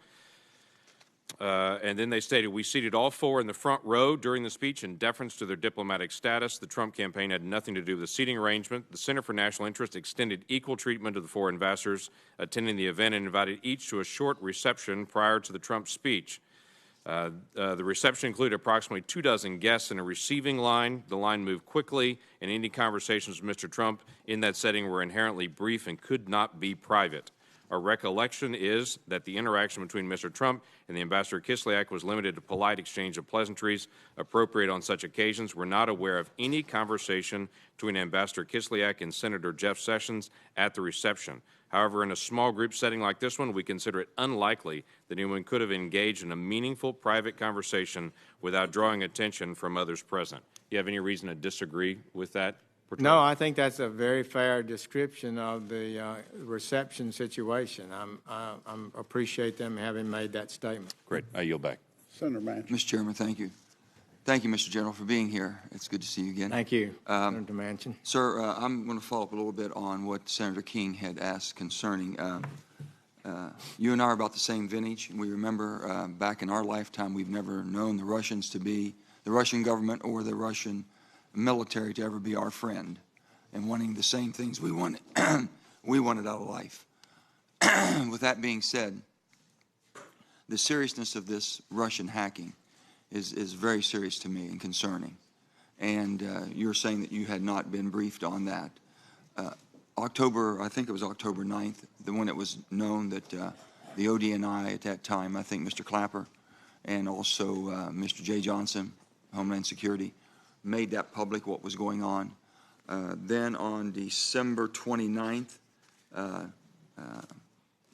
And then they stated, we seated all four in the front row during the speech in deference to their diplomatic status. The Trump campaign had nothing to do with the seating arrangement. The Center for National Interest extended equal treatment to the four ambassadors attending the event and invited each to a short reception prior to the Trump speech. The reception included approximately 24 guests in a receiving line. The line moved quickly, and any conversations with Mr. Trump in that setting were inherently brief and could not be private. Our recollection is that the interaction between Mr. Trump and the Ambassador Kislyak was limited to polite exchange of pleasantries appropriate on such occasions. We're not aware of any conversation between Ambassador Kislyak and Senator Jeff Sessions at the reception. However, in a small group setting like this one, we consider it unlikely that anyone could have engaged in a meaningful private conversation without drawing attention from others present. Do you have any reason to disagree with that? No, I think that's a very fair description of the reception situation. I appreciate them having made that statement. Great. I yield back. Senator Manchin. Mr. Chairman, thank you. Thank you, Mr. General, for being here. It's good to see you again. Thank you, Senator Manchin. Sir, I'm going to follow up a little bit on what Senator King had asked concerning you and I are about the same vintage. We remember back in our lifetime, we've never known the Russians to be, the Russian government or the Russian military to ever be our friend, and wanting the same things we wanted, we wanted out of life. With that being said, the seriousness of this Russian hacking is very serious to me and concerning. And you're saying that you had not been briefed on that. I think it was October 9th, when it was known that the ODNI at that time, I think Mr. Clapper and also Mr. Jay Johnson, Homeland Security, made that public, what was going on. Then on December 29th,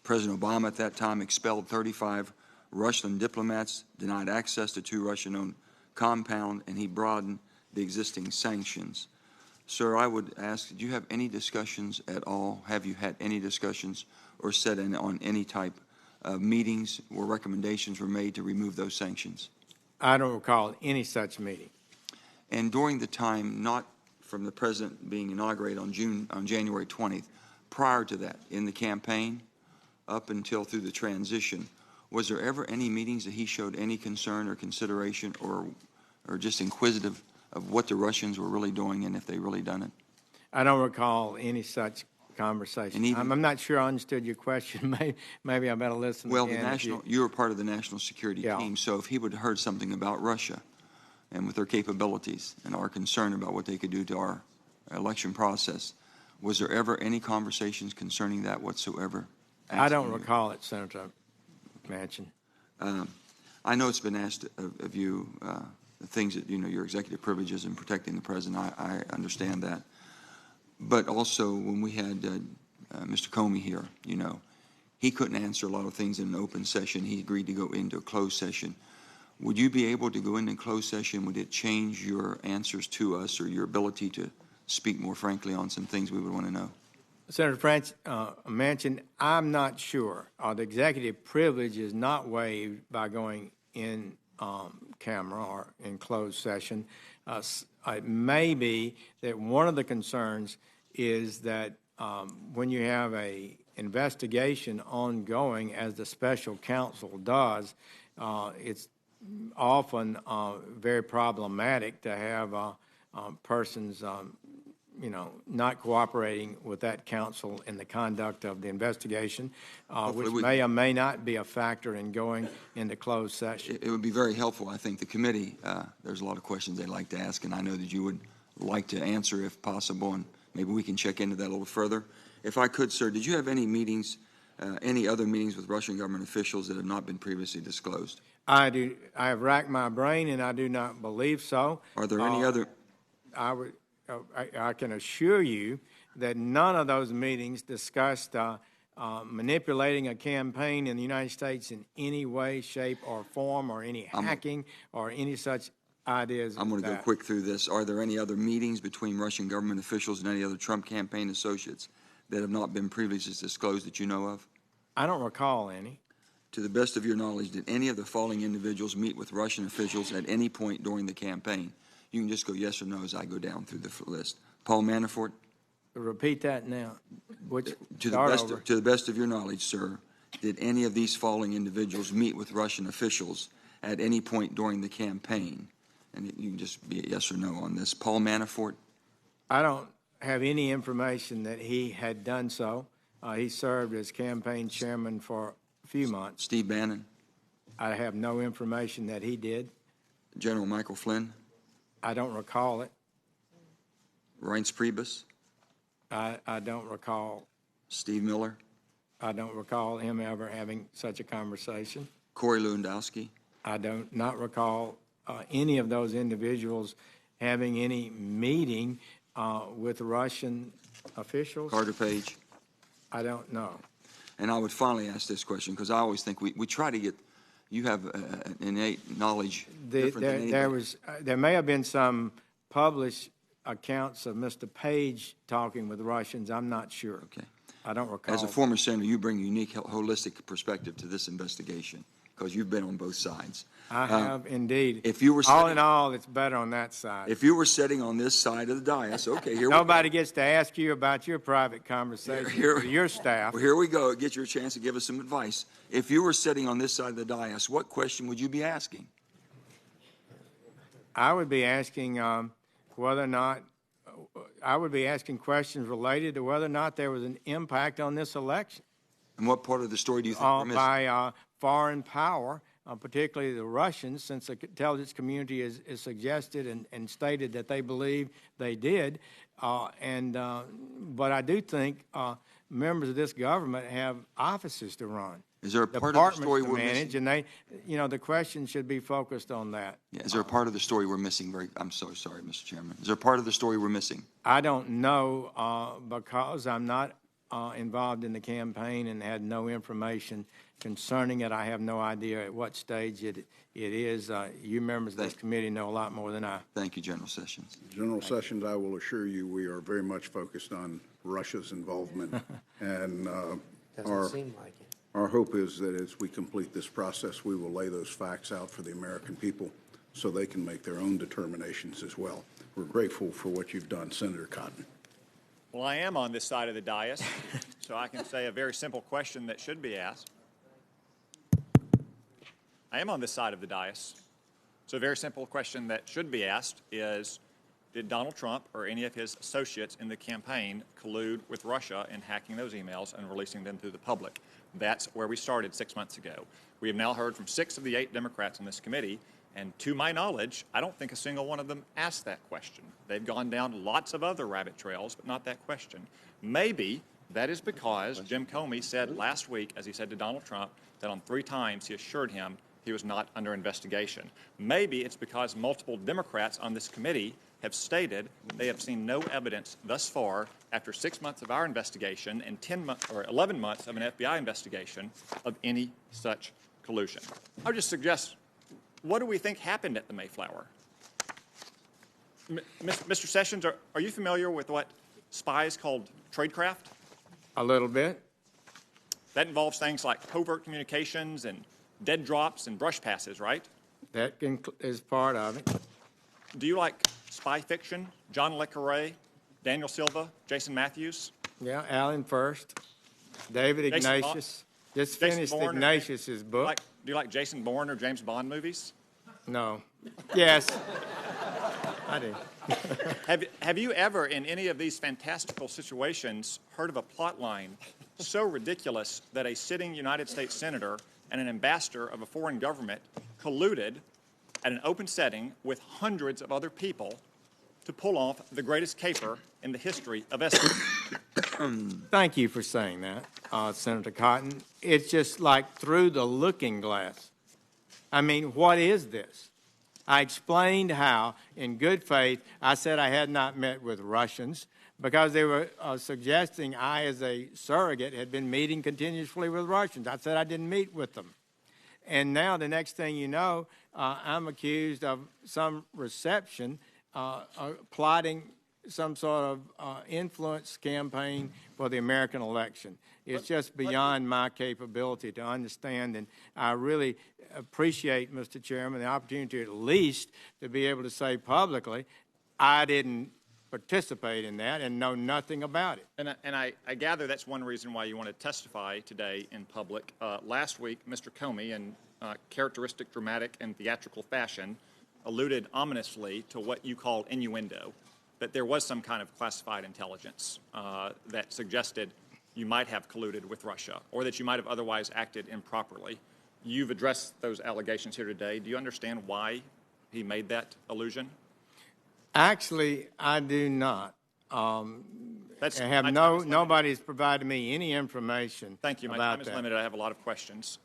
President Obama at that time expelled 35 Russian diplomats, denied access to 2 Russian-owned compounds, and he broadened the existing sanctions. Sir, I would ask, did you have any discussions at all? Have you had any discussions or sat in on any type of meetings where recommendations were made to remove those sanctions? I don't recall any such meeting. And during the time, not from the president being inaugurated on January 20th, prior to that, in the campaign, up until through the transition, was there ever any meetings that he showed any concern or consideration or just inquisitive of what the Russians were really doing and if they really done it? I don't recall any such conversation. I'm not sure I understood your question. Maybe I better listen well, again. You were part of the national security team, so if he would have heard something about Russia and with their capabilities and our concern about what they could do to our election process, was there ever any conversations concerning that whatsoever? I don't recall it, Senator Manchin. I know it's been asked of you, the things that, your executive privileges in protecting the president. I understand that. But also, when we had Mr. Comey here, he couldn't answer a lot of things in an open session. He agreed to go into a closed session. Would you be able to go into closed session? Would it change your answers to us or your ability to speak more frankly on some things we would want to know? Senator Manchin, I'm not sure. The executive privilege is not waived by going in camera or in closed session. It may be that one of the concerns is that when you have a investigation ongoing, as the special counsel does, it's often very problematic to have persons not cooperating with that counsel in the conduct of the investigation, which may or may not be a factor in going into closed session. It would be very helpful. I think the committee, there's a lot of questions they'd like to ask, and I know that you would like to answer if possible, and maybe we can check into that a little further. If I could, sir, did you have any meetings, any other meetings with Russian government officials that have not been previously disclosed? I do. I have racked my brain, and I do not believe so. Are there any other? I can assure you that none of those meetings discussed manipulating a campaign in the United States in any way, shape, or form, or any hacking, or any such ideas. I'm going to go quick through this. Are there any other meetings between Russian government officials and any other Trump campaign associates that have not been previously disclosed that you know of? I don't recall any. To the best of your knowledge, did any of the following individuals meet with Russian officials at any point during the campaign? You can just go yes or no as I go down through the list. Paul Manafort? Repeat that now. To the best of your knowledge, sir, did any of these following individuals meet with Russian officials at any point during the campaign? And you can just be a yes or no on this. Paul Manafort? I don't have any information that he had done so. He served as campaign chairman for a few months. Steve Bannon? I have no information that he did. General Michael Flynn? I don't recall it. Reince Priebus? I don't recall. Steve Muller? I don't recall him ever having such a conversation. Corey Lewandowski? I do not recall any of those individuals having any meeting with Russian officials. Carter Page? I don't know. And I would finally ask this question, because I always think we try to get, you have an innate knowledge different than anybody. There may have been some published accounts of Mr. Page talking with Russians. I'm not sure. Okay. I don't recall. As a former senator, you bring a unique, holistic perspective to this investigation, because you've been on both sides. I have indeed. If you were all in all, it's better on that side. If you were sitting on this side of the dais, okay, here Nobody gets to ask you about your private conversation with your staff. Well, here we go. Get your chance to give us some advice. If you were sitting on this side of the dais, what question would you be asking? I would be asking whether or not I would be asking questions related to whether or not there was an impact on this election. And what part of the story do you think we're missing? By foreign power, particularly the Russians, since the intelligence community is suggested and stated that they believe they did. But I do think members of this government have offices to run. Is there a part of the story we're manage, missing? And the question should be focused on that. Yeah, is there a part of the story we're missing? I'm so sorry, Mr. Chairman. Is there a part of the story we're missing? I don't know because I'm not involved in the campaign and had no information concerning it. I have no idea at what stage it is. You members of this committee know a lot more than I. Thank you, General Sessions. General Sessions, I will assure you we are very much focused on Russia's involvement. And Doesn't seem like it. Our hope is that as we complete this process, we will lay those facts out for the American people so they can make their own determinations as well. We're grateful for what you've done, Senator Cotton. Well, I am on this side of the dais, so I can say a very simple question that should be asked. I am on this side of the dais, so a very simple question that should be asked is, did Donald Trump or any of his associates in the campaign collude with Russia in hacking those emails and releasing them to the public? That's where we started 6 months ago. We have now heard from 6 of the 8 Democrats on this committee, and to my knowledge, I don't think a single one of them asked that question. They've gone down lots of other rabbit trails, but not that question. Maybe that is because Jim Comey said last week, as he said to Donald Trump, that on 3 times he assured him he was not under investigation. Maybe it's because multiple Democrats on this committee have stated they have seen no evidence thus far, after 6 months of our investigation and 11 months of an FBI investigation, of any such collusion. I would just suggest, what do we think happened at the Mayflower? Mr. Sessions, are you familiar with what spies called tradecraft? A little bit. That involves things like covert communications and dead drops and brush passes, right? That is part of it. Do you like spy fiction? John le Carré, Daniel Silva, Jason Matthews? Yeah, Alan First, David Ignatius. Just finished Ignatius's book. Do you like Jason Bourne or James Bond movies? No. Yes. I do. Have you ever, in any of these fantastical situations, heard of a plot line so ridiculous that a sitting United States senator and an ambassador of a foreign government colluded at an open setting with hundreds of other people to pull off the greatest caper in the history of Essex? Thank you for saying that, Senator Cotton. It's just like through the looking glass. I mean, what is this? I explained how, in good faith, I said I had not met with Russians because they were suggesting I, as a surrogate, had been meeting continuously with Russians. I said I didn't meet with them. And now the next thing you know, I'm accused of some reception, plotting some sort of influence campaign for the American election. It's just beyond my capability to understand, and I really appreciate, Mr. Chairman, the opportunity at least to be able to say publicly, I didn't participate in that and know nothing about it. And I gather that's one reason why you want to testify today in public. Last week, Mr. Comey, in characteristic dramatic and theatrical fashion, alluded ominously to what you called innuendo, that there was some kind of classified intelligence that suggested you might have colluded with Russia or that you might have otherwise acted improperly. You've addressed those allegations here today. Do you understand why he made that allusion? Actually, I do not. Nobody's provided me any information. Thank you. My time is limited. I have a lot of questions.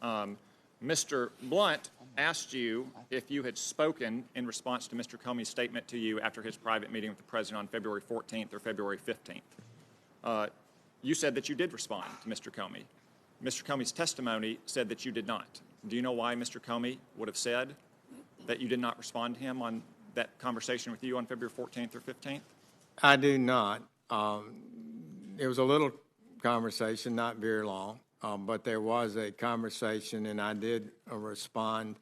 Mr. Blunt asked you if you had spoken in response to Mr. Comey's statement to you after his private meeting with the President on February 14th or February 15th. You said that you did respond to Mr. Comey. Mr. Comey's testimony said that you did not. Do you know why Mr. Comey would have said that you did not respond to him on that conversation with you on February 14th or 15th? I do not. It was a little conversation, not very long, but there was a conversation, and I did respond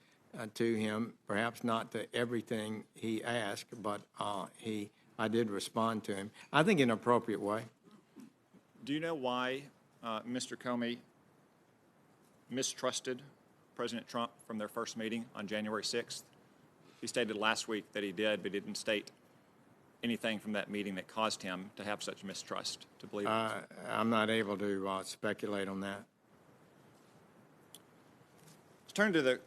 to him, perhaps not to everything he asked, but I did respond to him, I think in an appropriate way. Do you know why Mr. Comey mistrusted President Trump from their first meeting on January 6th? He stated last week that he did, but didn't state anything from that meeting that caused him to have such mistrust, to believe it. I'm not able to speculate on that. Let's turn to the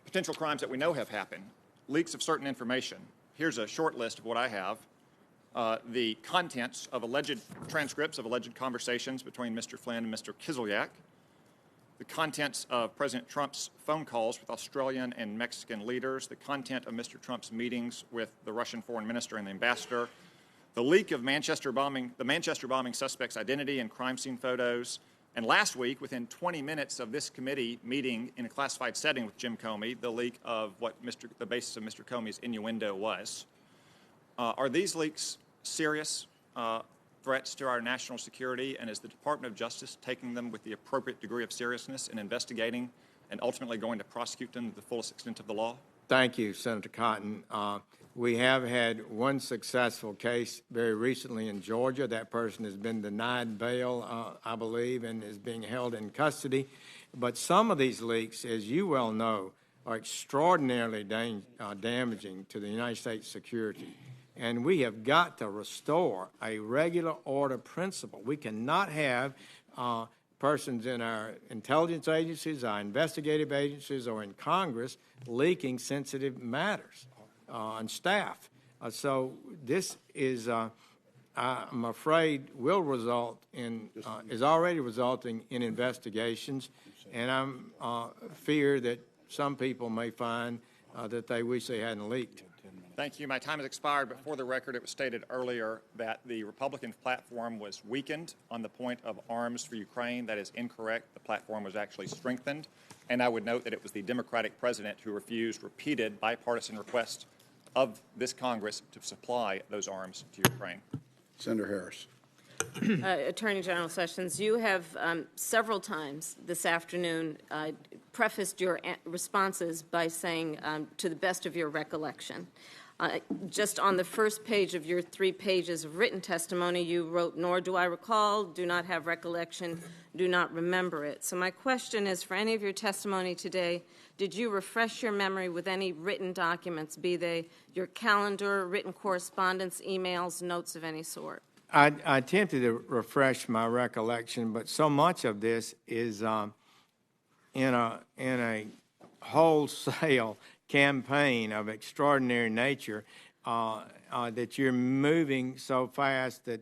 potential crimes that we know have happened. Leaks of certain information. Here's a short list of what I have. The contents of alleged transcripts of alleged conversations between Mr. Flynn and Mr. Kislyak, the contents of President Trump's phone calls with Australian and Mexican leaders, the content of Mr. Trump's meetings with the Russian foreign minister and the ambassador, the leak of the Manchester bombing suspect's identity and crime scene photos, and last week, within 20 minutes of this committee meeting in a classified setting with Jim Comey, the leak of what the basis of Mr. Comey's innuendo was. Are these leaks serious threats to our national security, and is the Department of Justice taking them with the appropriate degree of seriousness in investigating and ultimately going to prosecute them to the fullest extent of the law? Thank you, Senator Cotton. We have had one successful case very recently in Georgia. That person has been denied bail, I believe, and is being held in custody. But some of these leaks, as you well know, are extraordinarily damaging to the United States security. And we have got to restore a regular order principle. We cannot have persons in our intelligence agencies, our investigative agencies, or in Congress leaking sensitive matters on staff. So this is, I'm afraid, will result in, is already resulting in investigations, and I'm fear that some people may find that they wish they hadn't leaked. Thank you. My time has expired, but for the record, it was stated earlier that the Republican platform was weakened on the point of arms for Ukraine. That is incorrect. The platform was actually strengthened. And I would note that it was the Democratic president who refused repeated bipartisan requests of this Congress to supply those arms to Ukraine. Senator Harris. Attorney General Sessions, you have several times this afternoon prefaced your responses by saying, to the best of your recollection. Just on the first page of your 3 pages of written testimony, you wrote, "Nor do I recall, do not have recollection, do not remember it." So my question is, for any of your testimony today, did you refresh your memory with any written documents, be they your calendar, written correspondence, emails, notes of any sort? I attempted to refresh my recollection, but so much of this is in a wholesale campaign of extraordinary nature that you're moving so fast that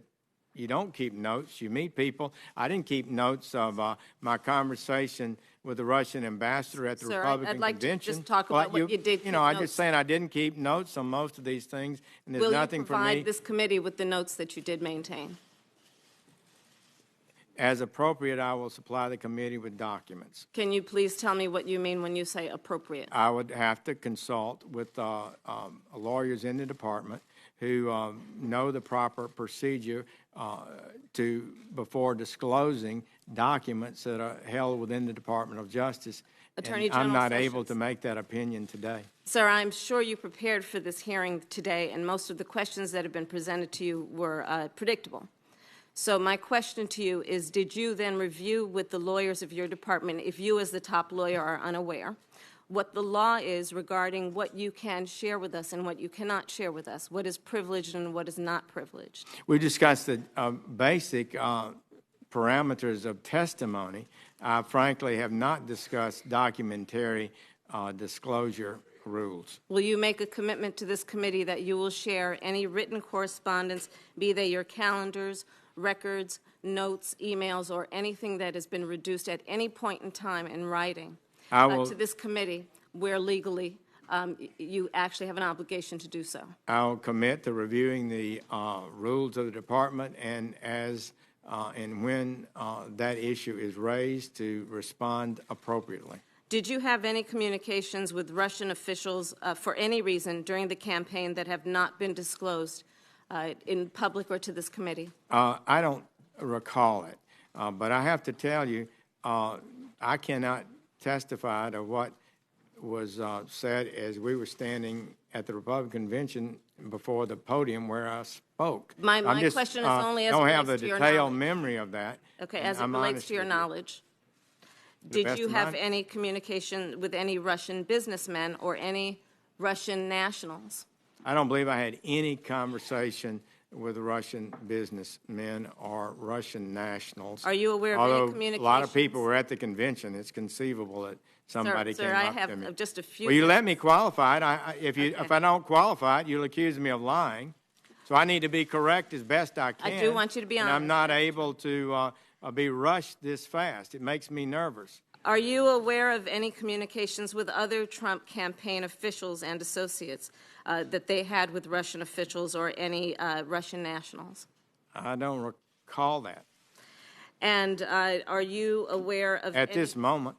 you don't keep notes. You meet people. I didn't keep notes of my conversation with the Russian ambassador at the Republican I'd like convention. to just talk about what you did. You know, I'm just saying I didn't keep notes on most of these things, and there's nothing for me. Will you provide this committee with the notes that you did maintain? As appropriate, I will supply the committee with documents. Can you please tell me what you mean when you say appropriate? I would have to consult with lawyers in the department who know the proper procedure before disclosing documents that are held within the Department of Justice. Attorney General I'm not Sessions. able to make that opinion today. Sir, I'm sure you prepared for this hearing today, and most of the questions that have been presented to you were predictable. So my question to you is, did you then review with the lawyers of your department, if you as the top lawyer are unaware, what the law is regarding what you can share with us and what you cannot share with us, what is privileged and what is not privileged? We discussed the basic parameters of testimony. I frankly have not discussed documentary disclosure rules. Will you make a commitment to this committee that you will share any written correspondence, be they your calendars, records, notes, emails, or anything that has been reduced at any point in time in writing to this committee where legally you actually have an obligation to do so? I'll commit to reviewing the rules of the department, and as and when that issue is raised, to respond appropriately. Did you have any communications with Russian officials for any reason during the campaign that have not been disclosed in public or to this committee? I don't recall it, but I have to tell you, I cannot testify to what was said as we were standing at the Republican convention before the podium where I spoke. My question is only as don't relates have a to your detailed knowledge. memory of that. Okay, as it relates to your knowledge. Did you have any communication with any Russian businessmen or any Russian nationals? I don't believe I had any conversation with Russian businessmen or Russian nationals. Are you aware of any communications? A lot of people were at the convention. It's conceivable that somebody came I up to me. have just a few. Well, you let me qualify it. If I don't qualify it, you'll accuse me of lying. So I need to be correct as best I can. I do want you to be honest. And I'm not able to be rushed this fast. It makes me nervous. Are you aware of any communications with other Trump campaign officials and associates that they had with Russian officials or any Russian nationals? I don't recall that. And are you aware of At this moment.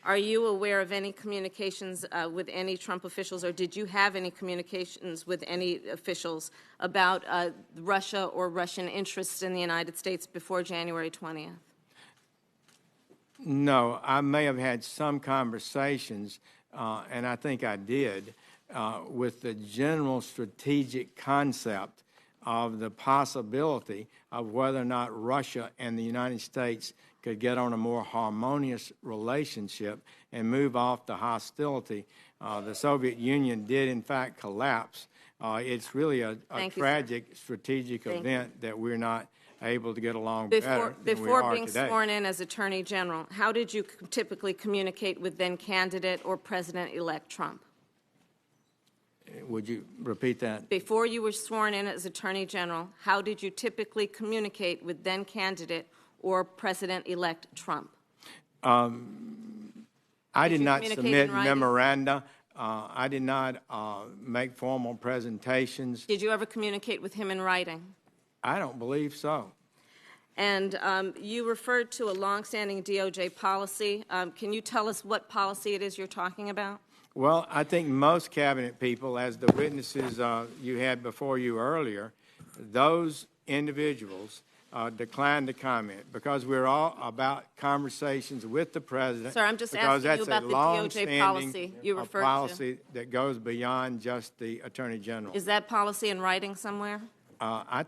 Are you aware of any communications with any Trump officials, or did you have any communications with any officials about Russia or Russian interests in the United States before January 20th? No, I may have had some conversations, and I think I did, with the general strategic concept of the possibility of whether or not Russia and the United States could get on a more harmonious relationship and move off the hostility. The Soviet Union did, in fact, collapse. It's really a tragic strategic event that we're not able to get along better than we are Before being today. sworn in as Attorney General, how did you typically communicate with then-candidate or President-elect Trump? Would you repeat that? Before you were sworn in as Attorney General, how did you typically communicate with then-candidate or President-elect Trump? I did you not communicate submit in writing? memoranda. I did not make formal presentations. Did you ever communicate with him in writing? I don't believe so. And you referred to a longstanding DOJ policy. Can you tell us what policy it is you're talking about? Well, I think most cabinet people, as the witnesses you had before you earlier, those individuals declined to comment because we're all about conversations with the president. Sir, I'm just because asking you that's about a the DOJ policy long-standing, you referred to. policy that goes beyond just the Attorney General. Is that policy in writing somewhere? I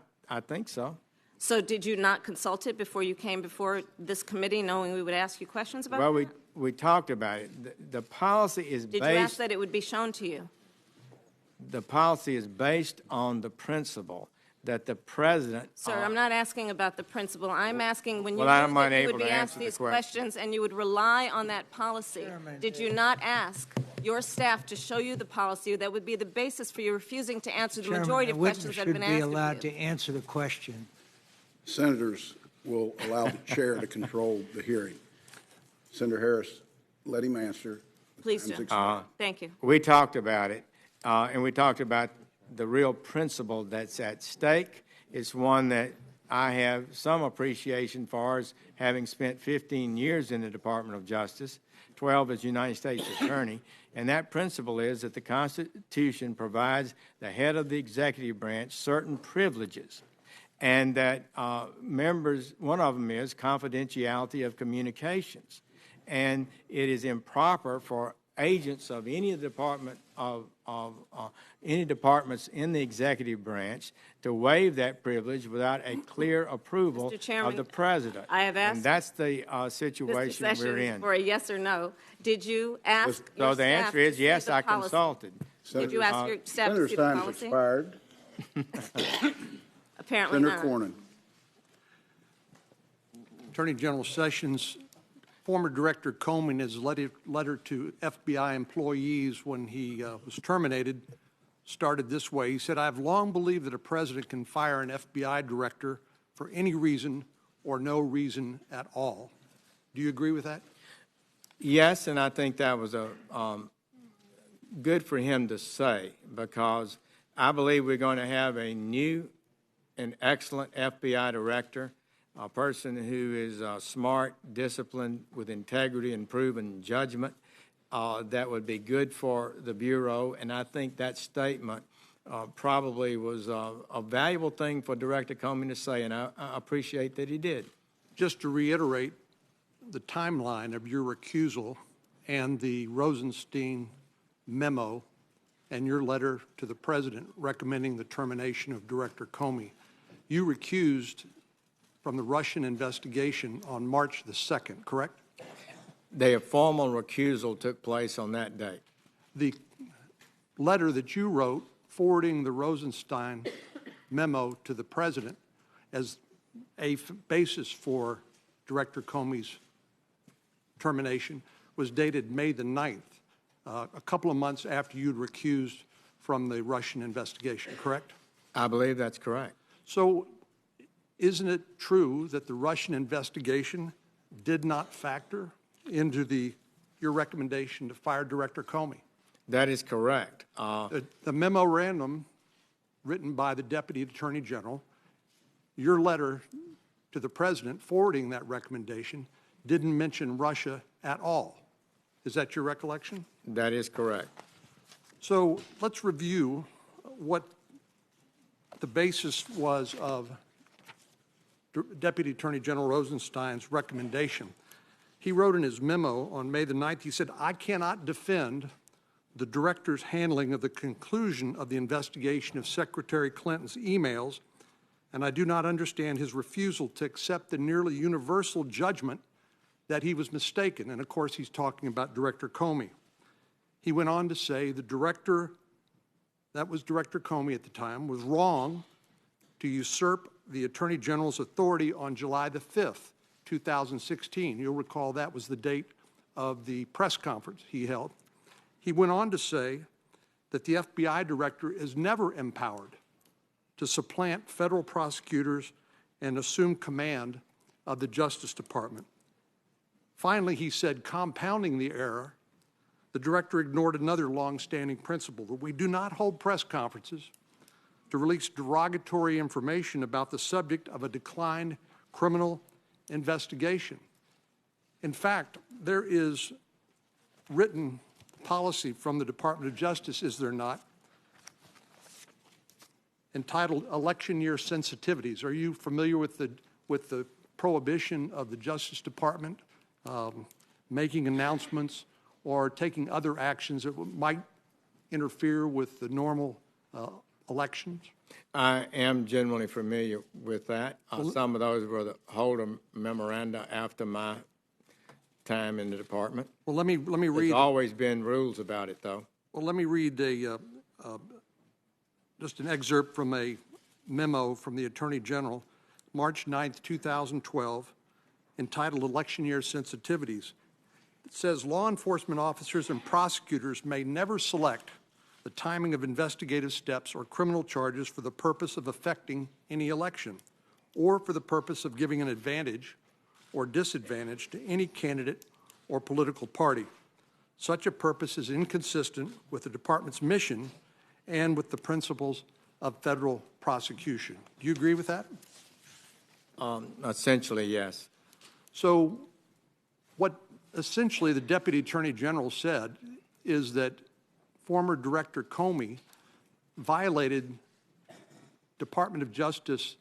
think so. So did you not consult it before you came before this committee, knowing we would ask you questions about it? Well, we talked about it. The policy is Did based. you ask that it would be shown to you? The policy is based on the principle that the president. Sir, I'm not asking about the principle. I'm asking when you Well, I'm knew that you unable would be to asked answer the these question. questions and you would rely on that policy. Did you not ask your staff to show you the policy that would be the basis for you refusing to answer the majority of questions that have been asked should be of allowed you? to answer the question. Senators will allow the chair to control the hearing. Senator Harris, let him answer. Please do. Time's expired. Thank you. We talked about it, and we talked about the real principle that's at stake. It's one that I have some appreciation for, as having spent 15 years in the Department of Justice, 12 as United States Attorney, and that principle is that the Constitution provides the head of the executive branch certain privileges, and that members, one of them is confidentiality of communications. And it is improper for agents of any department any departments in the executive branch to waive that privilege without a clear approval Mr. Chairman, of the president. I have asked and that's the Mr. situation Sessions we're in. for a yes or no. Did you ask your So the staff answer is to see yes, the I policy? consulted. Did you ask your staff to see the Senator's policy? time's expired. Apparently Senator not. Cornyn. Attorney General Sessions, former Director Comey, in his letter to FBI employees when he was terminated, started this way. He said, "I have long believed that a president can fire an FBI director for any reason or no reason at all." Do you agree with that? Yes, and I think that was good for him to say, because I believe we're going to have a new and excellent FBI director, a person who is smart, disciplined, with integrity and proven judgment. That would be good for the Bureau, and I think that statement probably was a valuable thing for Director Comey to say, and I appreciate that he did. Just to reiterate the timeline of your recusal and the Rosenstein memo and your letter to the President recommending the termination of Director Comey, you recused from the Russian investigation on March the 2nd, correct? The formal recusal took place on that date. The letter that you wrote forwarding the Rosenstein memo to the President as a basis for Director Comey's termination was dated May the 9th, a couple of months after you'd recused from the Russian investigation, correct? I believe that's correct. So isn't it true that the Russian investigation did not factor into your recommendation to fire Director Comey? That is correct. The memorandum written by the Deputy Attorney General, your letter to the President forwarding that recommendation didn't mention Russia at all. Is that your recollection? That is correct. So let's review what the basis was of Deputy Attorney General Rosenstein's recommendation. He wrote in his memo on May the 9th, he said, "I cannot defend the director's handling of the conclusion of the investigation of Secretary Clinton's emails, and I do not understand his refusal to accept the nearly universal judgment that he was mistaken." And of course, he's talking about Director Comey. He went on to say the director, that was Director Comey at the time, was wrong to usurp the Attorney General's authority on July the 5th, 2016. You'll recall that was the date of the press conference he held. He went on to say that the FBI director is never empowered to supplant federal prosecutors and assume command of the Justice Department. Finally, he said, compounding the error, the director ignored another longstanding principle that we do not hold press conferences to release derogatory information about the subject of a declined criminal investigation. In fact, there is written policy from the Department of Justice, is there not, entitled Election Year Sensitivities. Are you familiar with the prohibition of the Justice Department making announcements or taking other actions that might interfere with the normal elections? I am generally familiar with that. Some of those were the Holder memoranda after my time in the department. Well, let me read. There's always been rules about it, though. Well, let me read just an excerpt from a memo from the Attorney General, March 9th, 2012, entitled Election Year Sensitivities. It says, law enforcement officers and prosecutors may never select the timing of investigative steps or criminal charges for the purpose of affecting any election or for the purpose of giving an advantage or disadvantage to any candidate or political party. Such a purpose is inconsistent with the department's mission and with the principles of federal prosecution. Do you agree with that? Essentially, yes. So what essentially the Deputy Attorney General said is that former Director Comey violated Department of Justice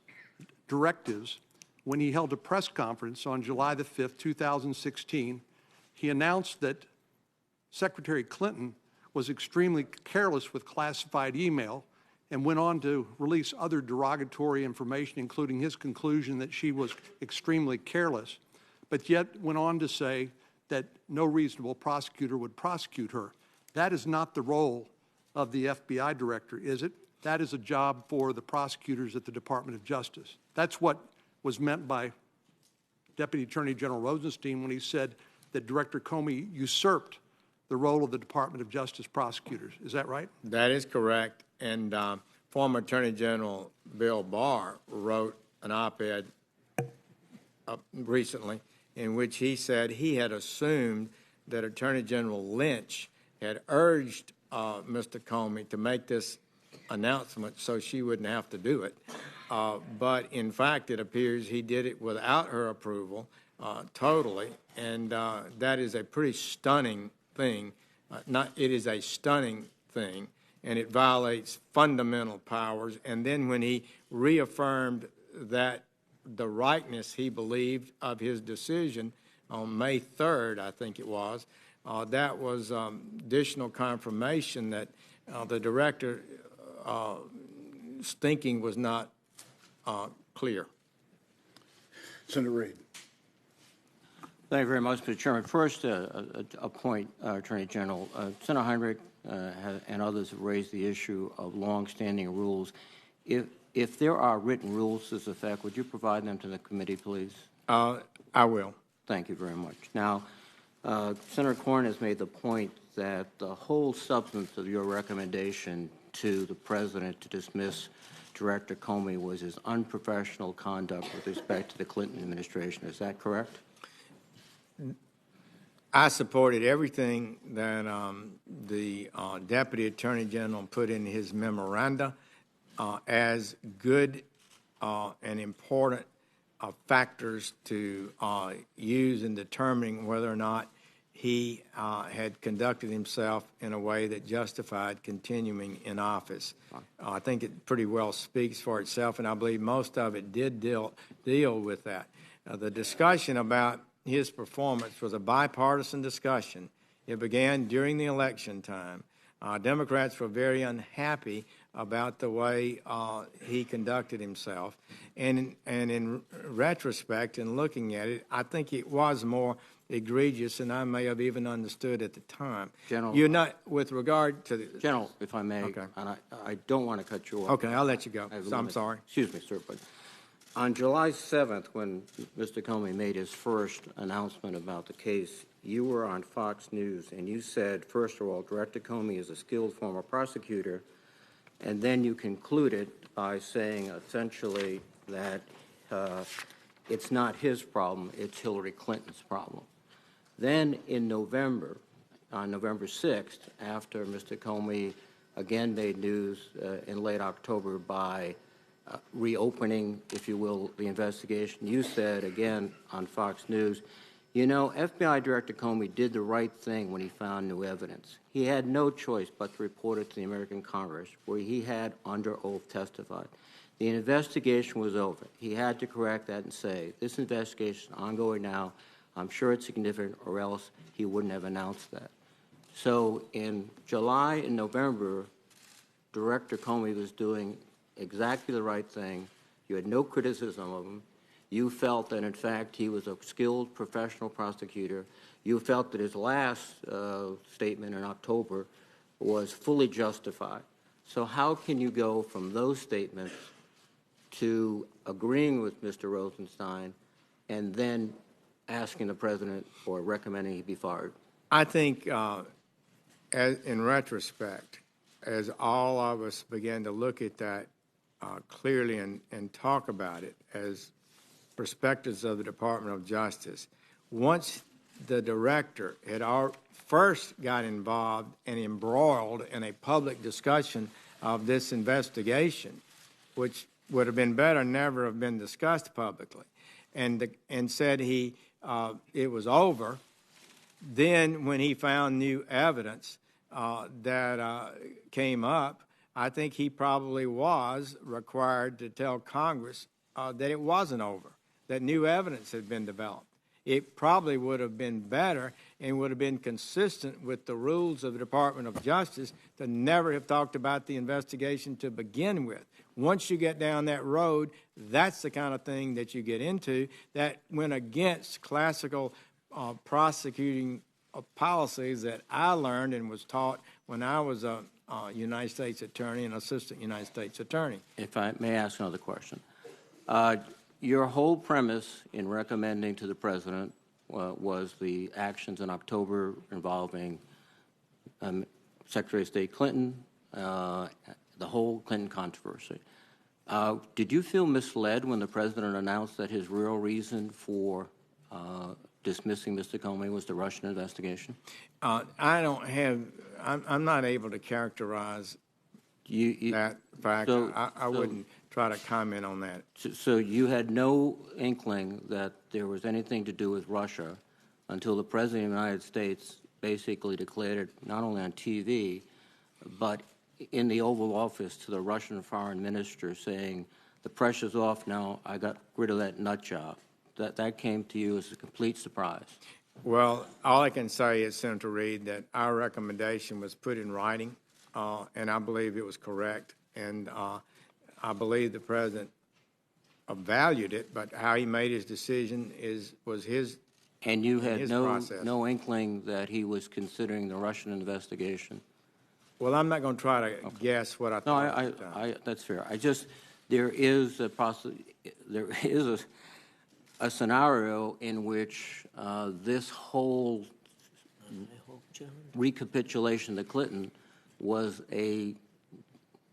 directives when he held a press conference on July the 5th, 2016. He announced that Secretary Clinton was extremely careless with classified email and went on to release other derogatory information, including his conclusion that she was extremely careless, but yet went on to say that no reasonable prosecutor would prosecute her. That is not the role of the FBI director, is it? That is a job for the prosecutors at the Department of Justice. That's what was meant by Deputy Attorney General Rosenstein when he said that Director Comey usurped the role of the Department of Justice prosecutors. Is that right? That is correct. And former Attorney General Bill Barr wrote an op-ed recently in which he said he had assumed that Attorney General Lynch had urged Mr. Comey to make this announcement so she wouldn't have to do it. But in fact, it appears he did it without her approval totally, and that is a pretty stunning thing. It is a stunning thing, and it violates fundamental powers. And then when he reaffirmed that the rightness he believed of his decision on May 3rd, I think it was, that was additional confirmation that the director's thinking was not clear. Senator Reid. Thank you very much, Mr. Chairman. First, a point, Attorney General. Senator Heinrich and others have raised the issue of long-standing rules. If there are written rules to this effect, would you provide them to the committee, please? I will. Thank you very much. Now, Senator Corn has made the point that the whole substance of your recommendation to the President to dismiss Director Comey was his unprofessional conduct with respect to the Clinton administration. Is that correct? I supported everything that the Deputy Attorney General put in his memoranda as good and important factors to use in determining whether or not he had conducted himself in a way that justified continuing in office. I think it pretty well speaks for itself, and I believe most of it did deal with that. The discussion about his performance was a bipartisan discussion. It began during the election time. Democrats were very unhappy about the way he conducted himself. And in retrospect, in looking at it, I think it was more egregious than I may have even understood at the time. General, you're not, with regard to the... General, if I may, okay. And I don't want to cut you off. Okay, I'll let you go. I'm sorry. Excuse me, sir, but on July 7th, when Mr. Comey made his first announcement about the case, you were on Fox News, and you said, first of all, Director Comey is a skilled former prosecutor, and then you concluded by saying essentially that it's not his problem, it's Hillary Clinton's problem. Then in November, on November 6th, after Mr. Comey again made news in late October by reopening, if you will, the investigation, you said again on Fox News, you know, FBI Director Comey did the right thing when he found new evidence. He had no choice but to report it to the American Congress, where he had under oath testified. The investigation was over. He had to correct that and say, this investigation is ongoing now. I'm sure it's significant, or else he wouldn't have announced that. So in July and November, Director Comey was doing exactly the right thing. You had no criticism of him. You felt that, in fact, he was a skilled professional prosecutor. You felt that his last statement in October was fully justified. So how can you go from those statements to agreeing with Mr. Rosenstein and then asking the president or recommending he be fired? I think, in retrospect, as all of us began to look at that clearly and talk about it as perspectives of the Department of Justice, once the director had first got involved and embroiled in a public discussion of this investigation, which would have been better never have been discussed publicly, and said it was over. Then when he found new evidence that came up, I think he probably was required to tell Congress that it wasn't over, that new evidence had been developed. It probably would have been better and would have been consistent with the rules of the Department of Justice to never have talked about the investigation to begin with. Once you get down that road, that's the kind of thing that you get into that went against classical prosecuting policies that I learned and was taught when I was a United States attorney and assistant United States attorney. If I may ask another question. Your whole premise in recommending to the president was the actions in October involving Secretary of State Clinton, the whole Clinton controversy. Did you feel misled when the president announced that his real reason for dismissing Mr. Comey was the Russian investigation? I'm not able to characterize that fact. I wouldn't try to comment on that. So you had no inkling that there was anything to do with Russia until the President of the United States basically declared it not only on TV, but in the Oval Office to the Russian foreign minister saying, the pressure's off now, I got rid of that nut job. That came to you as a complete surprise. Well, all I can say is, Senator Reid, that our recommendation was put in writing, and I believe it was correct. And I believe the president valued it, but how he made his decision was his. And you had no inkling that he was considering the Russian investigation? Well, I'm not going to try to guess what I thought. No, that's fair. There is a scenario in which this whole recapitulation of Clinton was a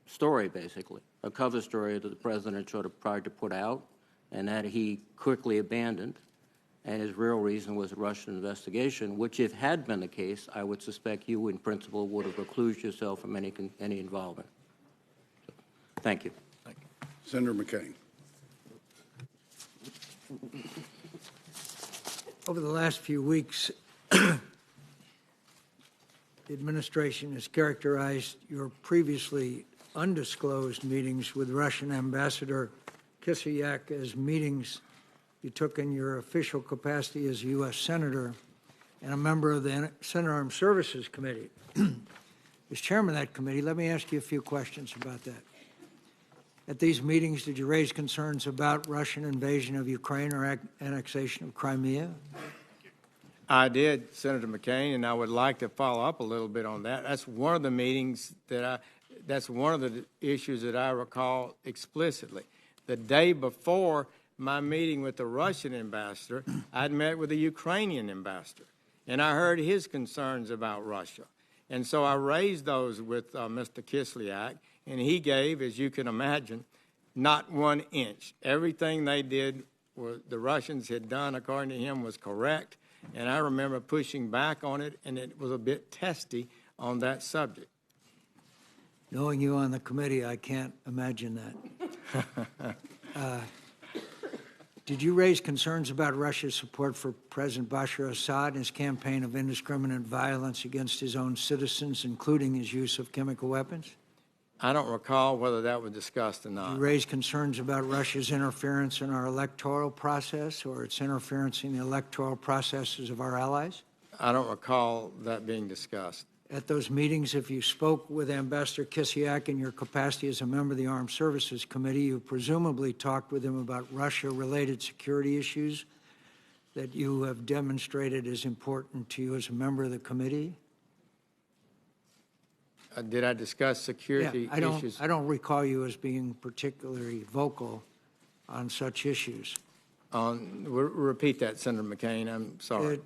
story, basically, a cover story that the president sort of tried to put out and that he quickly abandoned. And his real reason was a Russian investigation, which, if had been the case, I would suspect you, in principle, would have reclused yourself from any involvement. So, thank you. Senator McCain. Over the last few weeks, the administration has characterized your previously undisclosed meetings with Russian Ambassador Kislyak as meetings you took in your official capacity as a U.S. Senator and a member of the Senate Armed Services Committee. As chairman of that committee, let me ask you a few questions about that. At these meetings, did you raise concerns about Russian invasion of Ukraine or annexation of Crimea? I did, Senator McCain, and I would like to follow up a little bit on that. That's one of the meetings that's one of the issues that I recall explicitly. The day before my meeting with the Russian ambassador, I'd met with the Ukrainian ambassador, and I heard his concerns about Russia. And so I raised those with Mr. Kislyak, and he gave, as you can imagine, not 1 inch. Everything they did, the Russians had done, according to him, was correct, and I remember pushing back on it, and it was a bit testy on that subject. Knowing you on the committee, I can't imagine that. Did you raise concerns about Russia's support for President Bashar Assad and his campaign of indiscriminate violence against his own citizens, including his use of chemical weapons? I don't recall whether that was discussed or not. Did you raise concerns about Russia's interference in our electoral process or its interference in the electoral processes of our allies? I don't recall that being discussed. At those meetings, if you spoke with Ambassador Kislyak in your capacity as a member of the Armed Services Committee, you presumably talked with him about Russia-related security issues that you have demonstrated as important to you as a member of the committee? Did I discuss security issues? I don't recall you as being particularly vocal on such issues. Repeat that, Senator McCain. I'm sorry.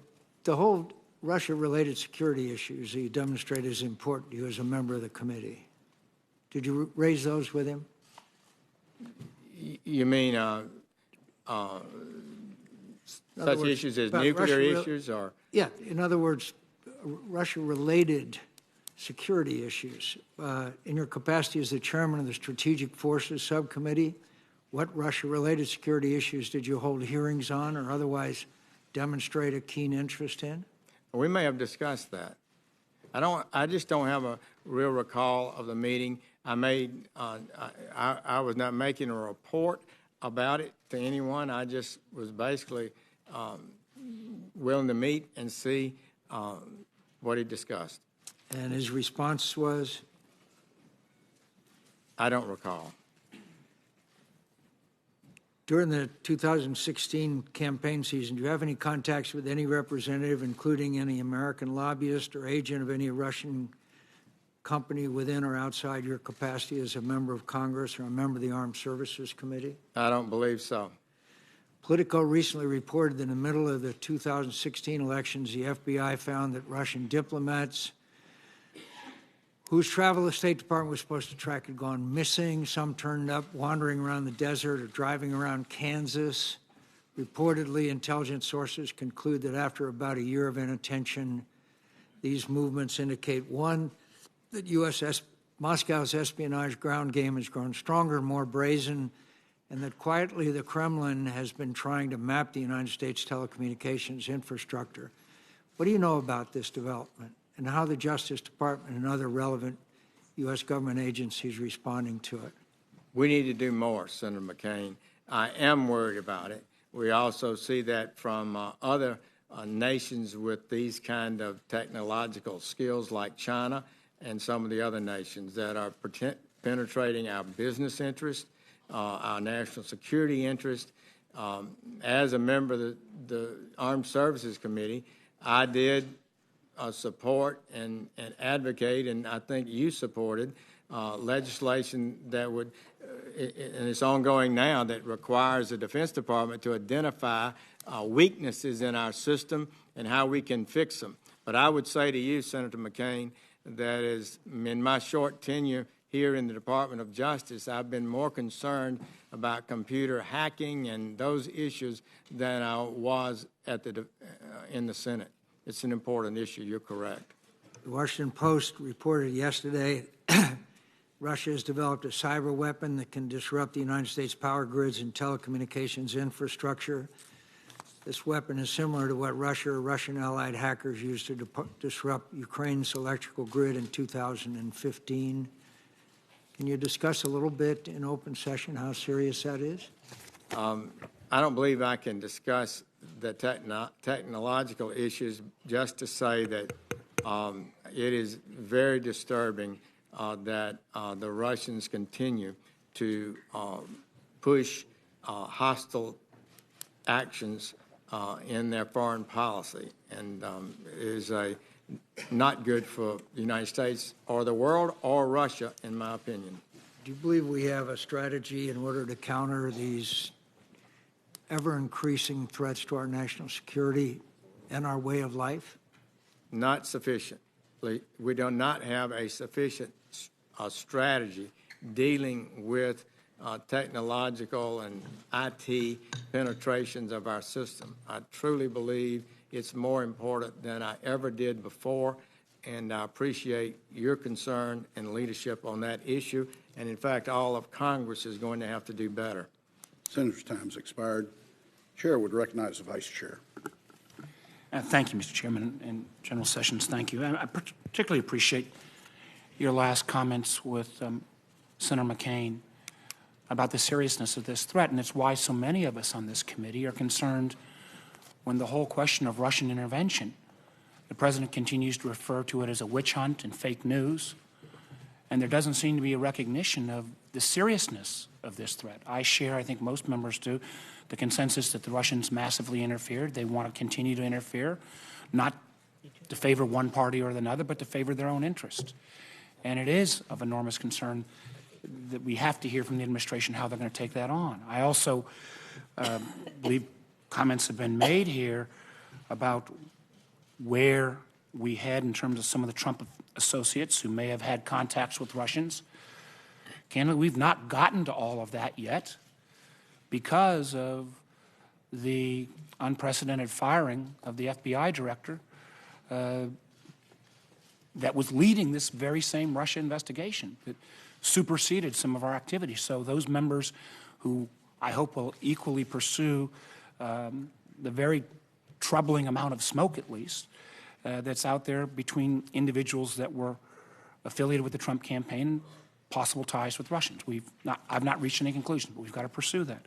The whole Russia-related security issues that you demonstrate as important to you as a member of the committee. Did you raise those with him? You mean such issues as nuclear issues, or? Yeah, in other words, Russia-related security issues. In your capacity as the chairman of the Strategic Forces Subcommittee, what Russia-related security issues did you hold hearings on or otherwise demonstrate a keen interest in? We may have discussed that. I just don't have a real recall of the meeting. I was not making a report about it to anyone. I just was basically willing to meet and see what he discussed. And his response was? I don't recall. During the 2016 campaign season, do you have any contacts with any representative, including any American lobbyist or agent of any Russian company within or outside your capacity as a member of Congress or a member of the Armed Services Committee? I don't believe so. Politico recently reported that in the middle of the 2016 elections, the FBI found that Russian diplomats whose travel the State Department was supposed to track had gone missing. Some turned up wandering around the desert or driving around Kansas. Reportedly, intelligence sources conclude that after about a year of inattention, these movements indicate, one, that Moscow's espionage ground game has grown stronger and more brazen, and that quietly the Kremlin has been trying to map the United States telecommunications infrastructure. What do you know about this development and how the Justice Department and other relevant U.S. government agencies responding to it? We need to do more, Senator McCain. I am worried about it. We also see that from other nations with these kind of technological skills like China and some of the other nations that are penetrating our business interests, our national security interest. As a member of the Armed Services Committee, I did support and advocate, and I think you supported legislation that would, and it's ongoing now, that requires the Defense Department to identify weaknesses in our system and how we can fix them. But I would say to you, Senator McCain, that is, in my short tenure here in the Department of Justice, I've been more concerned about computer hacking and those issues than I was at in the Senate. It's an important issue. You're correct. The Washington Post reported yesterday Russia has developed a cyber weapon that can disrupt the United States power grids and telecommunications infrastructure. This weapon is similar to what Russia or Russian allied hackers used to disrupt Ukraine's electrical grid in 2015. Can you discuss a little bit in open session how serious that is? I don't believe I can discuss the technological issues, just to say that it is very disturbing that the Russians continue to push hostile actions in their foreign policy, and it is not good for the United States or the world or Russia, in my opinion. Do you believe we have a strategy in order to counter these ever-increasing threats to our national security and our way of life? Not sufficiently. We do not have a sufficient strategy dealing with technological and IT penetrations of our system. I truly believe It's more important than I ever did before, and I appreciate your concern and leadership on that issue. And in fact, all of Congress is going to have to do better. Senator's time's expired. Chair would recognize the Vice Chair. Thank you, Mr. Chairman, and General Sessions, thank you. I particularly appreciate your last comments with Senator McCain about the seriousness of this threat, and it's why so many of us on this committee are concerned when the whole question of Russian intervention, the President continues to refer to it as a witch hunt and fake news, and there doesn't seem to be a recognition of the seriousness of this threat. I share, I think most members do, the consensus that the Russians massively interfered. They want to continue to interfere, not to favor one party or another, but to favor their own interest. And it is of enormous concern that we have to hear from the administration how they're going to take that on. I also believe comments have been made here about where we head in terms of some of the Trump associates who may have had contacts with Russians. Candidly, we've not gotten to all of that yet because of the unprecedented firing of the FBI director that was leading this very same Russia investigation that superseded some of our activities. So those members who I hope will equally pursue the very troubling amount of smoke, at least, that's out there between individuals that were affiliated with the Trump campaign, possible ties with Russians. I've not reached any conclusion, but we've got to pursue that.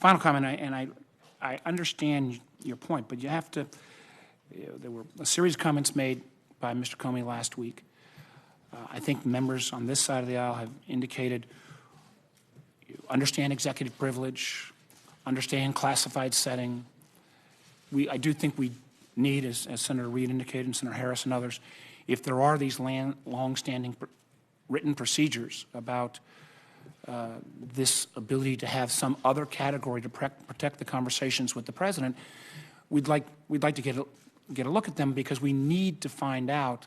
Final comment, I understand your point, but you have to, there were a series of comments made by Mr. Comey last week. I think members on this side of the aisle have indicated you understand executive privilege, understand classified setting. I do think we need, as Senator Reid indicated and Senator Harris and others, if there are these long-standing written procedures about this ability to have some other category to protect the conversations with the president, we'd like to get a look at them, because we need to find out,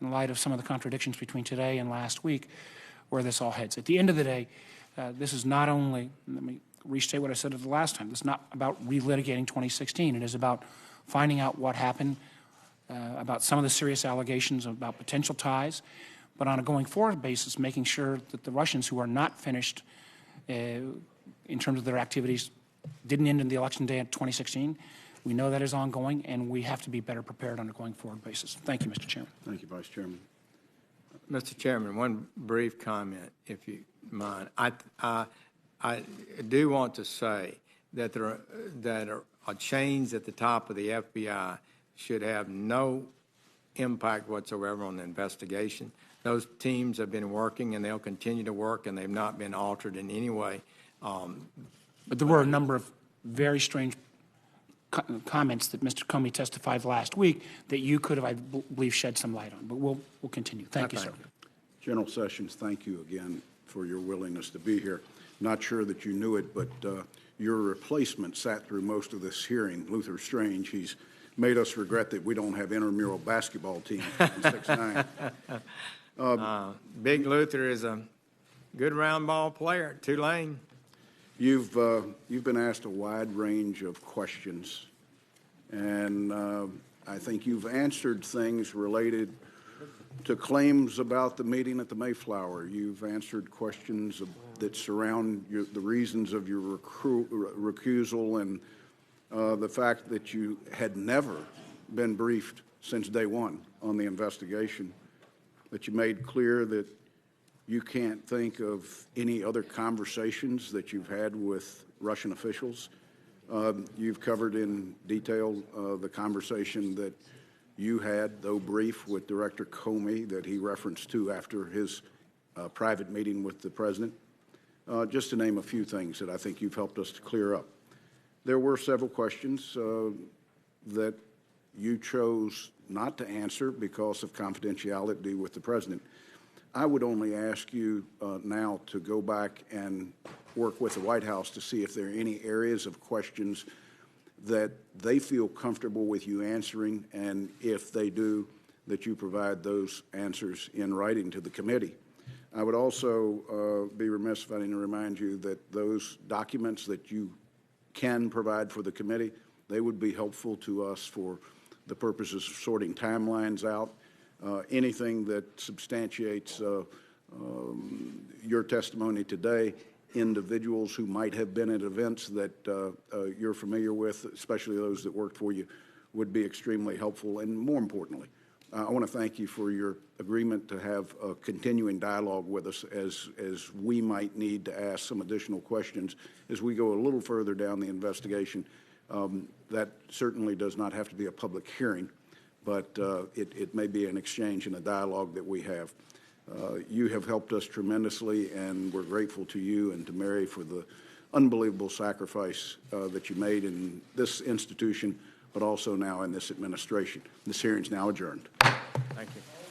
in light of some of the contradictions between today and last week, where this all heads. At the end of the day, this is not only, let me restate what I said the last time, this is not about relitigating 2016. It is about finding out what happened, about some of the serious allegations about potential ties, but on a going forward basis, making sure that the Russians who are not finished in terms of their activities didn't end in the election day of 2016. We know that is ongoing, and we have to be better prepared on a going forward basis. Thank you, Mr. Chairman. Thank you, Vice Chairman. Mr. Chairman, one brief comment, if you mind. I do want to say that a change at the top of the FBI should have no impact whatsoever on the investigation. Those teams have been working, and they'll continue to work, and they've not been altered in any way. But there were a number of very strange comments that Mr. Comey testified last week that you could have, I believe, shed some light on. But we'll continue. Thank you, sir. General Sessions, thank you again for your willingness to be here. Not sure that you knew it, but your replacement sat through most of this hearing, Luther Strange. He's made us regret that we don't have intramural basketball teams in 6'9". Big Luther is a good round ball player at Tulane. You've been asked a wide range of questions, and I think you've answered things related to claims about the meeting at the Mayflower. You've answered questions that surround the reasons of your recusal and the fact that you had never been briefed since day one on the investigation, that you made clear that you can't think of any other conversations that you've had with Russian officials. You've covered in detail the conversation that you had, though brief, with Director Comey that he referenced to after his private meeting with the president, just to name a few things that I think you've helped us to clear up. There were several questions that you chose not to answer because of confidentiality with the president. I would only ask you now to go back and work with the White House to see if there are any areas of questions that they feel comfortable with you answering, and if they do, that you provide those answers in writing to the committee. I would also be remiss if I didn't remind you that those documents that you can provide for the committee They would be helpful to us for the purposes of sorting timelines out. Anything that substantiates your testimony today, individuals who might have been at events that you're familiar with, especially those that worked for you, would be extremely helpful. And more importantly, I want to thank you for your agreement to have a continuing dialogue with us as we might need to ask some additional questions as we go a little further down the investigation. That certainly does not have to be a public hearing, but it may be an exchange and a dialogue that we have. You have helped us tremendously, and we're grateful to you and to Mary for the unbelievable sacrifice that you made in this institution, but also now in this administration. This hearing is now adjourned. Thank you.